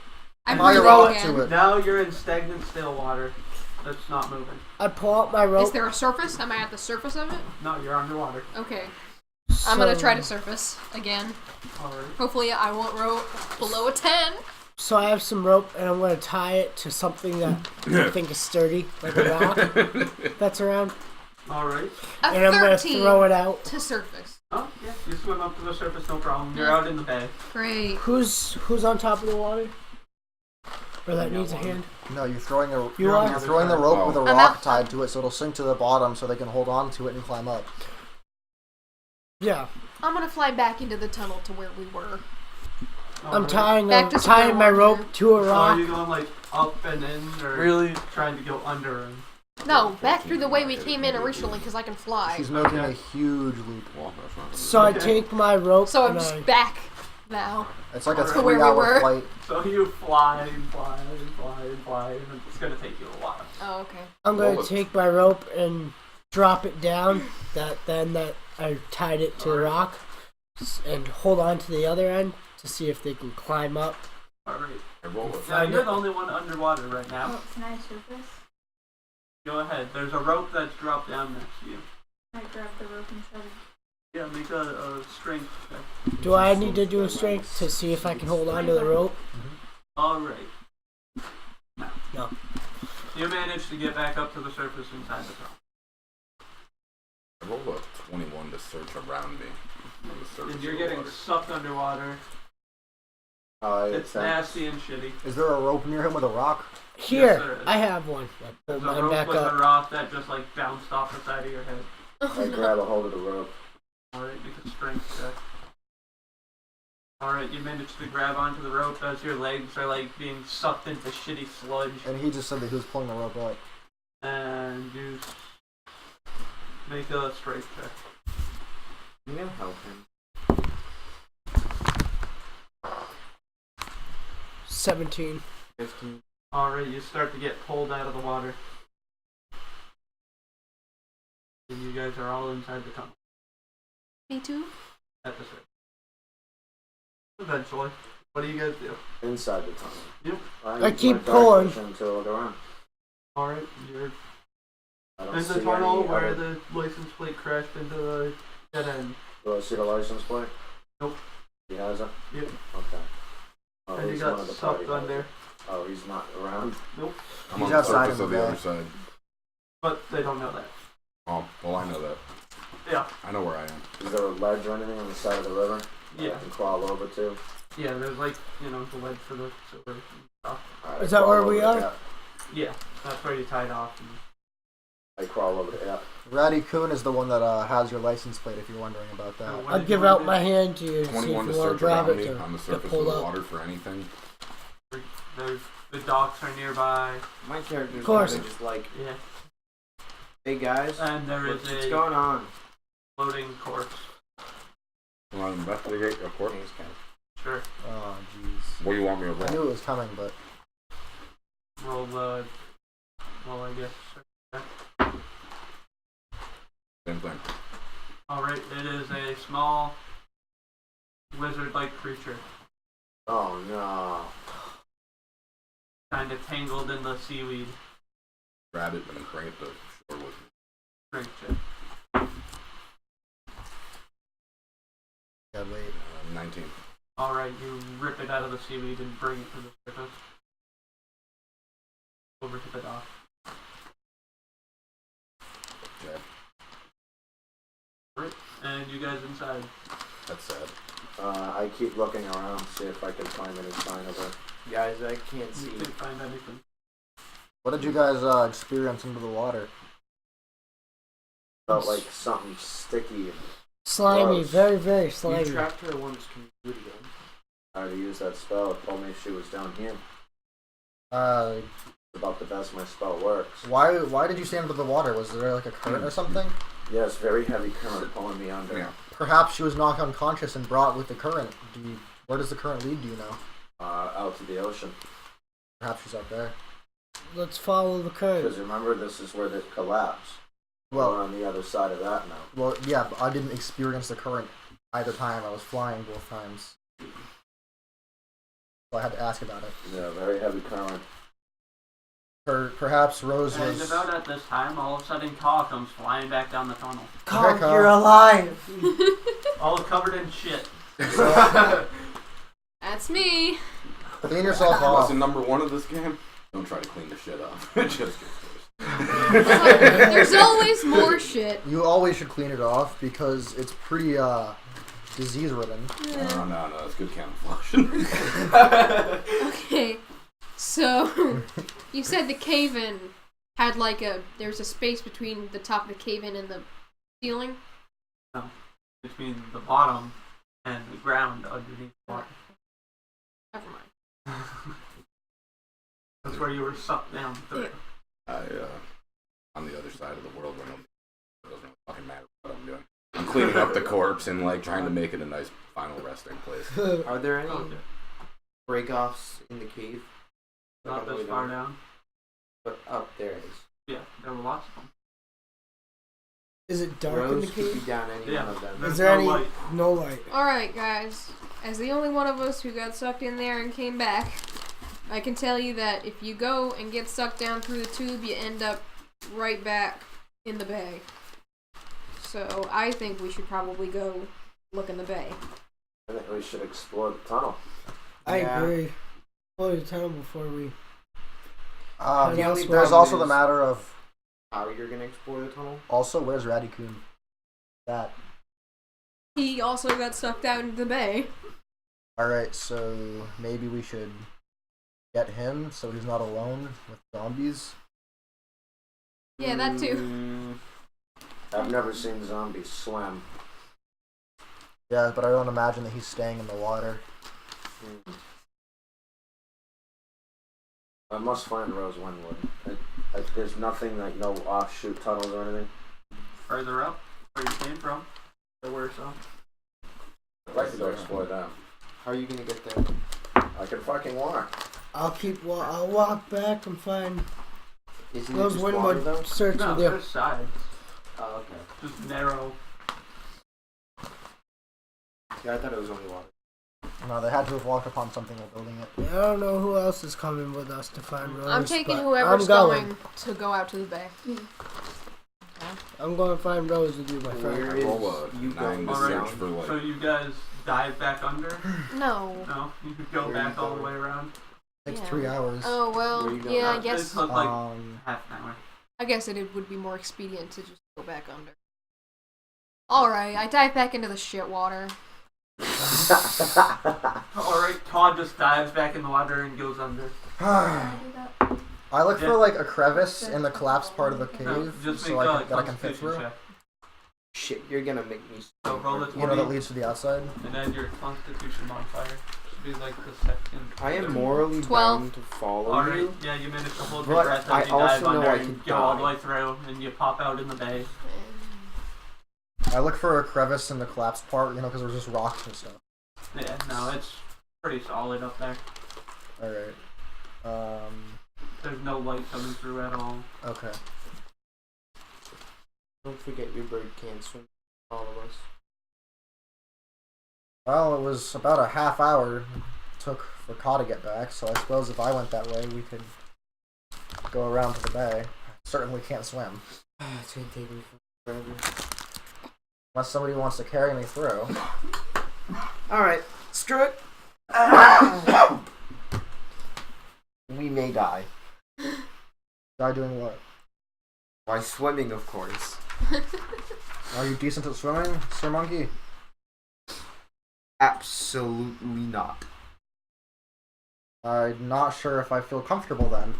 I tie a breathe rope again. to it. Now you're in stagnant still water. That's not moving. I pull out my rope. Is there a surface? Am I at the surface of it? No, you're underwater. Okay. I'm gonna try to surface again. Alright. Hopefully I won't row below a 10. So I have some rope, and I'm going to tie it to something that I think is sturdy, like a rock that's around. Alright. A And I'm going to 13 throw it out. to surface. Oh, yeah. You swim up to the surface, no problem. You're out in the bay. Great. Who's on top of the water? Or that needs a hand? No, you're throwing a You you're are? throwing the rope with a I'm rock out. tied to it, so it'll sink to the bottom, so they can hold on to it and climb up. Yeah. I'm gonna fly back into the tunnel to where we were. I'm Alright. Back to square tying my one rope here. to a So are you rock. going like up and in, or Really? trying to go under and... No, back through the way we came in originally because I can fly. She's making Okay. a huge loop. well, that's not So I Okay. take my rope So I'm and just I... back now. It's like a To where we 3-hour were. flight. So you fly and fly and fly and fly, and it's gonna take you a while. Oh, okay. I'm going Roll to it. take my rope and drop it down. That I tied it to the rock, and hold on to the other end to see if they can climb up. Alright. I roll it. Now you're the only one underwater right now. Oh, can I surface? Go ahead. There's a rope that's dropped down next to you. I grab the rope and try to. Yeah, make a strength check. Do I need to do a strength to see if I can hold on to the rope? Alright. No. You managed to get back up to the surface inside the tunnel. I rolled a 21 to search around me. On the surface And you're of the getting water. sucked underwater. It's nasty and shitty. Is there a rope near him with a rock? Here, Yes, there is. I have one. I There's pull a mine rope back with a up. rock that just like bounced off the side of your head. I grab a hold of the rope. Alright, make a strength check. Alright, you managed to grab onto the rope as your legs are like being sucked into shitty sludge. And he just said that he was pulling the rope up. And you make a strength check. You know, help him. 17. 15. Alright, you start to get pulled out of the water. And you guys are all inside the tunnel. Me too. at the surface. Eventually. What do you guys do? Inside the tunnel. Yep. I use keep my dark pulling. vision to look around. Alright, you're I don't in see the tunnel any where other- the license plate crashed into the dead end. Do I see the license plate? Nope. He has it? Yep. Okay. Oh, And you he's got one of the sucked party under. guys. Oh, he's not around? Nope. I'm He's on the outside surface in of the the bay. other side. But they don't know that. Oh, well, I know that. Yeah. I know where I am. Is there a ledge or anything on the side of the river that Yeah. I can crawl over to? Yeah, there's like, the ledge for the sewer and stuff. Alright, Is I that crawl where we over are? to- Yeah, that's where you tied off. And I crawl over to Ratty Coon is the one that has your license plate. If you're wondering about that. what I'll did give you wanna out do? my hand to you. See if 21 to you want to search grab around it me to on the get surface of pulled the up. water for anything. The docks are nearby. My character's Of course. kinda just like, Yeah. hey guys, And there is what's a going on? floating corpse. You want to investigate your court? Thanks, guys. Sure. Oh, jeez. What do you want me to I roll? knew it was coming, but Roll the. Well, I guess. Same thing. Alright, it is a small lizard-like creature, Oh no. kind of tangled in the seaweed. Grab it and bring it to shore with me. Drink it. yeah, wait. 19. Alright, you rip it out of the seaweed and bring it to the surface. Over to the dock. Okay. Right, and you guys inside. That's sad. I keep looking around, see if I can find any sign of her. Guys, I can't see. You didn't find anything. What did you guys experience into the water? Felt like something sticky. Slimy, Gross. very, very You slimy. trapped her once, can you do it again? I already used that spell. It told me she was down here. It's about the best my spell works. Why did you stand under the water? Was there like a current or something? Yes, very heavy current pulling me under. Yeah. Perhaps she was knocked unconscious and brought with the current. Where does the current lead? Do you know? Out to the ocean. Perhaps she's out there. Let's follow the current. Because remember, this is where it collapsed. We're Well, on the other side of that now. well, yeah, but I didn't experience the current either time. I was flying both times, so I had to ask about it. Yeah, very heavy current. Perhaps Rose And was. about at this time, all of a sudden, Caw comes flying back down the tunnel. Carl, you're alive. All covered in shit. That's me. Clean yourself off. Lesson number 1 of this game: don't try to clean the shit up. Just get There's always more shit. You always should clean it off because it's pretty disease ridden. No, that's good camouflage. Okay, so you said the cave-in had like there's a space between the top of the cave-in and the ceiling. Between the bottom and the ground underneath the water. Never mind. That's where you were sucked down through. On the other side of the world where nobody doesn't really fucking matter what I'm doing. I'm cleaning up the corpse and like trying to make it a nice final resting place. Are there any Okay. break-offs in the cave? Not Like, all the this way far down? down. But up there is. Yeah, there were lots of them. Is it dark in Rose the could be cave? down any Yeah. one of them. There's Is there no any? light. No light. Alright, guys. As the only one of us who got sucked in there and came back, I can tell you that if you go and get sucked down through the tube, you end up right back in the bay. So I think we should probably go look in the bay. I think we should explore the tunnel. I Yeah. agree. Follow the tunnel before we. The only There's problem also the is- matter of How you're gonna explore the tunnel? also where's Ratty Coon? That. He also got sucked out into the bay. All right, so maybe we should get him so he's not alone with zombies. Yeah, that too. I've never seen zombies swim. Yeah, but I don't imagine that he's staying in the water. I must find Rose Winwood. There's nothing like no offshoot tunnels or anything. Further up, where you came from, there were some. I'd like to go explore them. How are you gonna get there? I can fucking walk. I'll walk back and find Isn't it Rose just water Winwood. though? Search No, with you. there's sides. Oh, okay. Just narrow. Yeah, I thought it was only water. No, they had to have walked upon something while building it. I don't know who else is coming with us to find Rose. I'm taking but whoever's I'm going. going to go out to the bay. I'm going to find Rose with you, my friend. Where I is roll a you 9 going? to Alright, search for like. So you guys dive back under? No. No, you could go Where back you all the going? way around. Takes Yeah. 3 hours. Oh Where well, you going? yeah. I It guess took like Um, half an hour. I guess it would be more expedient to just go back under. All right, I dive back into the shit water. Alright, Todd just dives back in the water and goes under. Can I do that? I look Yeah. for like a crevice in the collapsed part of the No, cave, just so make I a can, that I can fit constitution through. check. Shit, you're gonna make me. So roll a You know 20 that leads to the outside. and add your constitution modifier. Should be like the second. I am morally 12. bound to follow Alright, you. yeah, you managed to hold But your breath I as you also dive know under I and could go all the die. way through, and you pop out in the bay. I look for a crevice in the collapsed part, you know, because there's just rocks and stuff. Yeah, no, it's pretty solid up there. Alright. There's no light coming through at all. Okay. Don't forget your bird can't swim. All of us. Well, it was about a half hour it took for Ka to get back, so I suppose if I went that way, we could go around to the bay. Certainly can't swim. It's gonna take me forever. Unless somebody wants to carry me through. Alright, screw it. We may die. Die doing what? By swimming, of course. Are you decent at swimming, Sir Monkey? Absolutely not. I'm not sure if I feel comfortable then.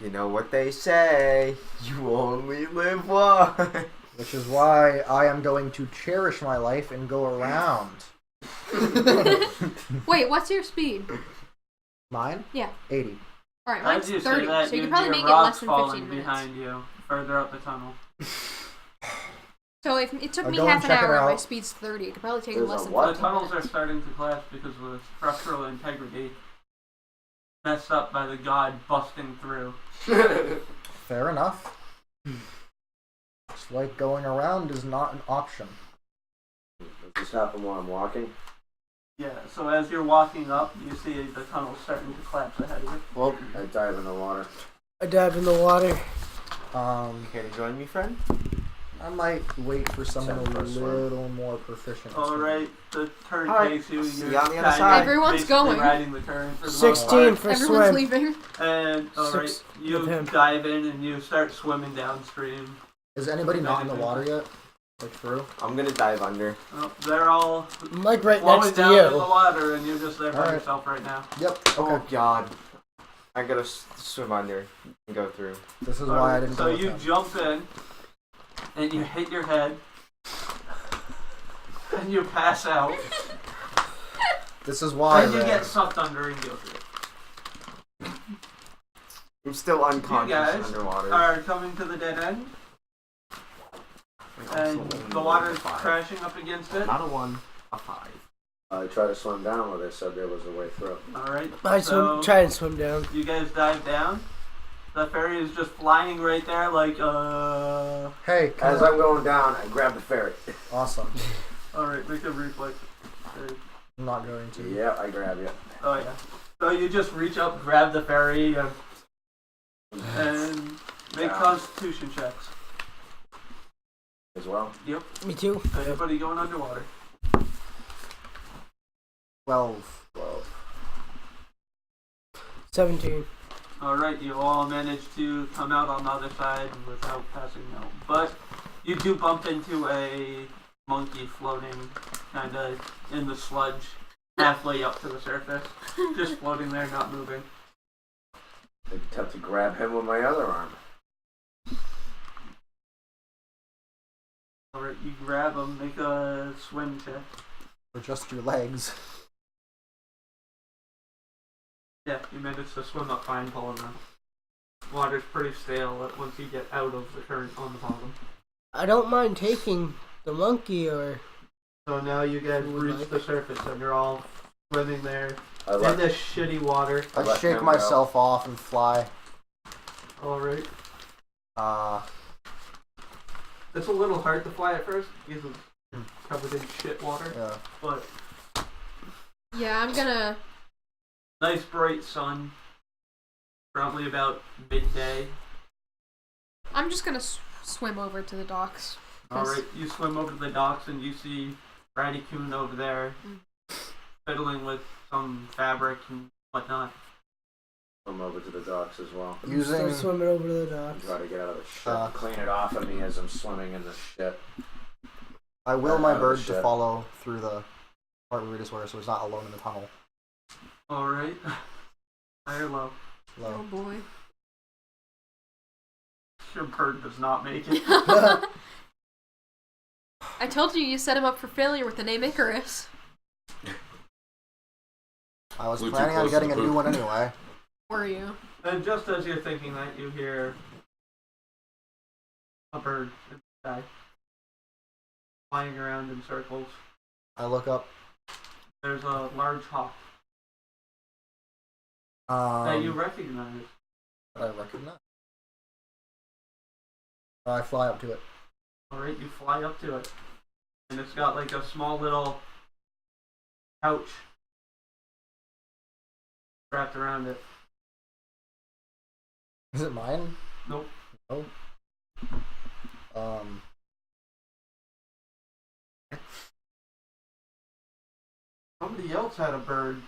You know what they say. You only live once. Which is why I am going to cherish my life and go around. Wait, what's your speed? Mine? Yeah. 80. All right, As mine's you 30, say that, so you can probably hear make it less rocks than falling 15 minutes. behind you, further up the tunnel. So if it took I'll me go half and an check it hour and my out. speed's 30, it could probably take There's less a than what? The 15 tunnels are minutes. starting to collapse because of the structural integrity messed up by the god busting through. Fair enough. It's like going around is not an option. Does this happen while I'm walking? Yeah, so as you're walking up, you see the tunnel starting to collapse ahead of you. Well, I dive in the water. I dive in the water. care to join me, friend? I might wait for someone Except a for swim. little more proficient. at swimming. Alright, the current Alright, takes you. see You're you on the other kind side. of Everyone's basically going. riding the current for the most 16 part. for Everyone's swim. leaving. And alright, Six you with him. dive in and you start swimming downstream. Is anybody not in the water yet? Like through? I'm gonna dive under. Oh, they're all I'm like right flowing next to down in the you. water, and you're just there by Alright. yourself right now. Yep. Oh Okay. god. I gotta swim under and go through. This is why I didn't So go with you them. jump in, and you hit your head, and you pass out, This is why. and you then. get sucked under and go through. I'm still unconscious guys underwater. Are coming to the dead end, and the water's crashing up against it. Not a 1, a 5. I tried to swim down where they said there was a way through. Alright, I so try and swim down. you guys dive down. The ferry is just flying right there, like, Hey, As I'm going down, I grab the ferry. awesome. Alright, make a reflex. I'm not going to. Yeah, I grab you. Oh, yeah. So you just reach up, grab the ferry, and make Down. constitution checks. As well. Yep. Me too. Anybody going underwater? 12. 17. Alright, you all managed to come out on the other side without passing out. But you do bump into a monkey floating kind of in the sludge halfway up to the surface. Just floating there, not moving. I attempt to grab him with my other arm. Alright, you grab him, make a swim check. Or just your legs. Yeah, you managed to swim up fine pulling them. Water's pretty stale once you get out of the current on the bottom. I don't mind taking the monkey or. So now you guys Would reach like the surface and you're all swimming there I in let, this shitty water. I let shake him myself off and fly. Alright. Uh, It's a little hard to fly at first because covered in shit water. Yeah. But Yeah, I'm gonna. nice bright sun. Probably about midday. I'm just gonna swim over to the docks. Alright, you swim over to the docks and you see Ratty Coon over there fiddling with some fabric and whatnot. Come over to the docks as well. Using Start swimming over to the docks. Try to get out of the shit. Clean it off of me as I'm swimming in the shit. I will my Oh, bird to shit. follow through the part where we just were, so it's not alone in the tunnel. Alright. High or low? Oh Low. boy. Your bird does not make it. I told you set him up for failure with the name Icarus. I was Flew too planning on close to getting the a new poop. one anyway. Were you? And just as you're thinking that, you hear a bird in the sky flying around in circles. I look up. There's a large hawk that you recognize. I recognize. I fly up to it. Alright, you fly up to it. And it's got like a small little pouch wrapped around it. Is it mine? Nope. No. Somebody else had a bird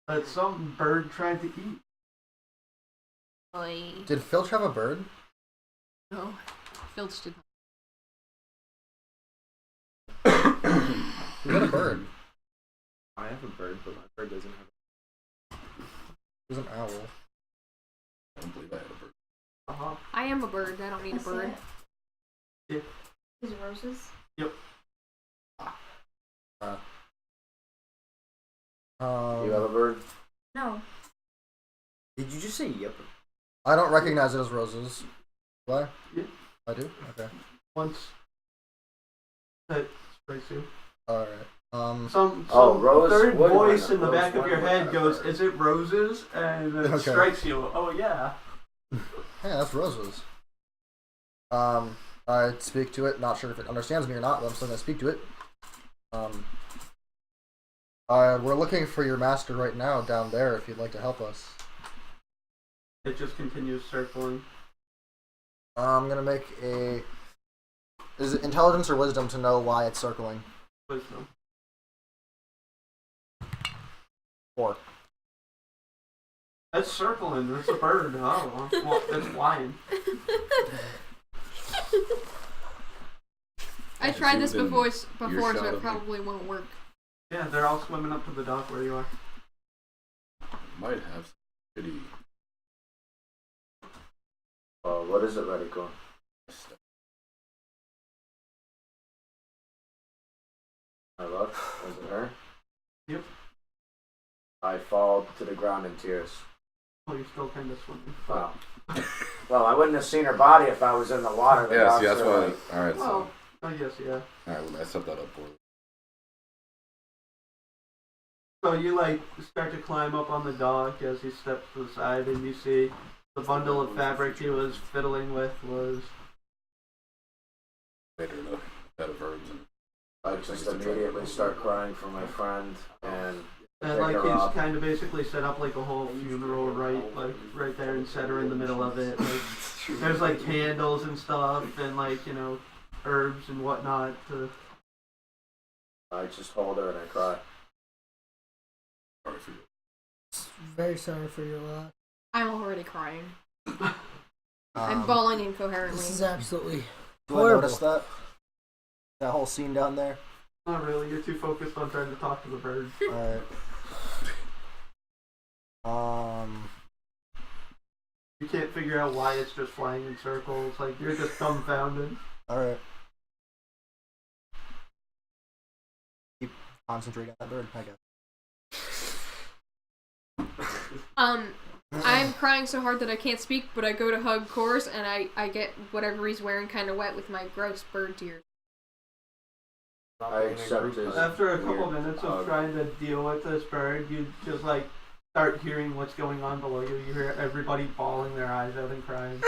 that some bird tried to eat. Boy. Did Filch have a bird? No. Filch did. Who got a bird? I have a bird, but my bird doesn't have. It was an owl. I don't believe I had a bird. Uh-huh. I am a bird. I don't need a bird. Is it roses? You have a bird? No. Did you just say yep? I don't recognize it as roses. Do I? Yeah. I do? Okay. Once that strikes you. Alright. Some Rose third would voice have- in the Rose back of would your have head a goes, bird. "Is it roses?" And it Okay. strikes you. Oh yeah. Hey, that's roses. I speak to it, not sure if it understands me or not, but I'm still gonna speak to it. We're looking for your master right now down there if you'd like to help us. It just continues circling. I'm gonna make a... Is it intelligence or wisdom to know why it's circling? Wisdom. 4. It's circling. It's a bird. Oh, well, it's flying. I tried this within before, so earshot it of probably won't work. Yeah, they're all swimming up to the dock where you are. Might have some shitty What is it, Radical? stuff. I look. Is it her? Yep. I fall to the ground in tears. Oh, you're still kind of swimming. Wow. Well, I wouldn't have seen her body if I was in the water. The Yeah, see, dogs that's are why. like- Alright, so. Oh, I guess, yeah. Alright, well, I set that up for you. So you like start to climb up on the dock as he steps to the side, and you see the bundle of fabric he was fiddling with was. Later, a bed of herbs and. I just immediately start crying for my friend, and And pick like her he's up. kind of basically set up like a whole funeral right there and set her in the middle of it. Like, there's like candles and stuff and like herbs and whatnot. I just hold her and I cry. Sorry for you. Very sorry for your loss. I'm already crying. I'm Um, bawling incoherently. This is absolutely Do I horrible. notice that? That whole scene down there? Not really. You're too focused on trying to talk to the bird. Alright. You can't figure out why it's just flying in circles. Like you're just dumbfounded. Alright. Keep concentrating on that bird, I guess. I'm crying so hard that I can't speak, but I go to hug Course, and I get whatever he's wearing kind of wet with my gross bird tears. I accept his After a couple weird minutes of hug. trying to deal with this bird, you just like start hearing what's going on below you. You hear everybody bawling their eyes out and crying.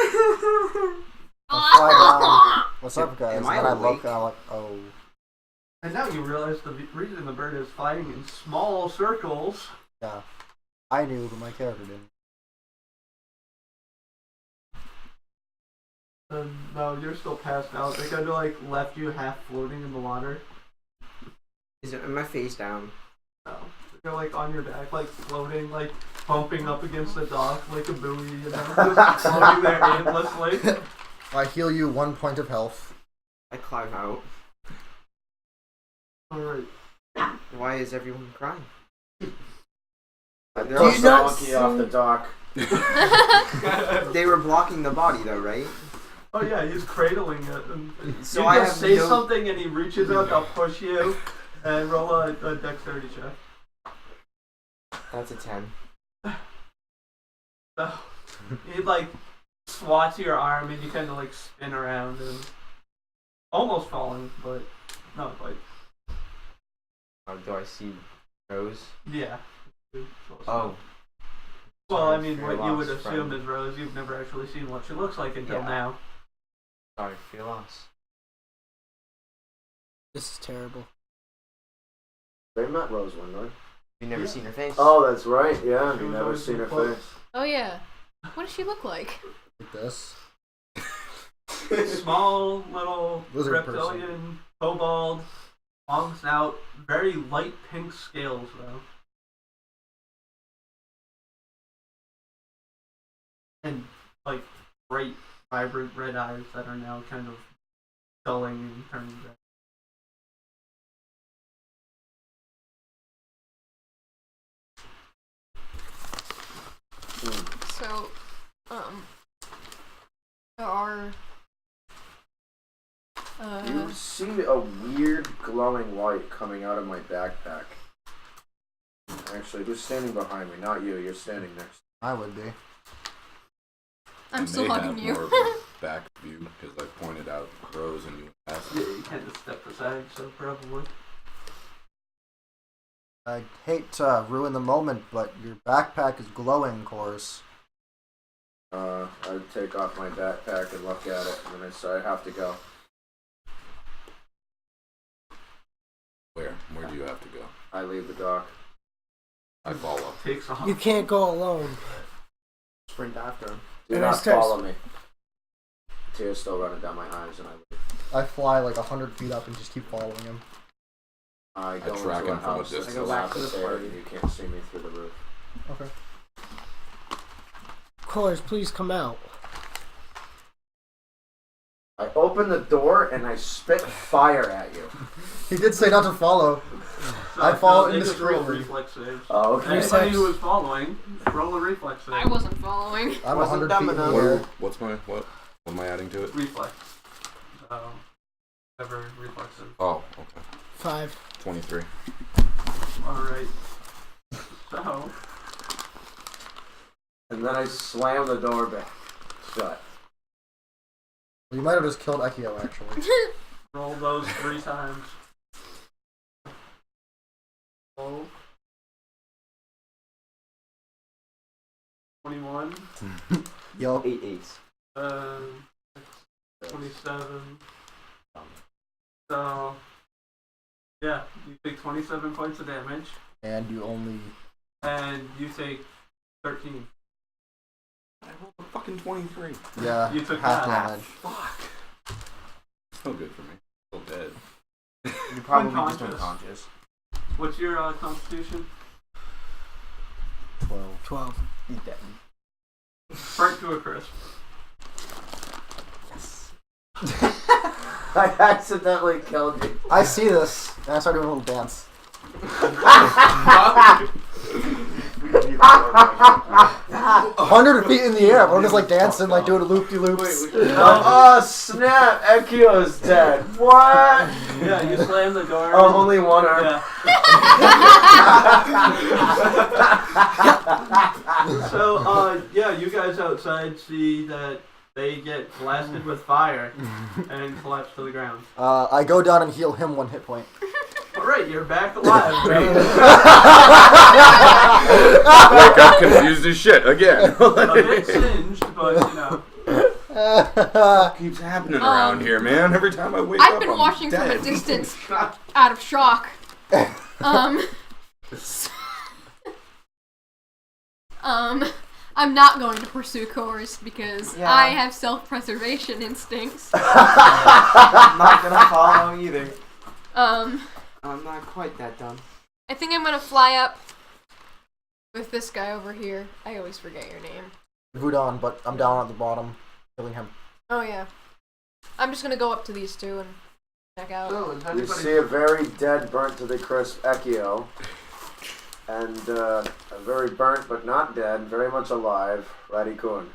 I fly down. What's up, guys? Am And I then I look awake? and I'm like, oh. And now you realize the reason the bird is flying in small circles. Yeah. I knew, but my character didn't. And no, you're still passed out. They kind of like left you half floating in the water. Am I face down? No, they're like on your back, like floating, like bumping up against the dock like a buoy, you know, just floating there aimlessly. I heal you 1 point of health. I climb out. Alright. Why is everyone crying? They're Do all you not monkey off the dock. They were blocking the body though, right? Oh yeah, he's cradling it. And So you I just have say no- something and he reaches out to push you and roll a dexterity check. That's a 10. So he like swats your arm and you kind of like spin around and almost falling, but not quite. Do I see Rose? Yeah. Oh. Well, I Sorry mean, for what your you would loss, assume friend. is Rose. You've never actually seen what she looks like until Yeah. now. Sorry for your loss. This is terrible. They met Rosalind, right? You've never seen her face? Oh, that's right. Yeah, She you was never always seen in her clothes. face. Oh yeah. What does she look like? Like this. Small little Lizard reptilian, kobold, long snout, very light pink scales though. And like bright, vibrant red eyes that are now kind of dulling and turning red. So, our You see a weird glowing light coming out of my backpack. Actually, who's standing behind me? Not you. You're standing next. I would be. I'm I still may hugging have you. more of a back view because I pointed out Rose and you asked. Yeah, you kind of step aside, so probably. I hate to ruin the moment, but your backpack is glowing, Course. I take off my backpack and look at it, and then I say, I have to go. Where do you have to go? I leave the dock. I follow. Takes off. You can't go alone. Sprint after him. Do And I not start- follow me. Tears still running down my eyes, and I leave. I fly like 100 feet up and just keep following him. I go track into a him from a house that's distance. I go back to the dilapidated, party. and you can't see me through the roof. Okay. Course, please come out. I open the door and I spit fire at you. He did say not to follow. So, I follow they just roll indiscreetly. reflex saves. Oh, okay. Anybody who was following, roll a reflex save. I wasn't following. I'm Wasn't 100 feet dumb in the enough. air. What am I adding to it? Reflex. Whatever reflex is. Oh, okay. 5. 23. Alright. So, And then I slam the door back shut. You might have just killed Ekio, actually. roll those 3 times. Roll. 21. Yo. 8 8s. 27. So, yeah, you take 27 points of damage, And you only... and you take 13. I rolled a fucking 23. Yeah, You took half half. damage. Fuck. Still good for me. Still dead. You're probably just Unconscious. unconscious. What's your constitution? 12. He's dead. Burnt to a crisp. I accidentally killed you. I see this, and I start doing a little dance. 100 feet in the air, but I'm just like dancing, like doing loop-de-loops. Oh snap! Ekio's dead. What? Yeah, you slam the door. Oh, only one arm. Yeah. So, yeah, you guys outside see that they get blasted with fire and collapse to the ground. I go down and heal him 1 hit point. Alright, you're back alive, right? Like I'm confused as shit again. A bit singed, but you know. What keeps happening around here, man? Every time I wake up, I've been I'm watching dead. from a distance, out of shock. I'm not going to pursue Course because Yeah. I have self-preservation instincts. I'm not gonna follow either. I'm not quite that dumb. I think I'm gonna fly up with this guy over here. I always forget your name. Vudon, but I'm down at the bottom, killing him. Oh yeah. I'm just gonna go up to these two and check out. So, is You anybody see a very dead, burnt to the crisp Ekio, and a very burnt but not dead, very much alive, Radikun.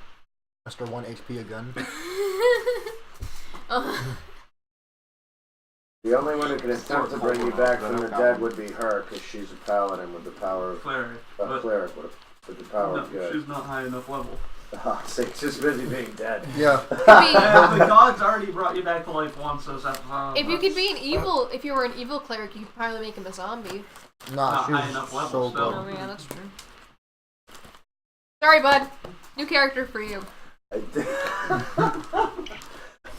Mr. 1 HP again. The only one who can attempt to bring you back from the dead would be her, because she's a paladin with the power of cleric? a But cleric with the power no, of good. she's not high enough level. She's just busy being dead. Yeah. And the gods already brought you back to life once, so that's fine. If you could be an evil, if you were an evil cleric, you could probably make him a zombie. Nah, Not high she's enough level, so so- good. Oh yeah, that's true. Sorry, bud. New character for you.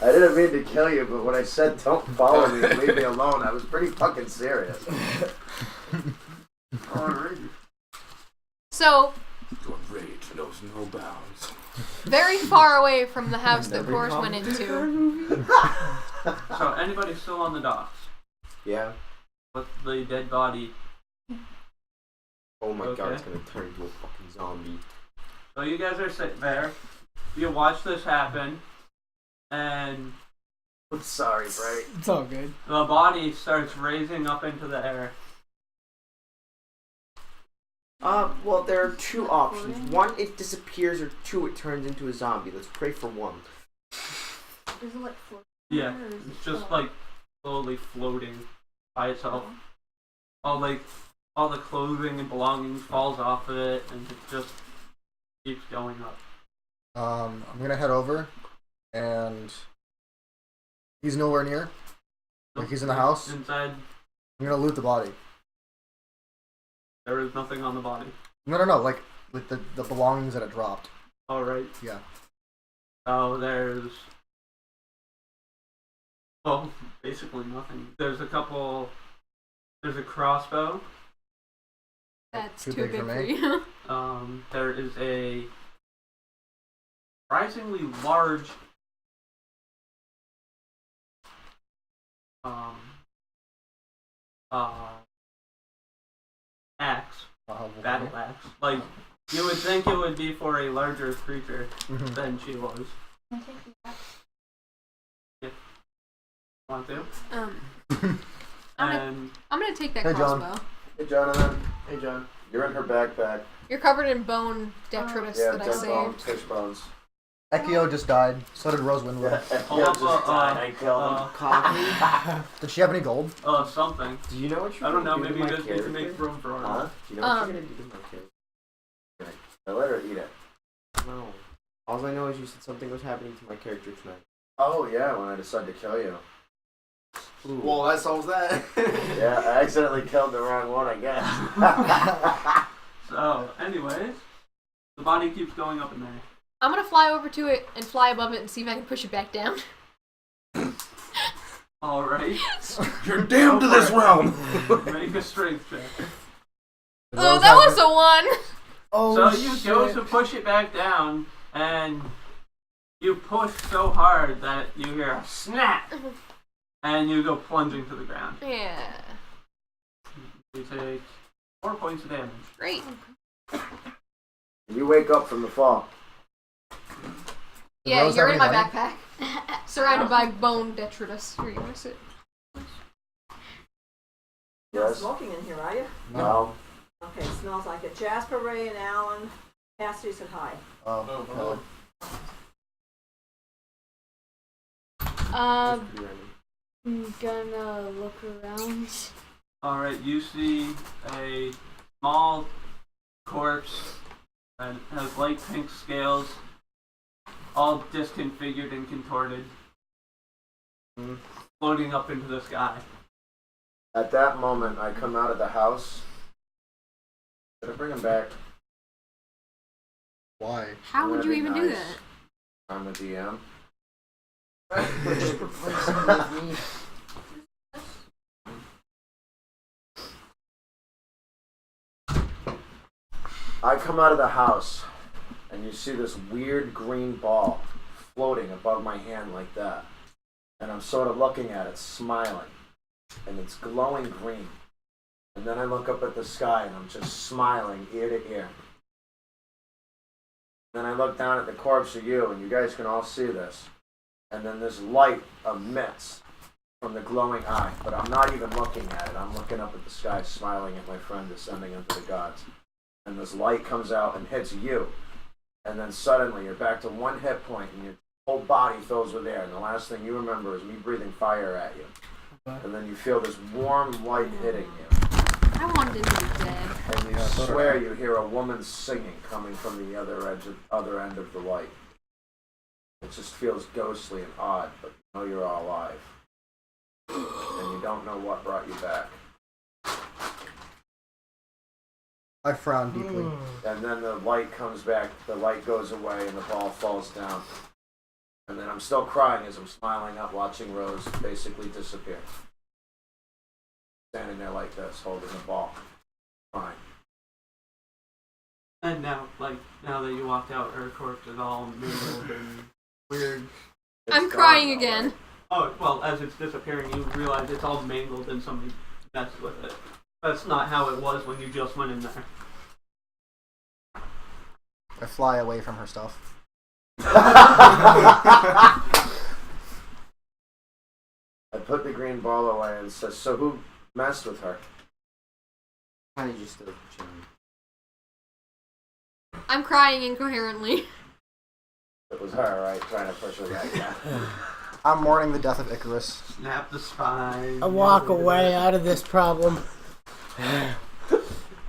I didn't mean to kill you, but when I said don't follow me and leave me alone, I was pretty fucking serious. Alright. So, Your rage knows no bounds. very far away from the house that Course went into. So, anybody still on the docks? Yeah. With the dead body. Oh my god, Okay. it's gonna turn into a fucking zombie. So you guys are sitting there. You watch this happen. And I'm sorry, Bray. It's all good. the body starts raising up into the air. Well, there are two options. One, it disappears, or two, it turns into a zombie. Let's pray for one. Is it like floating? Yeah, Or is it's it just still- like slowly floating by itself. All the clothing and belongings falls off of it, and it just keeps going up. I'm gonna head over, and he's nowhere near. Like he's in the house. Inside, I'm gonna loot the body. there is nothing on the body. No, like the belongings that it dropped. All right. Yeah. So there's, well, basically nothing. There's a crossbow. That's Too too big big for for me. you. There is a surprisingly large axe, battle axe. Like, you would think it would be for a larger creature Mhm. than she was. Can I take the axe? Want to? I'm And gonna take that Hey, John. crossbow. Hey, Jonathan. Hey, John. You're in her backpack. You're covered in bone detritus Yeah, that I dead saved. bones, fish bones. Ekio just died. So did Rose Windwood. Pull up I killed him. Coffee? Did she have any gold? something. Do you know what you're I don't know, gonna do maybe to you my guys need to character? make room for Huh? armor. Do you know what you're gonna do to my character? I let her eat it. No. All I know is you said something was happening to my character tonight. Oh, yeah, when I decided to kill you. Ooh. Well, that solves that. Yeah, I accidentally killed the wrong one, I guess. So, anyways, the body keeps going up in there. I'm gonna fly over to it and fly above it and see if I can push it back down. Alright. You're damned to this realm! Make a strength check. Oh, that was a 1! Oh, So you go to push it back down, and you push so hard that you hear a snap, and you go plunging to the ground. Yeah. You take 4 points of damage. Great. You wake up from the fall. Did Yeah, Rose you're have in my any money? backpack. Surrounded by bone detritus. Here, you want to sit? You're not Yes. smoking in here, are you? No. Okay, smells like it. Jasper, Ray, and Alan. Cassidy said hi. Oh, okay. That's pretty random. I'm gonna look around. Alright, you see a small corpse that has light pink scales, all disconfigured and contorted, floating up into the sky. At that moment, I come out of the house. Should I bring him back? Why? How would That'd you be even do nice. that? I'm a DM. Just replace him with me. I come out of the house, and you see this weird green ball floating above my hand like that. And I'm sort of looking at it, smiling. And it's glowing green. And then I look up at the sky, and I'm just smiling ear to ear. Then I look down at the corpse of you, and you guys can all see this. And then this light emits from the glowing eye. But I'm not even looking at it. I'm looking up at the sky, smiling at my friend descending into the gods. And this light comes out and hits you. And then suddenly you're back to 1 hit point, and your whole body fills with air. And the last thing you remember is me breathing fire at you. And then you feel this warm light hitting you. I wanted to be dead. And you swear you hear a woman singing coming from the other end of the light. It just feels ghostly and odd, but you know you're all alive. And you don't know what brought you back. I frown deeply. And then the light comes back, the light goes away, and the ball falls down. And then I'm still crying as I'm smiling up, watching Rose basically disappear. Standing there like this, holding the ball. Crying. And now that you walked out, her corpse is all mingled and weird. I'm crying again. Oh, well, as it's disappearing, you realize it's all mangled and somebody messed with it. That's not how it was when you just went in there. I fly away from her stuff. I put the green ball away and says, so who messed with her? Kind of just chilling. I'm crying incoherently. It was her, right? Trying to push her back down. I'm mourning the death of Icarus. Snap the spine. I walk away out of this problem. Cause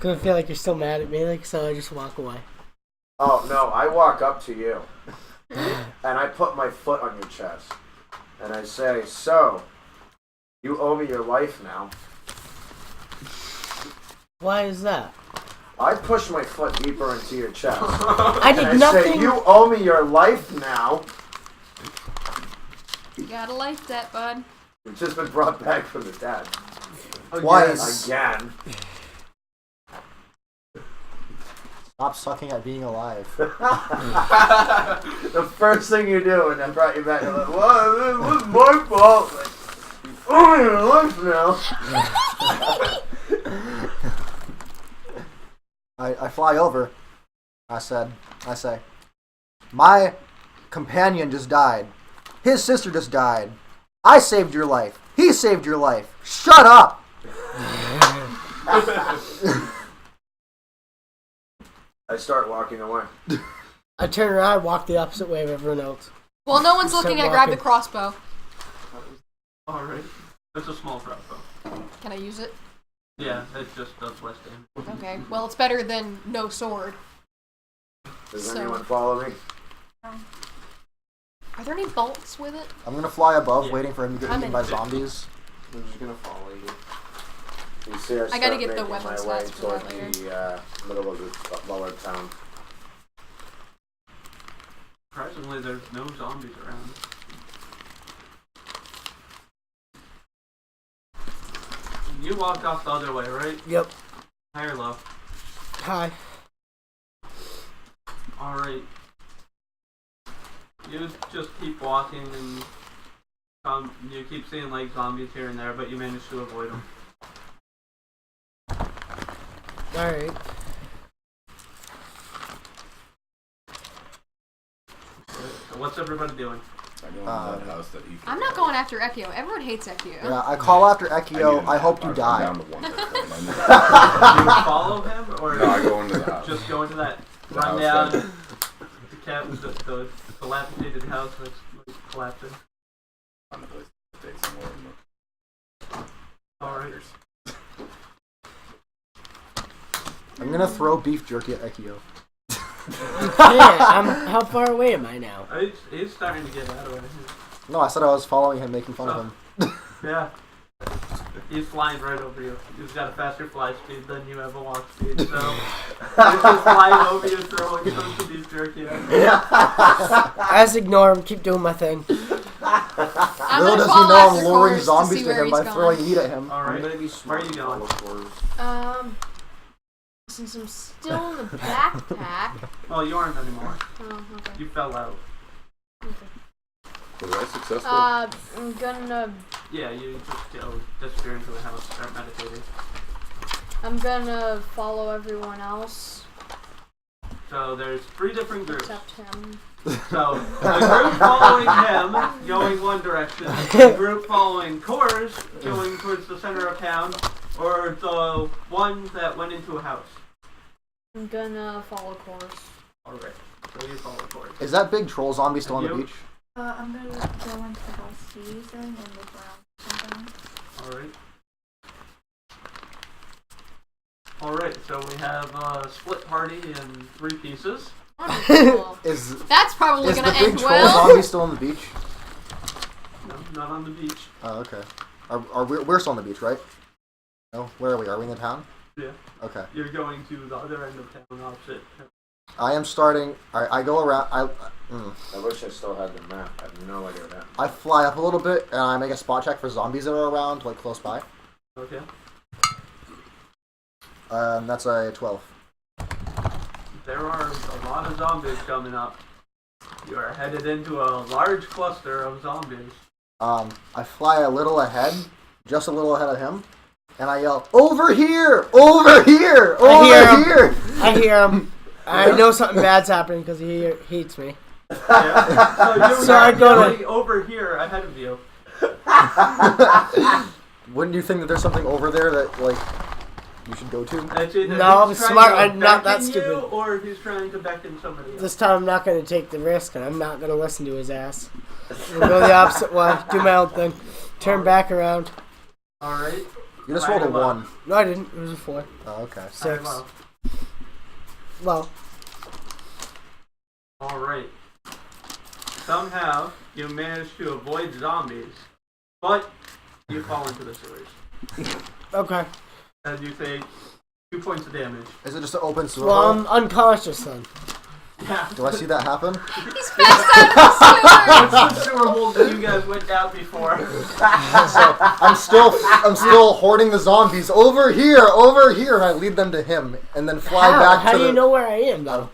I feel like you're still mad at me, so I just walk away. Oh, no, I walk up to you. And I put my foot on your chest. And I say, so, you owe me your life now. Why is that? I push my foot deeper into your chest. I did and I nothing. say, you owe me your life now. You got a life debt, bud. You've just been brought back from the dead. Twice. Again. Stop sucking at being alive. The first thing you do when I brought you back, you're like, well, it was my fault. Like, you owe me your life now. I fly over. I say, my companion just died. His sister just died. I saved your life. He saved your life. Shut up! I start walking away. I turn around, walk the opposite way of everyone else. While no one's Start looking, I grab the walking. crossbow. Alright. It's a small crossbow. Can I use it? Yeah, it just does less damage. Okay. Well, it's better than no sword. Does So- anyone follow me? Are there any bolts with it? I'm gonna fly above, Yeah. waiting for him to get I'm eaten in. by zombies. I'm just gonna follow you. You see, I gotta start get the making weapon my stats way for toward that later. the middle of the lower town. Surprisingly, there's no zombies around. You walked off the other way, right? Yep. High or low? Hi. Alright. You just keep walking and you keep seeing like zombies here and there, but you manage to avoid them. Alright. So what's everybody doing? I go into that house that you I'm not going after Ekio. Everyone hates Ekio. Yeah, I call after Ekio. I hope you die. Down to 1 hit point. Do you follow him or No, I go into the house. just go into that The run house down the cat with the dilapidated house that's like, collapsing? On the place to take some more of Alright. I'm gonna throw beef jerky at Ekio. Yeah, how far away am I now? He's starting to get out of it. No, I said I was following him, making fun of him. Yeah. He's flying right over you. He's got a faster fly speed than you have a walk speed, so he's just flying over you, throwing some beef jerky at you. I just ignore him, keep doing my thing. I'm Little gonna does he follow know after I'm luring Chorus to zombies see to where him he's by gone. throwing meat at him. I'm Alright. gonna be smart. Where are you going? Of course. Since I'm still in the backpack. Well, you aren't anymore. Oh, okay. You fell out. Was I successful? I'm gonna Yeah, you just go disappear into the house, start meditating. follow everyone else So there's 3 different groups. except him. So the group following him going one direction, the group following Kors going towards the center of town, or the one that went into a house. I'm gonna follow course. Alright, so you follow Kors. Is that big troll zombie still on the And you? beach? I'm gonna go into the season and look around something. Alright. Alright, so we have a split party in 3 pieces. Wonderful. Is That's probably is gonna the big end troll well. zombie still on the beach? No, not on the beach. Oh, okay. We're still on the beach, right? No, where are we? Are we in the town? Yeah. Okay. You're going to the other end of town opposite. I am starting. I go around. I wish I still had the map. I have no idea what that. I fly up a little bit and I make a spot check for zombies that are around, like close by. Okay. That's a 12. There are a lot of zombies coming up. You are headed into a large cluster of zombies. I fly a little ahead, just a little ahead of him, and I yell, "Over here! Over here! Over here!" I hear him. I know something bad's happening because he hates me. Yeah. So I go to- going over here ahead of you. Wouldn't you think that there's something over there that like you should go to? It's either No, he's I'm trying smart. to I'm not that beckon stupid. You, or he's trying to beckon somebody else. This time I'm not going to take the risk and I'm not going to listen to his ass. I'm gonna go the opposite way. Do my own thing. Turn back around. Alright. You just rolled a 1. No, I didn't. It was a 4. Oh, okay. 6. Well. Well, Alright. Somehow, you managed to avoid zombies, but you fall into the sewers. okay. And you take 2 points of damage. Is it just an open sewer Well, hole? I'm unconscious then. Yeah. Do I see that happen? He's passed out of the What's the sewer hole that you guys went down before? So I'm still hoarding the zombies over here, and I lead them to him, and then fly How? back How to do the. you know where I am though?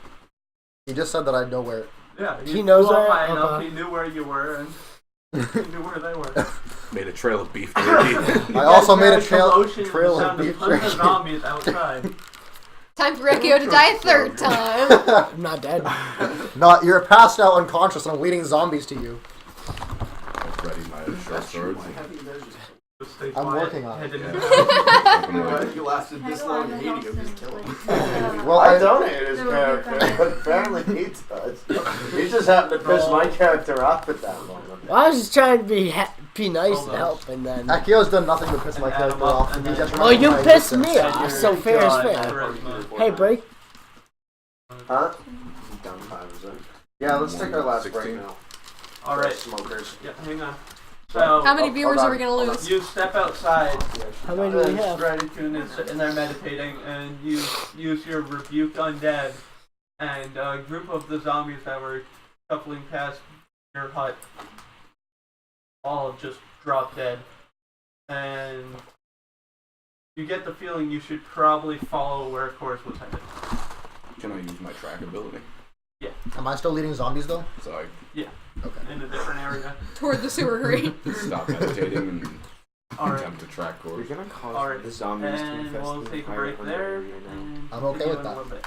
He just said that I know where. Yeah, He knows flew up where- high enough, okay. he knew where you were, and he knew where they were. Made a trail of beef jerky. I also made a Guys heard trail commotion of and the beef sound of tons of jerky. zombies outside. Time for Rekio to die a third time. I'm not dead. Not you're passed out unconscious, and I'm leading zombies to you. I've ready my short swords. Why have you guys just Just stay I'm quiet, working on head it. in the why have you lasted this Handle long on the hating him? house Just kill him. and, Well, I I donated his There will be character, a but apparently he does. He just happened to piss my character off at that moment. Well, I was just trying to be nice Hold and on. help, and then. Akio's done nothing but piss my And add 'em character up, off. and He then- just Well, you recognized pissed it. me off, so fair is fair. Charisma. Hey, break. Huh? Done times it. Yeah, let's take our last break 16. now. Alright, Smokers. yeah, hang on. So, How many Oh, viewers hold are we on, gonna hold lose? you step outside, How many do we and have? Stratitude is sitting there meditating, and you use your rebuke undead, and a group of the zombies that were shuffling past your hut all just drop dead. And you get the feeling you should probably follow where Chorus was headed. Can I use my track ability? Am I still leading zombies though? So I Okay. In a different area. Toward the sewer grate. stop meditating and Alright. attempt to track You're course. gonna cause Alright. the zombies to And infest we'll the take a entire break under there. area now. And I'm okay continue with in a that. little bit.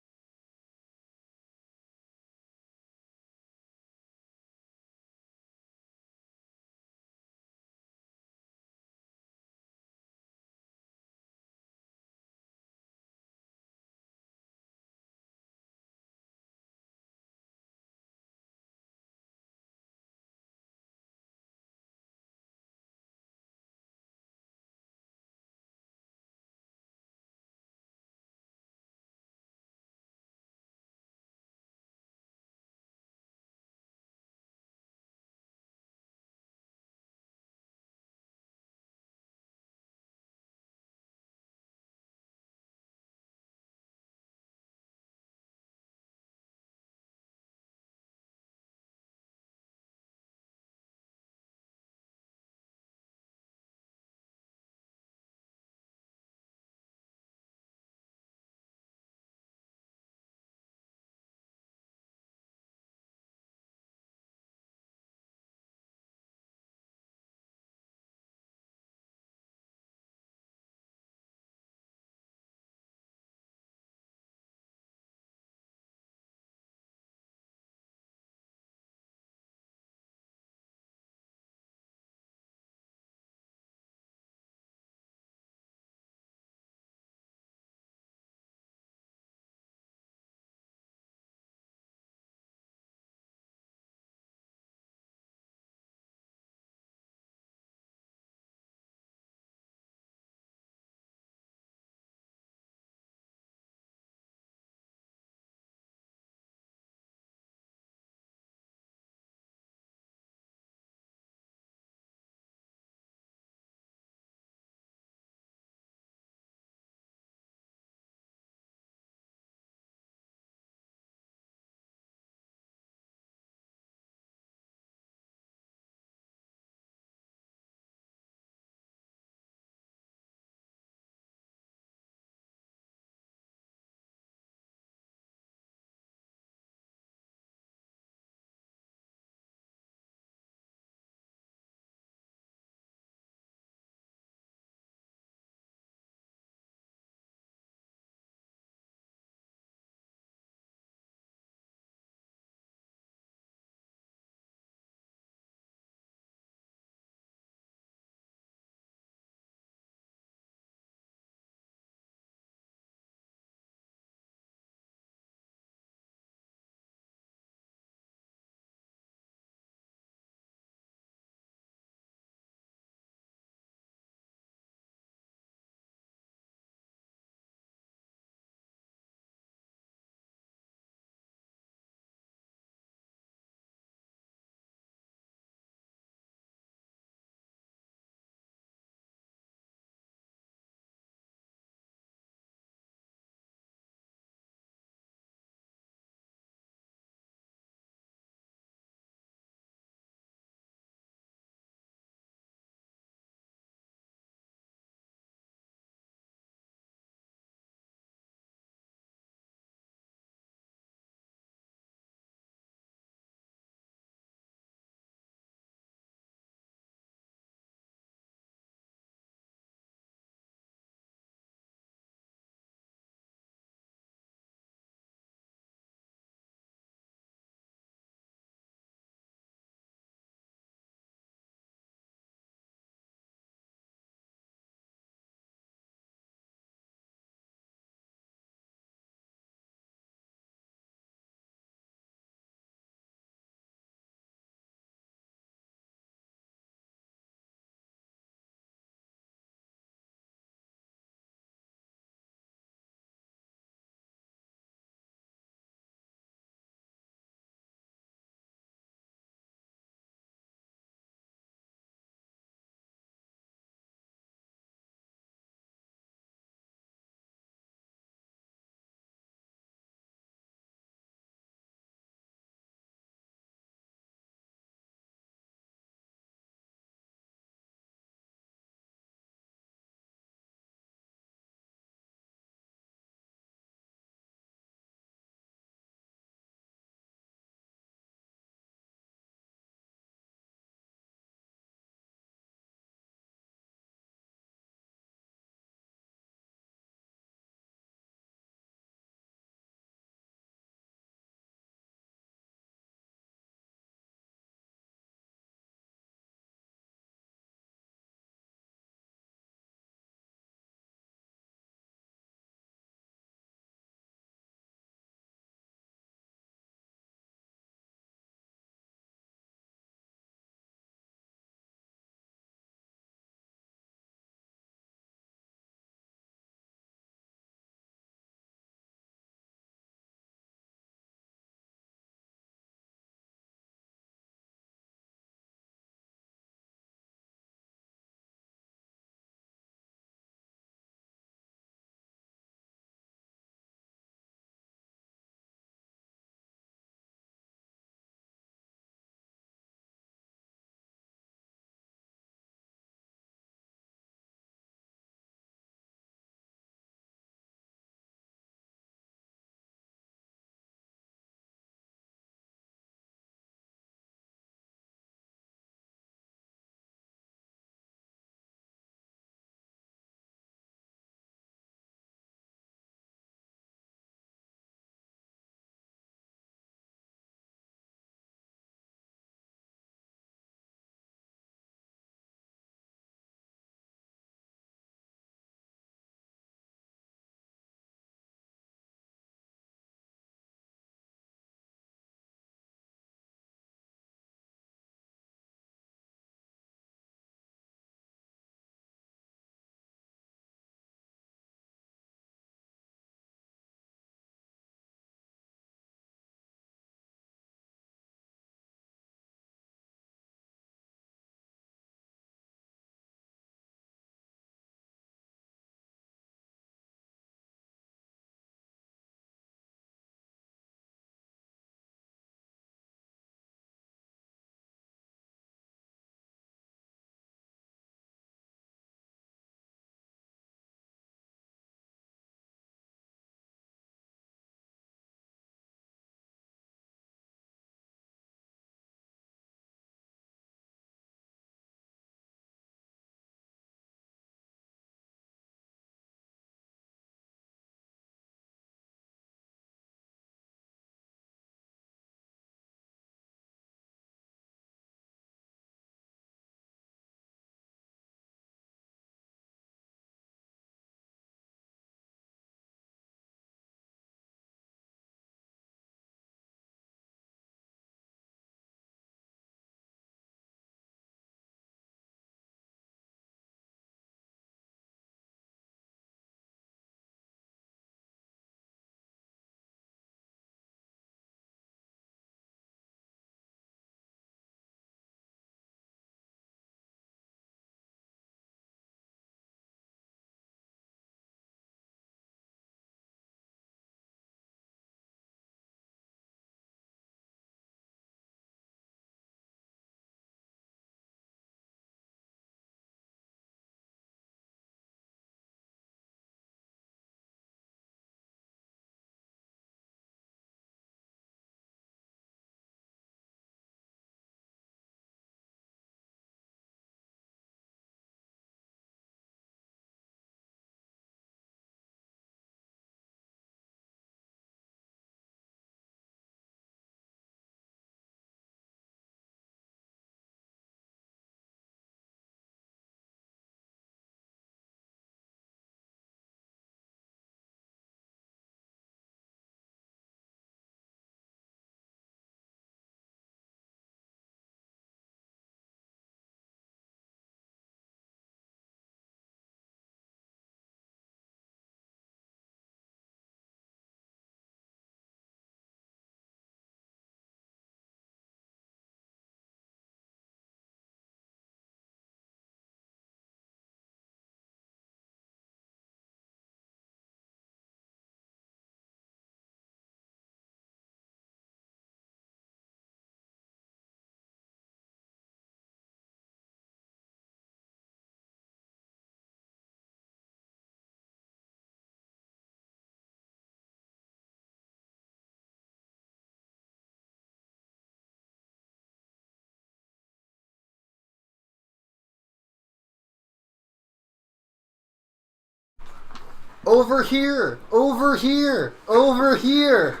Over here! Over here! Over here!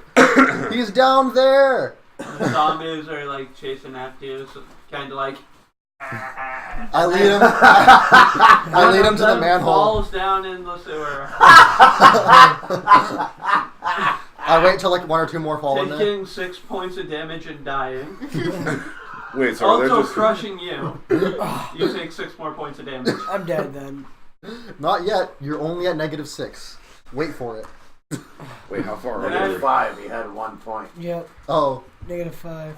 He's down there! The zombies are like chasing after you, so kind of like. I lead him. I lead him to the manhole. Falls down in the sewer. I wait till like one or two more fall in there. Taking 6 points of damage and dying. Wait, so are Also there just crushing you. You take 6 more points of damage. I'm dead then. Not yet. You're only at -6. Wait for it. Wait, how far are Negative you? 5. He had 1 point. Yep. Oh, -5.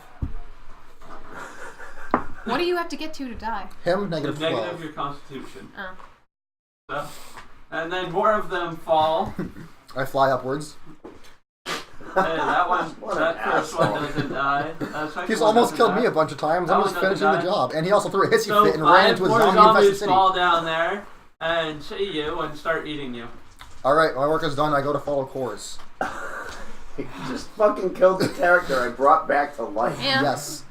What do you have to get to die? him The -12. negative your constitution. Oh. So, and then more of them fall. I fly upwards. Hey, that one, What that an first one asshole. doesn't die. That second He's one almost doesn't killed die. me a bunch of times. That I'm one just doesn't finishing the die. job. And he also threw a hissy So fit and ran 5 into a more zombie infested zombies city. fall down there and see you and start eating you. Alright, my work is done. I go to follow course. He just fucking killed the character I brought back to life. Yeah. Yes.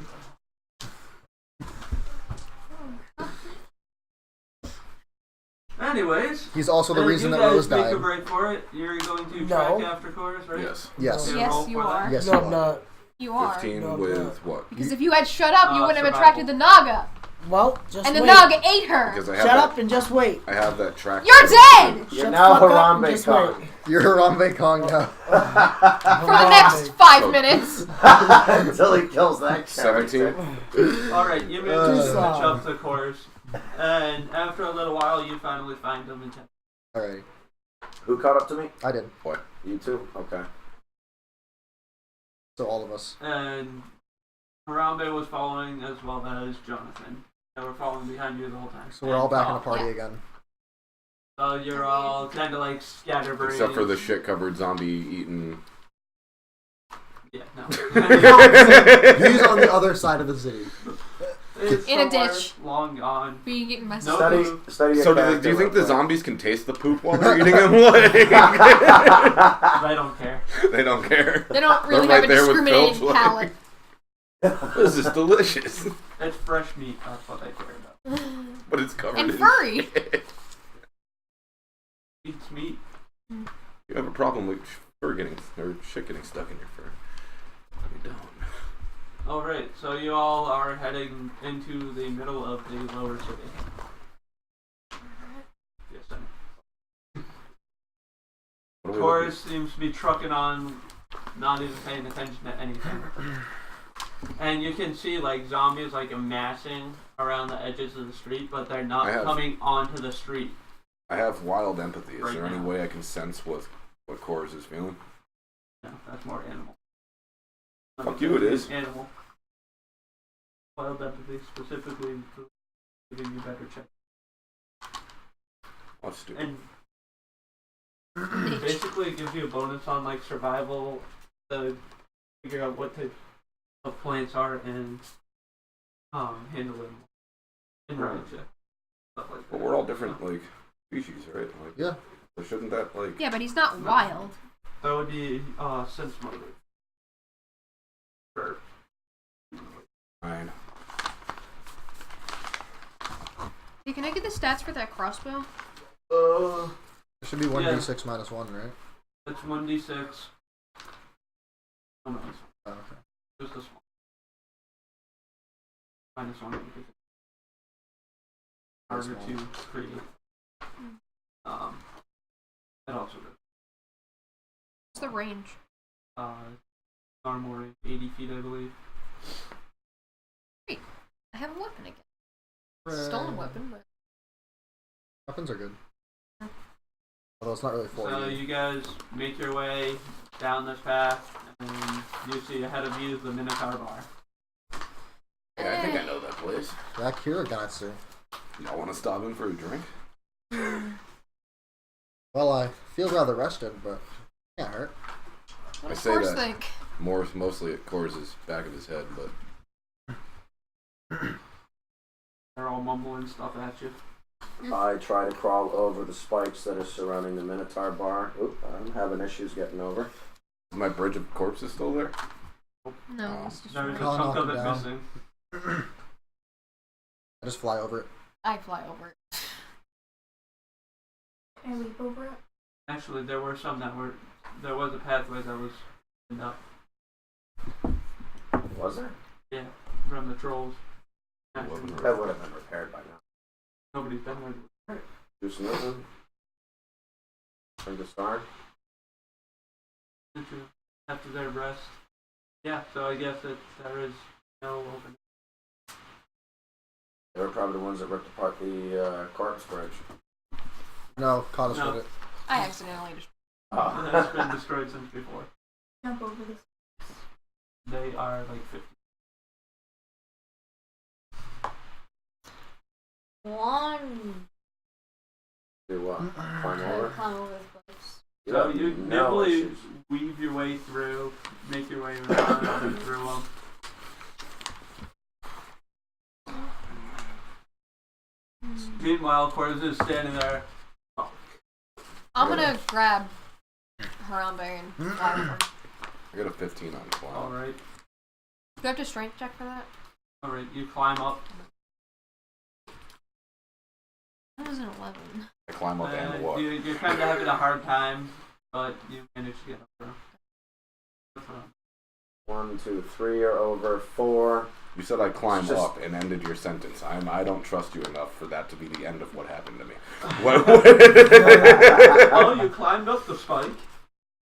Anyways, He's also the reason you that Rose guys make a died. break for it. You're going to No. track after chorus, right? Yes. Yes. Yeah, Yes, roll you for that. are. Yes, No, you I'm are. not. You are. 15 No, with no. what? Because if you had shut up, you wouldn't have survival. attracted the Naga. Well, just And the wait. Naga ate her. Because I have Shut that, up and just wait. I have that track. You're dead! You're Shut now the fuck up and Harambe just Khan. wait. You're Harambe Kong now. For the next 5 minutes. Until he kills that 17. character. Alright, you manage to slow. catch up the course. And after a little while, you finally find them in town. Alright. Who caught up to me? I did. You too? Okay. So all of us. And Harambe was following as well as Jonathan. They were following behind you the whole time. So we're all back in the And party Yeah. again. So you're all kind of like scatterbrained. Except for the shit-covered zombie eating. Yeah, no. He's on the other side of the city. It's In a somewhere ditch. Long gone. Being getting messed No. up. Study your So do character you think real the quick. zombies can taste the poop while they're eating them? Like, I don't care. they don't care. They don't really They're have right a there with discriminating Phil's, like- palate. This is delicious. It's fresh meat. That's what I care about. But it's covered And in furry. shit. Eats meat. You have a problem with fur getting or shit getting stuck in your fur. You don't. Alright, so you all are heading into the middle of the lower city. Yes, I What are we Chorus seems to be trucking on, not even paying attention to anything. And you can see like zombies like amassing around the edges of the street, but they're not I have- coming onto the street. I have wild empathy. Is Right there any now. way I can sense what Chorus is feeling? No, that's more animal. Fuck you, it is. Animal. Wild empathy specifically for giving you better check. Oh, stupid. And basically it gives you a bonus on like survival to figure out what type of plants are and handling check. Stuff like But that. we're all different, like, species, right? Like, Yeah. So shouldn't that, like... Yeah, but he's not wild. That would be sense motive. Sure. Fine. Hey, can I get the stats for that crossbow? It should be 1d6 Yeah. minus 1, right? It's 1d6. Oh no, it's Oh, okay. just a small. Minus 1 because it's harder Small. to create. It also does. What's the range? Armor 80 feet, I believe. I have a weapon again. Stolen weapon, but Weapons are good. Although it's not really for So you. you guys make your way down this path, and you see ahead of you the Minotaur Bar. Yeah, I think I know that place. Back here, Ganatsu. Y'all want to stop in for a drink? Well, I feel rather rested, but can't hurt. what I does say Force that. think? Mostly at Chorus's back of his head, but... They're all mumbling stuff at you. I try to crawl over the spikes that are surrounding the Minotaur bar. Oop, I'm having issues getting over. Is my bridge of corpses still there? No, Oh. it's just There's a I'll chunk knock of it it down. missing. I just fly over it. I fly over it. I leap over it. Actually, there were some that were. There was a pathway that was opened up. Was there? Yeah, from the trolls. That would have been repaired by now. Nobody's been there. Juice Newton. Bring the star. After their rest. Yeah, so I guess there is no open. They were probably the ones that ripped apart the corpse bridge. No, caught us No. with it. I accidentally just. Oh. That's been destroyed since before. Jump over this. They are like 50. One. Do what? Climb over? Climb over this place. So have you no nimbly issues. weave your way through, make your way around and through them. Meanwhile, Corz is standing there. I'm gonna grab Harambe and fly over. I got a 15 on climb. Alright, Do I have to strength check for that? alright, you climb up. That was an 11. I climb up and what? You're kind of having a hard time, but you manage to get over. That's what I'm- 1, 2, 3 are over. 4. You said I climbed Just- up and ended your sentence. I don't trust you enough for that to be the end of what happened to me. What? Oh, you climbed up the spike.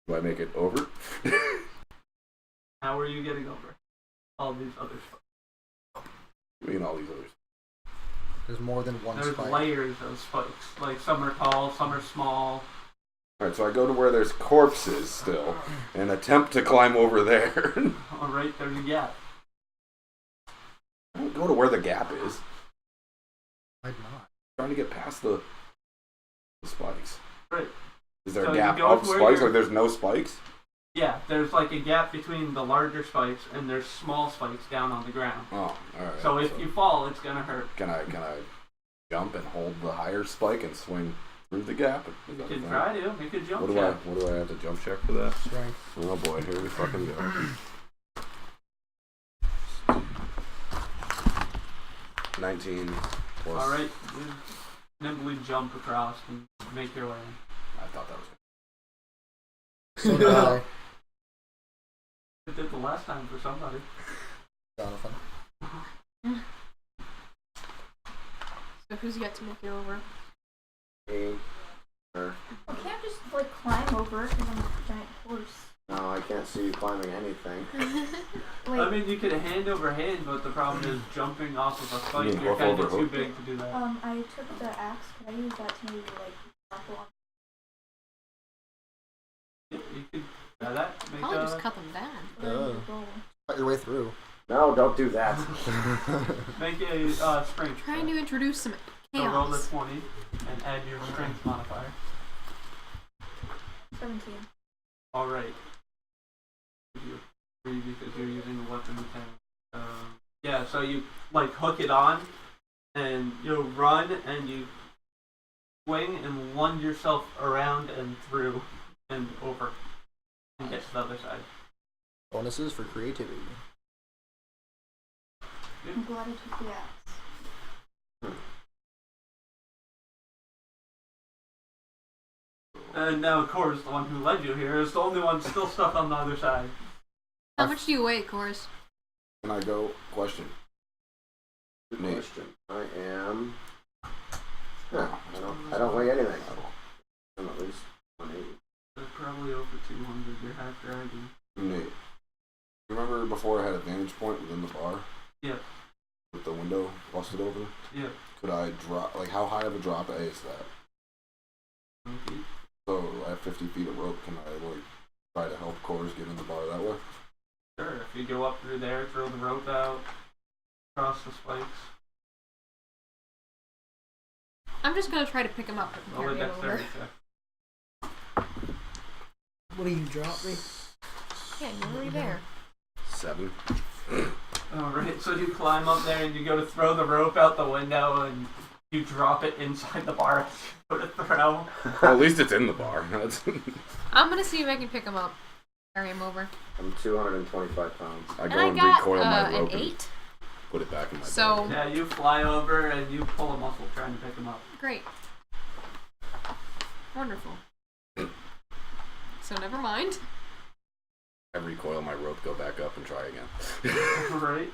Do I make it over? How are you getting over all these other spikes? Me and all these others. There's more than one There's spike. layers of spikes. Like some are tall, some are small. Alright, so I go to where there's corpses still and attempt to climb over there. Alright, there's a gap. I don't go to where the gap is. I'd not. Trying to get past the spikes. Right. Is there So a you gap go of to where spikes? you're- Like there's no spikes? Yeah, there's like a gap between the larger spikes and there's small spikes down on the ground. Oh, alright. So if you fall, it's gonna hurt. Can I jump and hold the higher spike and swing through the gap? Is You that a can thing? try to make a jump What check. do I have to jump check for that? Strength. Oh boy, here we fucking go. 19 plus. Alright, you nimbly jump across and make your way in. I thought that was So did I. It did the last time for somebody. Jonathan. So who's yet to make it over? 8. I can't just like climb over because I'm a giant horse. No, I can't see you climbing anything. Wait, I mean, you could hand over hand, but the problem is jumping off of a You spike. mean You're hoof kind over of too hoof? big to do that. I took the axe. Can I use that to maybe like grapple on? You could try that. Make Probably just a cut them down. Where Yeah. did it go? Cut your way through. No, don't do that. strength. Trying to introduce some So roll the chaos. 20 and add your strength modifier. 17. Alright. You're free because you're using a weapon attack. Yeah, so you like hook it on and you'll run and you swing and lunge yourself around and through and over and get to the other side. Bonuses for creativity. I'm glad I took the axe. And now, of course, the one who led you here is the only one still stuck on the other side. How much do you weigh, Cores? Can I go? Question. Good Nate. question. I am. No, I don't weigh anything. I'm at least 180. They're probably over 200. You're half dragon. Nate. You remember before I had a vantage point within the bar? Yeah. With the window busted over? Yeah. Could I drop, like how high of a drop A is that? Okay. So I have 50 feet of rope, can I like try to help Cores get in the bar that way? Sure. If you go up through there, throw the rope out, cross the spikes. I'm just gonna try to pick him up and Roll a carry him over. dexterity check. What do you drop me? Yeah, you're already there. 7. Alright, so you climb up there and you go to throw the rope out the window and you drop it inside the bar as you go to throw. Well, at least it's in the bar. That's I'm gonna see if I can pick him up. Carry him over. I'm 225 pounds. I And go I and got recoil my an rope and 8. put it back in my So- bag. Yeah, you fly over and you pull a muscle trying to pick him up. Great. Wonderful. so never mind. I recoil my rope, go back up, and try again. Right.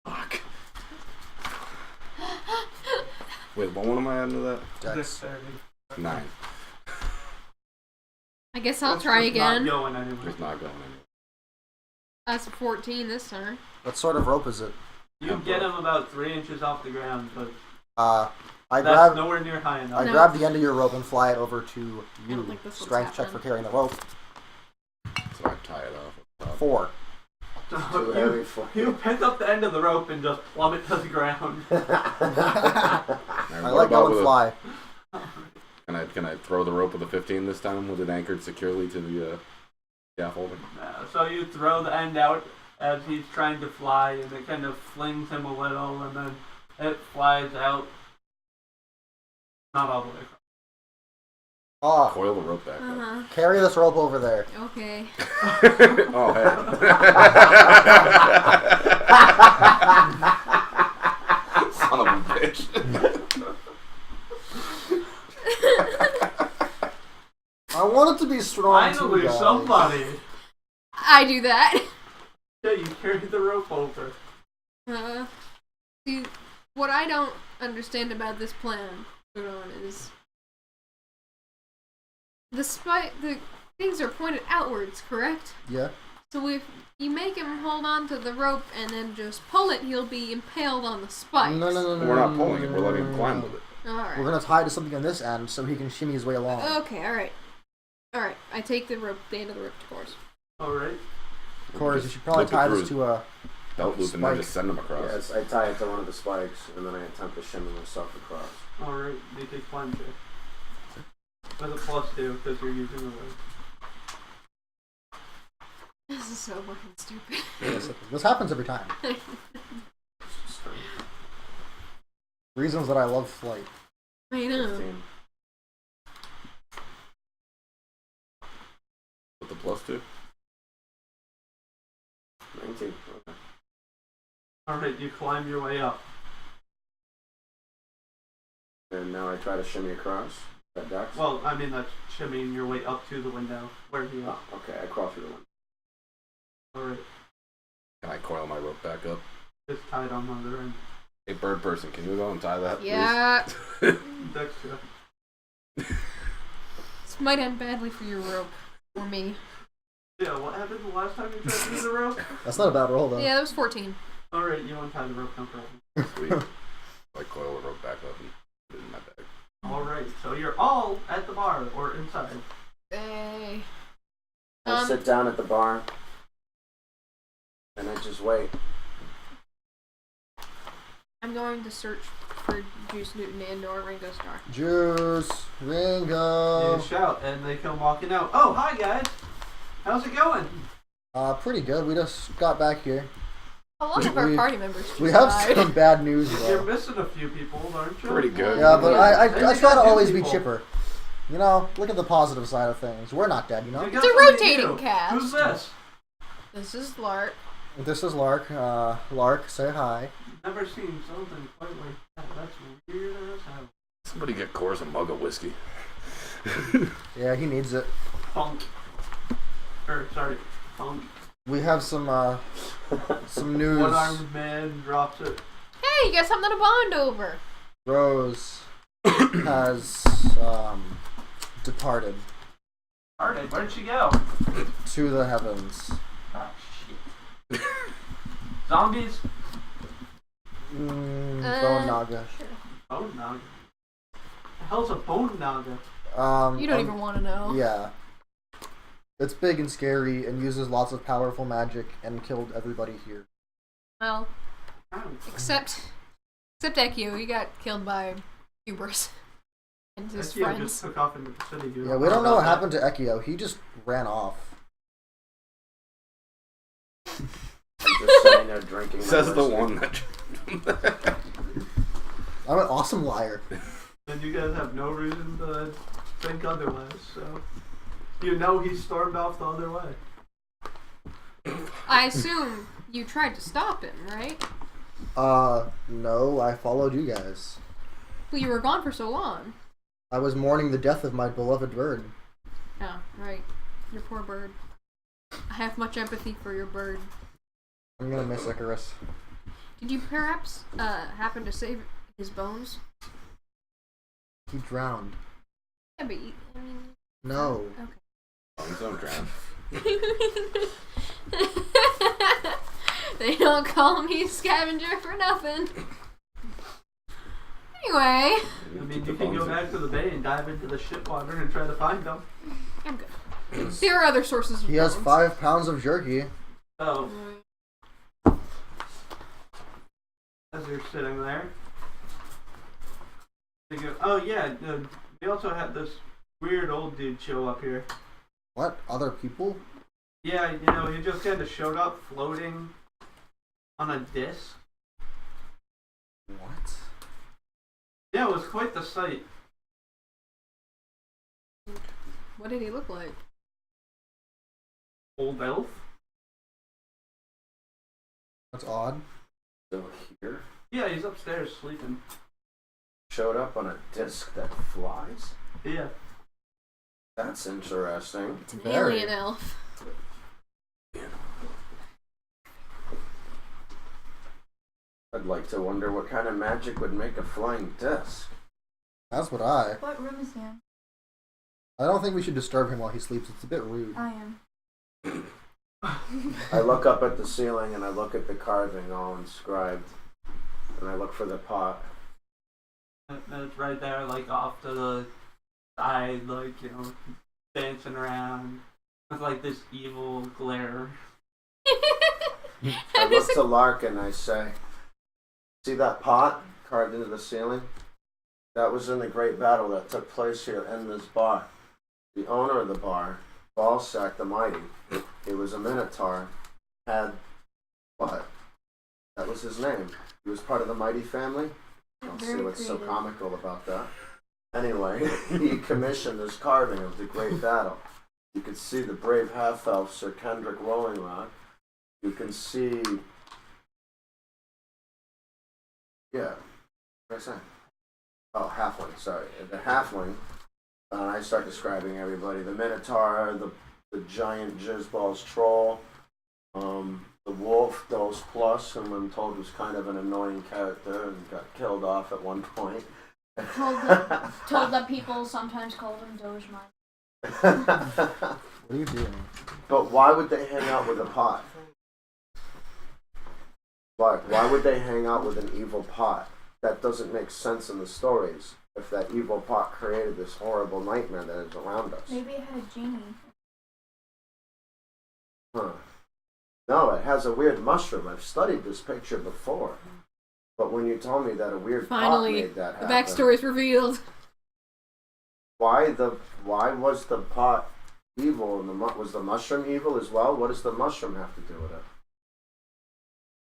Fuck. Wait, what one am I adding to that? Dex. Dexterity. 9. I guess I'll That's try just again. Not going anywhere. It's not going anywhere. That's a 14 this time. What sort of rope is it? You get him about 3 inches off the ground, but I that's grab nowhere near high enough. I No. grab the end of your rope and fly it over to I don't you. think this one's Strength check for happening. carrying the rope. So I tie it off. 4. So Too heavy for you pick up the end of the rope and just plummet to the ground. I let go and fly. Can I throw the rope with a 15 this time with it anchored securely to the scaffolding? So you throw the end out as he's trying to fly, and it kind of flings him a little, and then it flies out. Not all the way across. Ah, Coil the rope back up. Uh-huh. carry this rope over there. Okay. Oh, hey. Son of a bitch. I want it to be strong too, Finally, guys. somebody! I do that. Yeah, you carry the rope over. See, what I don't understand about this plan, Udon, is the things are pointed outwards, correct? Yeah. So if you make him hold on to the rope and then just pull it, he'll be impaled on the spikes. No. We're not pulling it, we're letting him climb with it. Alright. We're gonna tie it to something on this end so he can shimmy his way along. Okay, alright. Alright, I take the rope, the end of the rope to course. Alright. Of course, you should probably Loop it tie through this to a. belt loop and then Spike. just send him across. Yes, I tie it to one of the spikes, and then I attempt to shimmy myself across. Alright, you take climb check. With a +2, because you're using the rope. This is so fucking stupid. Yes, this happens every time. Reasons that I love flight. I know. 15. With the +2? 19. Okay. Alright, you climb your way up. And now I try to shimmy across. That Dex? Well, I mean, that's shimmying your way up to the window where he is. Oh, okay, I crawl through the window. Alright, Can I coil my rope back up? it's tied on the other end. Hey, bird person, can you go and tie that, Yeah. Dex check. This might end badly for your rope. Or me. Yeah, what happened the last time you tried to do the rope? That's not a bad roll though. Yeah, that was 14. Alright, you untie the rope, no problem. please? Sweet. I coil the rope back up and put it in my bag. Alright, so you're all at the bar, or inside. Hey. I sit down at the bar, and I just wait. I'm going to search for Juice Newton and or Ringo Starr. Juice, Ringo. You shout, and they come walking out. Oh, hi guys! How's it going? Pretty good. We just got back here. A lot of our We- party members just We have died. some bad news You're though. missing a few people, aren't you? Pretty good. Yeah, but I And try you to got new always be people. chipper. You know, look at the positive side of things. We're not dead, you know. You got It's a somebody rotating new. cast. Who's this? This is Lark. This is Lark. Lark, say hi. Never seen something quite like that. That's weird as hell. Somebody get Coors a mug of whiskey. Yeah, he needs it. Funk. Sorry, funk. We have some news. One-armed man drops it. Hey, you got something to bond over. Rose has departed Alright, where'd she go? to the heavens. Ah, shit. Zombies? Bone Naga. Bone Naga. The hell's a Bone Naga? You don't even want to know. Yeah. It's big and scary and uses lots of powerful magic and killed everybody here. Well, Oh. except Ekio, he got killed by Hubris and his Ekio friends. just took off into the city. You Yeah, we don't know what happened to Ekio. He just ran off. I'm just sitting there drinking. my Says the whiskey. one that. I'm an awesome liar. And you guys have no reason to think otherwise, so. You know he stormed off the other way. I assume you tried to stop him, right? No, I followed you guys. Well, you were gone for so long. I was mourning the death of my beloved bird. Oh, right. Your poor bird. I have much empathy for your bird. I'm gonna miss Icarus. Did you perhaps happen to save his bones? He drowned. Yeah, but I mean... No. Okay. Bones don't drown. They don't call me a scavenger for nothing. Anyway. I mean, you can go back to the bay and dive into the shit water and try to find them. I'm good. There are other sources of He has bones. 5 pounds of jerky. So, as you're sitting there, you go, oh yeah, we also had this weird old dude show up here. What? Other people? Yeah, he just kind of showed up floating on a disc. What? Yeah, it was quite the sight. What did he look like? Old elf? That's odd. So here, Yeah, he's upstairs sleeping. showed up on a disc that flies. Yeah. That's interesting. It's an Very. alien elf. I'd like to wonder what kind of magic would make a flying disc. That's what I. What room is he in? I don't think we should disturb him while he sleeps. It's a bit rude. I am. I look up at the ceiling and I look at the carving all inscribed. And I look for the pot. And it's right there, like off to the side, like, dancing around with like this evil glare. I look to Lark and I say, see that pot carved into the ceiling? That was in the great battle that took place here in this bar. The owner of the bar, Balsac the Mighty, he was a Minotaur, had what? That was his name. He was part of the Mighty family. I'll see Very what's so creative. comical about that. Anyway, he commissioned this carving of the great battle. You can see the brave half-elf Sir Kendrick Rolling Rock. You can see, yeah, what did I say? Oh, halfling, sorry. The halfling, I start describing everybody. The Minotaur, the giant Jizzballs troll, the wolf, Dose Plus, whom I'm told was kind of an annoying character and got killed off at one point. Told that people sometimes called him Doge Mine. What are you doing? But why would they hang out with a pot? Why would they hang out with an evil pot? That doesn't make sense in the stories if that evil pot created this horrible nightmare that is around us. Maybe it had a genie. Huh. No, it has a weird mushroom. I've studied this picture before. But when you told me that a weird pot Finally, made that the happen, backstory's revealed. why was the pot evil and was the mushroom evil as well? What does the mushroom have to do with it?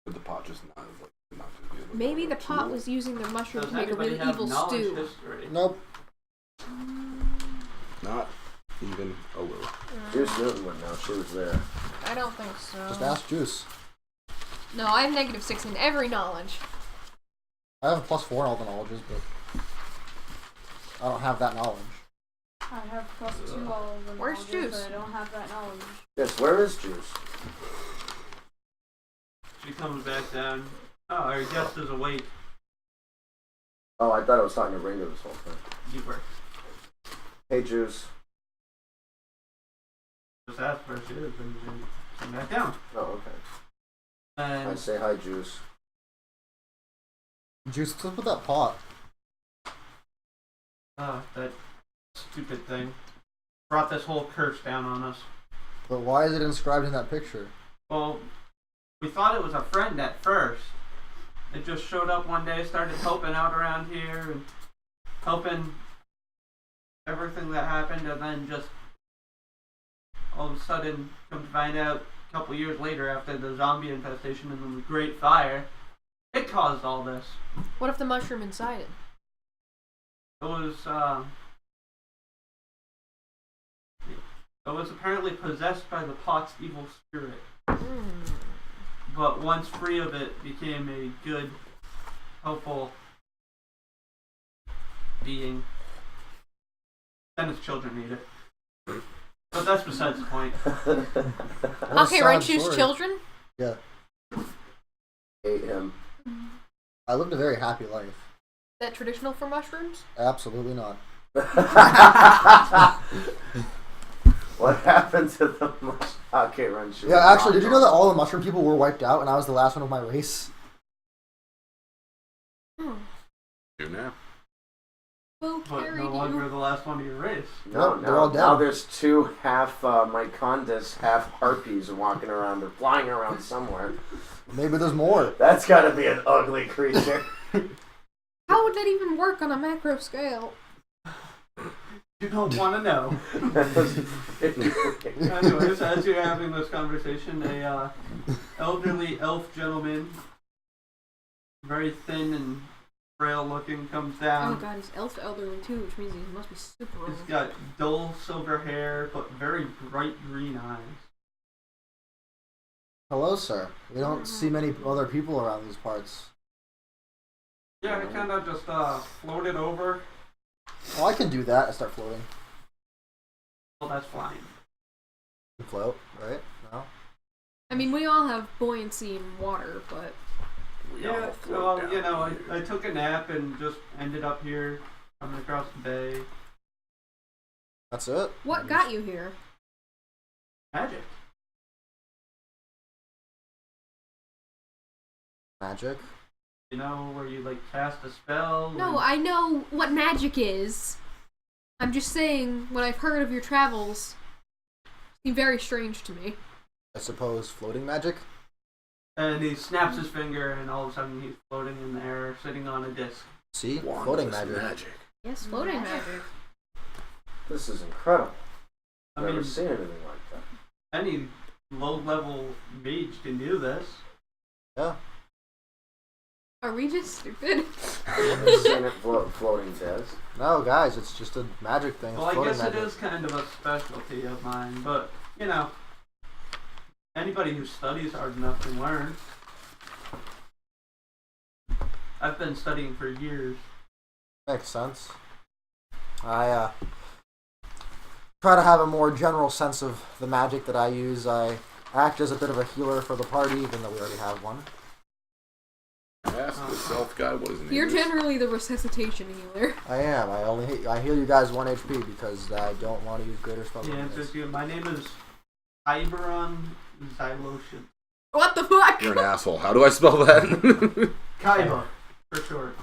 But the pot just not just be able to Maybe the go pot to- was using the mushroom Does to make a anybody really have evil knowledge stew. history? Nope. Not even a little. Juice Newton would know. She was there. I don't think so. Just ask Juice. No, I have -6 in every knowledge. I have a +4 in all the knowledges, but I don't have that knowledge. I have +2 all of them. Where's Juice? But I don't have that knowledge. Yes, where is Juice? She comes back down. Oh, our guest is awake. Oh, I thought I was talking to Ringo this whole thing. You were. Hey, Juice. Just ask where she is and she come back down. Oh, okay. I And say hi, Juice. Juice, what's up with that pot? that stupid thing brought this whole curse down on us. But why is it inscribed in that picture? Well, we thought it was a friend at first. It just showed up one day, started helping out around here and helping everything that happened, and then just all of a sudden, come to find out, a couple years later after the zombie infestation and then the Great Fire, it caused all this. What if the mushroom inside it? It was apparently possessed by the pot's evil spirit. Mm. But once free of it, became a good, helpful being. Then his children ate it. But that's besides the point. What a Okay, sad Renshu's story. children? Yeah. Ate him. I lived a very happy life. Is that traditional for mushrooms? Absolutely not. What happened to the okay, run shoot? Yeah, actually, did you know that all the mushroom people were wiped out and I was the last one of my race? Hmm. Do now. Who But carried no longer you? the last one of your race. No, Nope, they're all dead. now there's two half Mycondas, half harpies walking around or flying around somewhere. Maybe there's more. That's gotta be an ugly creature. How would that even work on a macro scale? You don't want to know. Anyways, as you're having this conversation, a elderly elf gentleman, very thin and frail looking, comes Oh down. god, he's elderly too, which means he must be super old. He's got dull silver hair, but very bright green eyes. Hello, sir. We don't see many other people around these parts. Yeah, I kind of just floated over. Well, I can do that. I start floating. Well, that's fine. You float, right? No? I mean, we all have buoyancy in water, but We all Yeah, float well, down you know, here. I took a nap and just ended up here, coming across the bay. That's it? what got you here? Magic. Magic? You know, where you like cast a spell. No, and- I know what magic is. I'm just saying, when I've heard of your travels, seem very strange to me. I suppose floating magic? And he snaps his finger, and all of a sudden he's floating in the air, sitting on a disc. See? Wandless Floating magic. Yes, floating Magic. magic. This is incredible. I Never mean, seen anything like that. any low-level mage can do this. Yeah. Are we just stupid? Never seen it floating disc. No, guys, it's just a magic thing. Well, I Floating guess magic. it is kind of a specialty of mine, but, you know, anybody who studies hard enough can learn. I've been studying for years. Makes sense. I try to have a more general sense of the magic that I use. I act as a bit of a healer for the party, even though we already have one. I asked the self guy what his name You're is. generally the resuscitation healer. I am. I heal you guys 1 HP because I don't want to use greater spell. The answer is good. My name is Iberon Xylotion. What the fuck? You're an asshole. How do I spell that? Kaiba, for short.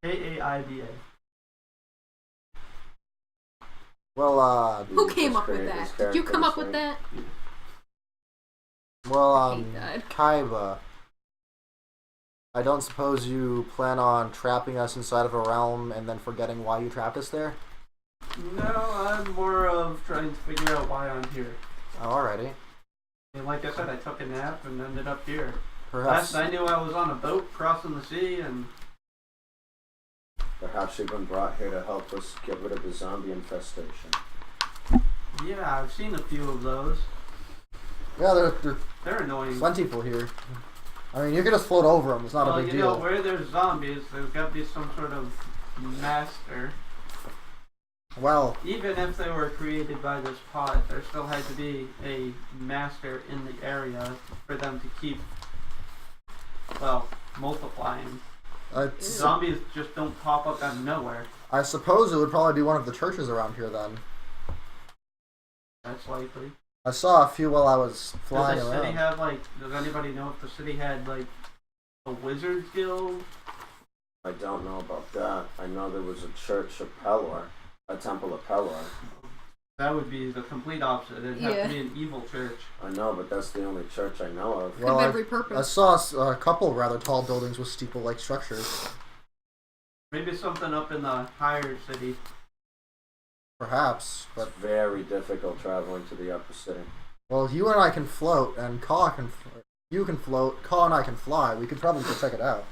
K-A-I-B-A. Well, Who You came just up with created this that? Did you come up with character that? well, hate that. Kaiba. I don't suppose you plan on trapping us inside of a realm and then forgetting why you trapped us there? No, I'm more of trying to figure out why I'm here. Oh, alrighty. And like I said, I took a nap and ended up here. Perhaps. Last I knew, I was on a boat crossing the sea, and Perhaps you've been brought here to help us get rid of the zombie infestation. yeah, I've seen a few of those. Yeah, there They're annoying. plentiful here. I mean, you can just float over them. It's not Well, a big you deal. know, where there's zombies, there's got to be some sort of master. Well, Even if they were created by this pod, there still had to be a master in the area for them to keep, well, multiplying. Zombies just don't pop up out of nowhere. I suppose it would probably be one of the churches around here then. That's likely. I saw a few while I was flying Does the city around. have, like, does anybody know if the city had, like, a wizard's guild? I don't know about that. I know there was a church of Pelor, a temple of Pelor. That would be the complete opposite. It'd have to be an evil church. I know, but that's the only church I know of. Well, every I purpose. saw a couple rather tall buildings with steeple-like structures. Maybe something up in the higher city. Perhaps, but It's very difficult traveling to the upper city. well, you and I can float, and Kaw can. You can float. Kaw and I can fly. We could probably go check it out.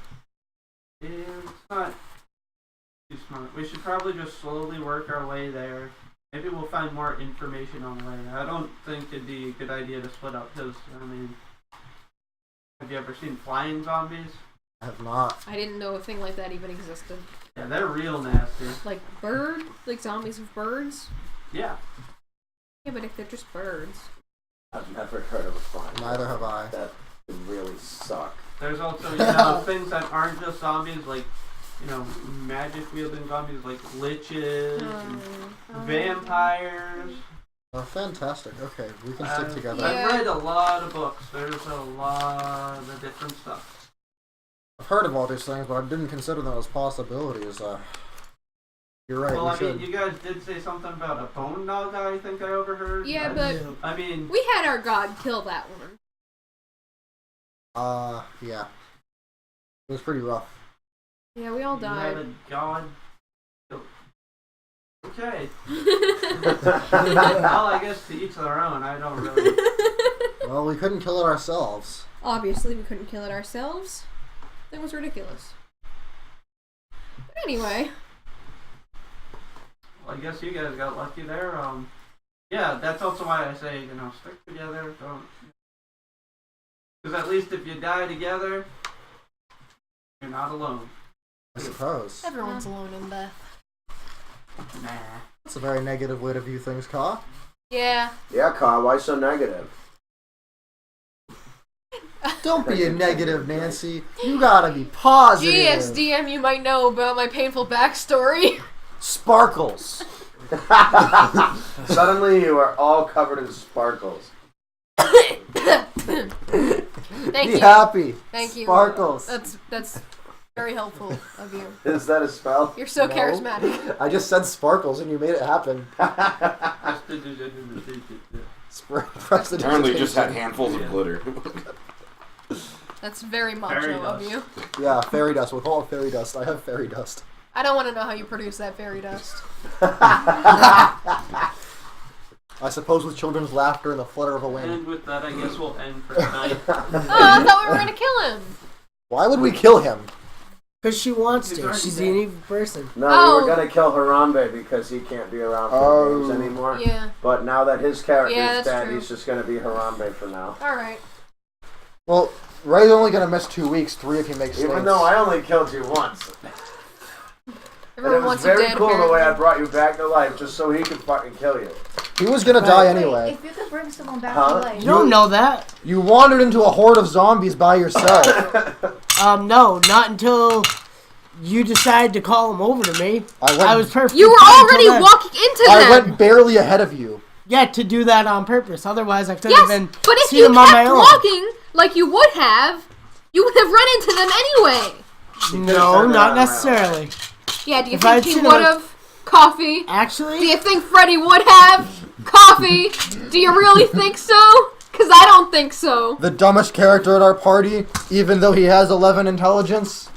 Yeah, it's not too smart. We should probably just slowly work our way there. Maybe we'll find more information on the way. I don't think it'd be a good idea to split up because, I mean, have you ever seen flying zombies? I have not. I didn't know a thing like that even existed. Yeah, they're real nasty. Like zombies with birds? Yeah. Yeah, but if they're just birds. I've never heard of a flying. Neither have I. That would really suck. There's also, things that aren't just zombies, like, magic wielding zombies, like liches, and vampires. Oh, fantastic. Okay, we can stick together. Yeah. I've read a lot of books. There's a lot of different stuff. I've heard of all these things, but I didn't consider them as possibilities. You're right. Well, we I should. mean, you guys did say something about a bone dog, I think I overheard. Yeah, but I mean, we had our god kill that one. Yeah. It was pretty rough. Yeah, we all you had died. a god. Okay. Well, Well, I guess to each their own. I don't really. Well, we couldn't kill it ourselves. Obviously, we couldn't kill it ourselves. That was ridiculous. But anyway. Well, I guess you guys got lucky there. Yeah, that's also why I say, stick together. Don't. Because at least if you die together, you're not alone. I suppose. Everyone's alone in death. Nah. That's a very negative way to view things, Ka. Yeah. Yeah, Kyle, why so negative? Don't be a negative, Nancy. You gotta be positive. GSDM, you might know about my painful backstory. Sparkles. Suddenly you are all covered in sparkles. Thank Be you. happy. Thank you. Sparkles. That's very helpful of you. Is that a spell? You're so No. charismatic. I just said sparkles and you made it happen. Apparently, you just had handfuls of glitter. That's very macho Fairy of dust. you. Yeah, fairy dust. We'll call it fairy dust. I have fairy dust. I don't want to know how you produce that fairy dust. I suppose with children's laughter and the flutter of a wing. And with that, I guess we'll end for tonight. Oh, I thought we were gonna kill him. Why would we kill him? Because she wants He's to. already She's dead. an evil person. No, Oh. we were gonna kill Harambe because he can't be around for the games anymore. Yeah. But now that his character's Yeah, that's dead, true. he's just gonna be Harambe for now. All right. Well, Ray's only gonna miss 2 weeks, 3 if he makes Even slates. though I only killed you once. And Everyone it was wants a very dead cool the way I parent. brought you back to life just so he could fucking kill you. He was gonna die Wait, anyway. if you could bring someone back Huh? to life. You don't know that. You wandered into a horde of zombies by yourself. No, not until you decided to call them over to me. I was perfectly You were fine already until then. walking into I them. went barely ahead of you. Yeah, to do that on purpose. Otherwise, I could have Yes, been but if seen you them on my kept own. walking like you would have run into them anyway. No, turned not around. necessarily. Yeah, do you If I'd think he seen would him- have? Coffee? Do Actually, you think Freddy would have? Coffee? Do you really think so? Because I don't think so. The dumbest character at our party, even though he has 11 intelligence.